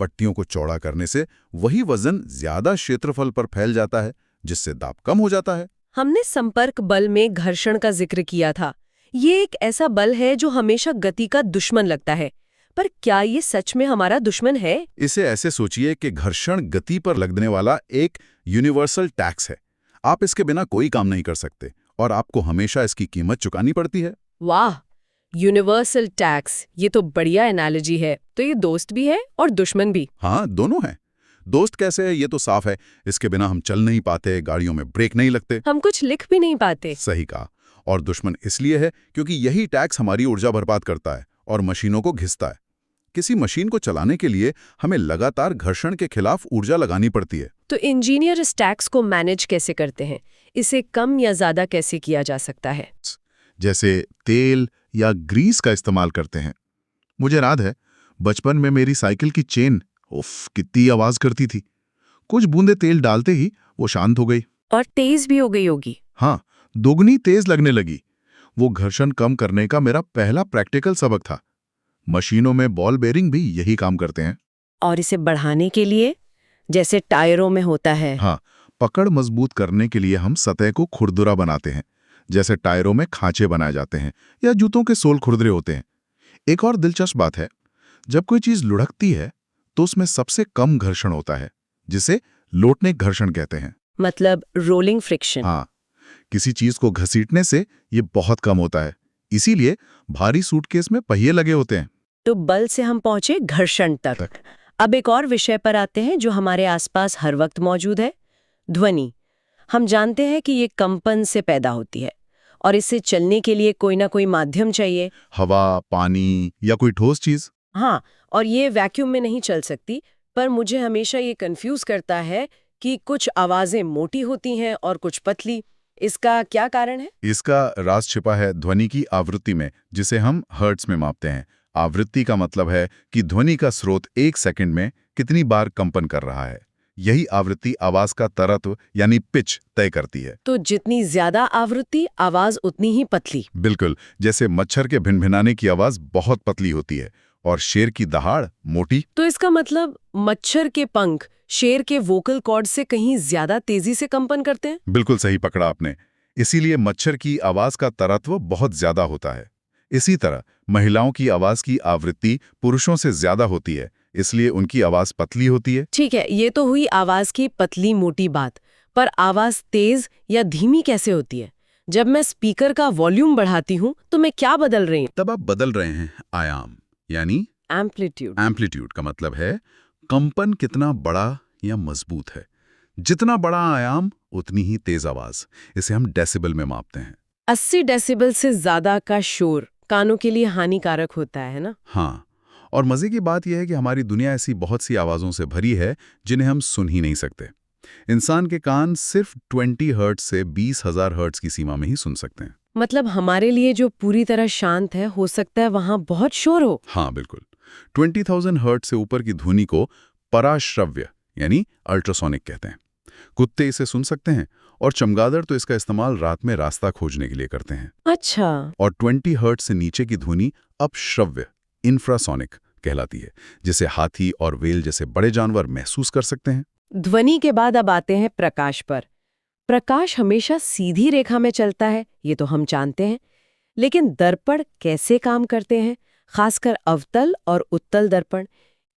पट्टियों को चौड़ा करने से वही वजन ज्यादा क्षेत्रफल पर फैल जाता है, जिससे दाब कम हो जाता है। हमने संपर्क बल में घर्षण का जिक्र किया था। ये एक ऐसा बल है जो हमेशा गति का दुश्मन लगता है, पर क्या ये सच में हमारा दुश्मन है? इसे ऐसे सोचिए कि घर्षण गति पर लगने वाला एक यूनिवर्सल टैक्स है। आप इसके बिना कोई काम नहीं कर सकते और आपको हमेशा इसकी कीमत चुकानी पड़ती है। वाह, यूनिवर्सल टैक्स, ये तो बढ़िया एनालॉजी है। तो ये दोस्त भी है और दुश्मन भी। हाँ, दोनों हैं। दोस्त कैसे है ये तो साफ है, इसके बिना हम चल नहीं पाते, गाड़ियों में ब्रेक नहीं लगते, हम कुछ लिख भी नहीं पाते। सही कहा। और दुश्मन इसलिए है क्योंकि यही टैक्स हमारी ऊर्जा बर्बाद करता है और मशीनों को घिसता है। किसी मशीन को चलाने के लिए हमें लगातार घर्षण के खिलाफ ऊर्जा लगानी पड़ती है। तो इंजीनियर इस टैक्स को मैनेज कैसे करते हैं? इसे कम या ज्यादा कैसे किया जा सकता है? जैसे तेल या ग्रीस का इस्तेमाल करते हैं। मुझे याद है बचपन में मेरी साइकिल की चेन उफ कितनी आवाज करती थी। कुछ बूंदे तेल डालते ही वो शांत हो गई। और तेज भी हो गई होगी। हाँ, दोगुनी तेज लगने लगी। वो घर्षण कम करने का मेरा पहला प्रैक्टिकल सबक था। मशीनों में बॉल बेरिंग भी यही काम करते हैं। और इसे बढ़ाने के लिए, जैसे टायरों में होता है। हाँ, पकड़ मजबूत करने के लिए हम सतह को खुरदुरा बनाते हैं, जैसे टायरों में खांचे बनाए जाते हैं या जूतों के सोल खुरदरे होते हैं। एक और दिलचस्प बात है, जब कोई चीज लुढ़कती है तो उसमें सबसे कम घर्षण होता है, जिसे लोटने घर्षण कहते हैं। मतलब रोलिंग फ्रिक्शन। हाँ, किसी चीज को घसीटने से ये बहुत कम होता है। इसीलिए भारी सूटकेस में पहिए लगे होते हैं। तो बल से हम पहुंचे घर्षण तक। अब एक और विषय पर आते हैं जो हमारे आसपास हर वक्त मौजूद है, ध्वनि। हम जानते हैं कि ये कंपन से पैदा होती है और इससे चलने के लिए कोई ना कोई माध्यम चाहिए। हवा, पानी या कोई ठोस चीज। हाँ, और ये वैक्यूम में नहीं चल सकती। पर मुझे हमेशा ये कंफ्यूज करता है कि कुछ आवाजें मोटी होती हैं और कुछ पतली। इसका क्या कारण है? इसका राज छिपा है ध्वनि की आवृत्ति में, जिसे हम हर्ट्ज में मापते हैं। आवृत्ति का मतलब है कि ध्वनि का स्रोत 1 सेकंड में कितनी बार कंपन कर रहा है। यही आवृत्ति आवाज का तरत्व यानी पिच तय करती है। तो जितनी ज्यादा आवृत्ति, आवाज उतनी ही पतली। बिल्कुल, जैसे मच्छर के भिनभिनाने की आवाज बहुत पतली होती है और शेर की दहाड़ मोटी। तो इसका मतलब मच्छर के पंख शेर के वोकल कॉर्ड से कहीं ज्यादा तेजी से कंपन करते हैं? बिल्कुल सही पकड़ा आपने। इसीलिए मच्छर की आवाज का तरत्व बहुत ज्यादा होता है। इसी तरह महिलाओं की आवाज की आवृत्ति पुरुषों से ज्यादा होती है, इसलिए उनकी आवाज पतली होती है। ठीक है, ये तो हुई आवाज की पतली मोटी बात। पर आवाज तेज या धीमी कैसे होती है? जब मैं स्पीकर का वॉल्यूम बढ़ाती हूँ तो मैं क्या बदल रही हूँ? तब आप बदल रहे हैं आयाम, यानी एम्पलीट्यूड। एम्पलीट्यूड का मतलब है कंपन कितना बड़ा या मजबूत है। जितना बड़ा आयाम उतनी ही तेज आवाज। इसे हम डेसिबल में मापते हैं। 80 डेसिबल से ज्यादा का शोर कानों के लिए हानिकारक होता है ना? हाँ, और मजे की बात यह है कि हमारी दुनिया ऐसी बहुत सी आवाजों से भरी है जिन्हें हम सुन ही नहीं सकते। इंसान के कान सिर्फ 20 हर्ट्ज से 20,000 हर्ट्ज की सीमा में ही सुन सकते हैं। मतलब हमारे लिए जो पूरी तरह शांत है, हो सकता है वहां बहुत शोर हो। हाँ बिल्कुल। 20,000 हर्ट्ज से ऊपर की ध्वनि को पराश्रव्य यानी अल्ट्रासोनिक कहते हैं। कुत्ते इसे सुन सकते हैं और चमगादड़ तो इसका इस्तेमाल रात में रास्ता खोजने के लिए करते हैं। अच्छा। और 20 हर्ट्ज से नीचे की ध्वनि अपश्रव्य इंफ्रासोनिक कहलाती है, जिसे हाथी और व्हेल जैसे बड़े जानवर महसूस कर सकते हैं। ध्वनि के बाद अब आते हैं प्रकाश पर। प्रकाश हमेशा सीधी रेखा में चलता है, ये तो हम जानते हैं, लेकिन दर्पण कैसे काम करते हैं, खासकर अवतल और उत्तल दर्पण,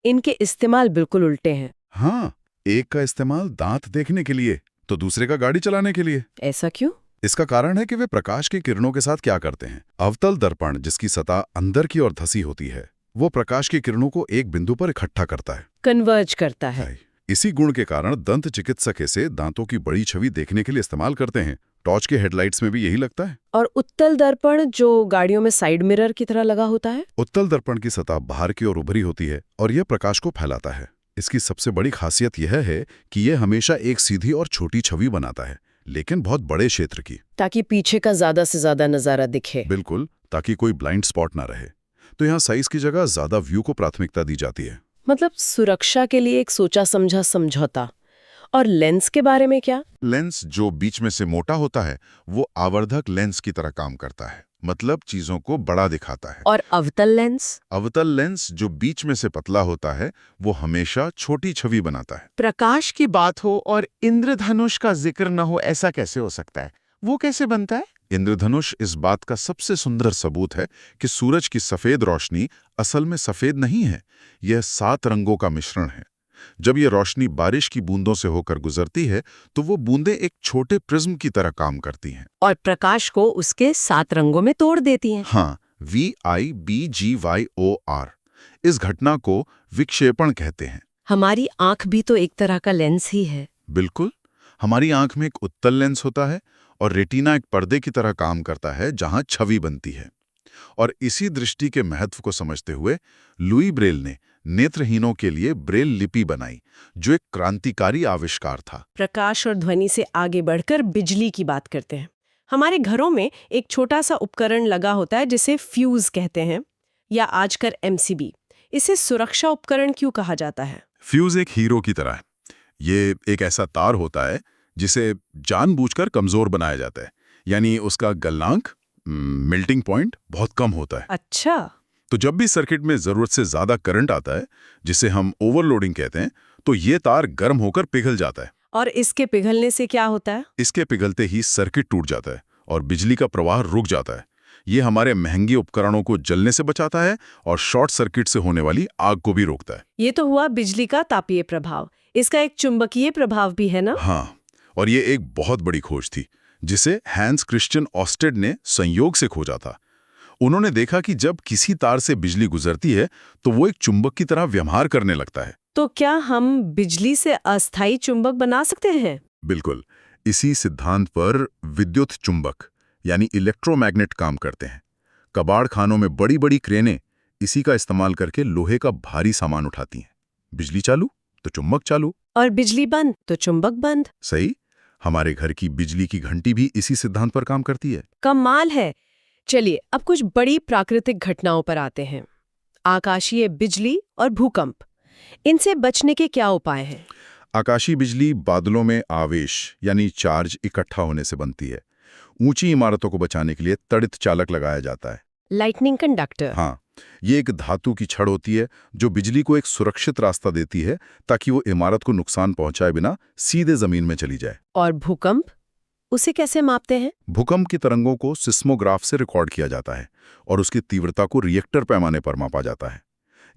इनके इस्तेमाल बिल्कुल उल्टे हैं। हाँ, एक का इस्तेमाल दांत देखने के लिए तो दूसरे का गाड़ी चलाने के लिए। ऐसा क्यों? इसका कारण है कि वे प्रकाश की किरणों के साथ क्या करते हैं। अवतल दर्पण, जिसकी सतह अंदर की ओर धसी होती है, वो प्रकाश की किरणों को एक बिंदु पर इकट्ठा करता है, कन्वर्ज करता है। इसी गुण के कारण दंत चिकित्सक इसे दांतों की बड़ी छवि देखने के लिए इस्तेमाल करते हैं। टॉर्च के हेडलाइट्स में भी यही लगता है। और उत्तल दर्पण जो गाड़ियों में साइड मिरर की तरह लगा होता है? उत्तल दर्पण की सतह बाहर की ओर उभरी होती है और यह प्रकाश को फैलाता है। इसकी सबसे बड़ी खासियत यह है कि यह हमेशा एक सीधी और छोटी छवि बनाता है, लेकिन बहुत बड़े क्षेत्र की, ताकि पीछे का ज्यादा से ज्यादा नजारा दिखे। बिल्कुल, ताकि कोई ब्लाइंड स्पॉट ना रहे। तो यहाँ साइज की जगह ज्यादा व्यू को प्राथमिकता दी जाती है। मतलब सुरक्षा के लिए एक सोचा समझा समझौता। और लेंस के बारे में क्या? लेंस जो बीच में से मोटा होता है वो आवर्धक लेंस की तरह काम करता है, मतलब चीजों को बड़ा दिखाता है। और अवतल लेंस? अवतल लेंस जो बीच में से पतला होता है वो हमेशा छोटी छवि बनाता है। प्रकाश की बात हो और इंद्रधनुष का जिक्र न हो, ऐसा कैसे हो सकता है? वो कैसे बनता है? इंद्रधनुष इस बात का सबसे सुंदर सबूत है कि सूरज की सफेद रोशनी असल में सफेद नहीं है, यह 7 रंगों का मिश्रण है। जब यह रोशनी बारिश की बूंदों से होकर गुजरती है तो वो बूंदें एक छोटे प्रिज्म की तरह काम करती हैं और प्रकाश को उसके 7 रंगों में तोड़ देती हैं। हाँ, VIBGYOR। इस घटना को विक्षेपण कहते हैं। हमारी आंख भी तो एक तरह का लेंस ही है। बिल्कुल, हमारी आंख में एक उत्तल लेंस होता है और रेटिना एक पर्दे की तरह काम करता है जहां छवि बनती है। और इसी दृष्टि के महत्व को समझते हुए लुई ब्रेल ने नेत्रहीनों के लिए ब्रेल लिपि बनाई, जो एक क्रांतिकारी आविष्कार था। प्रकाश और ध्वनि से आगे बढ़कर बिजली की बात करते हैं। हमारे घरों में एक छोटा सा उपकरण लगा होता है जिसे फ्यूज कहते हैं, या आजकल MCB। इसे सुरक्षा उपकरण क्यों कहा जाता है? फ्यूज एक हीरो की तरह है। ये एक ऐसा तार होता है जिसे जानबूझकर कमजोर बनाया जाता है, यानी उसका गलनांक मेल्टिंग पॉइंट बहुत कम होता है। अच्छा। तो जब भी सर्किट में जरूरत से ज्यादा करंट आता है, जिसे हम ओवरलोडिंग कहते हैं, तो ये तार गर्म होकर पिघल जाता है। और इसके पिघलने से क्या होता है? इसके पिघलते ही सर्किट टूट जाता है और बिजली का प्रवाह रुक जाता है। ये हमारे महंगे उपकरणों को जलने से बचाता है और शॉर्ट सर्किट से होने वाली आग को भी रोकता है। ये तो हुआ बिजली का तापीय प्रभाव। इसका एक चुंबकीय प्रभाव भी है ना? हाँ, और ये एक बहुत बड़ी खोज थी जिसे हैंस क्रिश्चियन ऑस्टेड ने संयोग से खोजा था। उन्होंने देखा कि जब किसी तार से बिजली गुजरती है तो वो एक चुंबक की तरह व्यवहार करने लगता है। तो क्या हम बिजली से अस्थायी चुंबक बना सकते हैं? बिल्कुल, इसी सिद्धांत पर विद्युत चुंबक यानी इलेक्ट्रोमैग्नेट काम करते हैं। कबाड़ खानों में बड़ी बड़ी क्रेनें इसी का इस्तेमाल करके लोहे का भारी सामान उठाती हैं। बिजली चालू तो चुंबक चालू, और बिजली बंद तो चुंबक बंद। सही। हमारे घर की बिजली की घंटी भी इसी सिद्धांत पर काम करती है। कमाल है। चलिए अब कुछ बड़ी प्राकृतिक घटनाओं पर आते हैं। आकाशीय बिजली और भूकंप, इनसे बचने के क्या उपाय हैं? आकाशीय बिजली बादलों में आवेश यानी चार्ज इकट्ठा होने से बनती है। ऊंची इमारतों को बचाने के लिए तड़ित चालक लगाया जाता है। Lightning conductor. हाँ, ये एक धातु की छड़ होती है जो बिजली को एक सुरक्षित रास्ता देती है ताकि वो इमारत को नुकसान पहुंचाए बिना सीधे जमीन में चली जाए। और भूकंप, उसे कैसे मापते हैं? भूकंप की तरंगों को सिस्मोग्राफ से रिकॉर्ड किया जाता है और उसकी तीव्रता को रिएक्टर पैमाने पर मापा जाता है।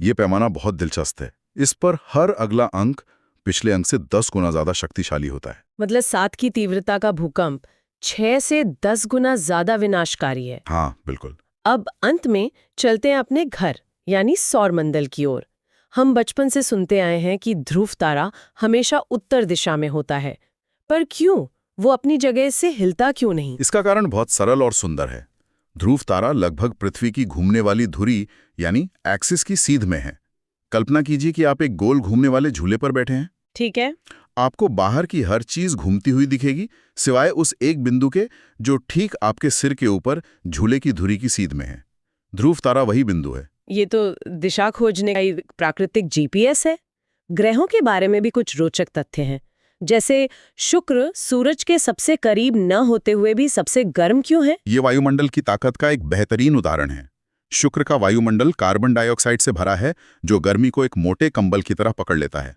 ये पैमाना बहुत दिलचस्प है। इस पर हर अगला अंक पिछले अंक से 10 गुना ज्यादा शक्तिशाली होता है। मतलब 7 की तीव्रता का भूकंप 6 से 10 गुना ज्यादा विनाशकारी है। हाँ, बिल्कुल। अब अंत में चलते हैं अपने घर यानी सौरमंडल की ओर। हम बचपन से सुनते आए हैं कि ध्रुव तारा हमेशा उत्तर दिशा में होता है, पर क्यों? वो अपनी जगह से हिलता क्यों नहीं? इसका कारण बहुत सरल और सुंदर है। ध्रुव तारा लगभग पृथ्वी की घूमने वाली धुरी यानी एक्सिस की सीध में है। कल्पना कीजिए कि आप एक गोल घूमने वाले झूले पर बैठे हैं। ठीक है। आपको बाहर की हर चीज घूमती हुई दिखेगी सिवाय उस एक बिंदु के जो ठीक आपके सिर के ऊपर झूले की धुरी की सीध में है। ध्रुव तारा वही बिंदु है। ये तो दिशा खोजने का एक प्राकृतिक जीपीएस है। ग्रहों के बारे में भी कुछ रोचक तथ्य हैं, जैसे शुक्र सूरज के सबसे करीब न होते हुए भी सबसे गर्म क्यों है? ये वायुमंडल की ताकत का एक बेहतरीन उदाहरण है। शुक्र का वायुमंडल कार्बन डाइऑक्साइड से भरा है, जो गर्मी को एक मोटे कंबल की तरह पकड़ लेता है।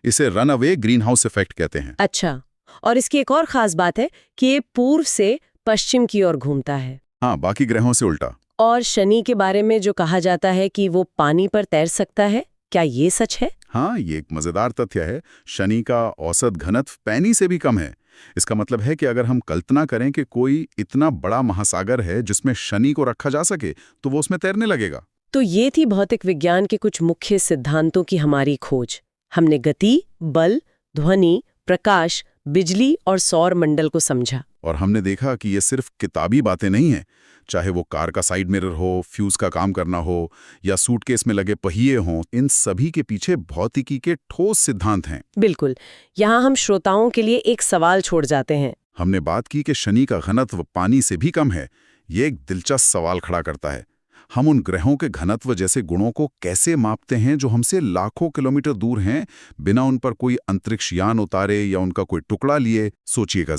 इसे run away green house effect कहते हैं। अच्छा, और इसकी एक और खास बात है कि ये पूर्व से पश्चिम की ओर घूमता है। हाँ, बाकी ग्रहों से उल्टा। और शनि के बारे में जो कहा जाता है कि वो पानी पर तैर सकता है, क्या ये सच है? हाँ, ये एक मजेदार तथ्य है। शनि का औसत घनत्व पैनी से भी कम है। इसका मतलब है कि अगर हम कल्पना करें कि कोई इतना बड़ा महासागर है जिसमें शनि को रखा जा सके, तो वो उसमें तैरने लगेगा। तो ये थी भौतिक विज्ञान के कुछ मुख्य सिद्धांतों की हमारी खोज। हमने गति, बल, ध्वनि, प्रकाश, बिजली और सौर मंडल को समझा। और हमने देखा कि ये सिर्फ किताबी बातें नहीं हैं। चाहे वो कार का साइड मिरर हो, फ्यूज का काम करना हो या सूटकेस में लगे पहिए हों, इन सभी के पीछे भौतिकी के ठोस सिद्धांत हैं। बिल्कुल। यहाँ हम श्रोताओं के लिए एक सवाल छोड़ जाते हैं। हमने बात की कि शनि का घनत्व पानी से भी कम है। ये एक दिलचस्प सवाल खड़ा करता है। हम उन ग्रहों के घनत्व जैसे गुणों को कैसे मापते हैं जो हमसे लाखों किलोमीटर दूर हैं, बिना उन पर कोई अंतरिक्ष यान उतारे या उनका कोई टुकड़ा लिए? सोचिएगा।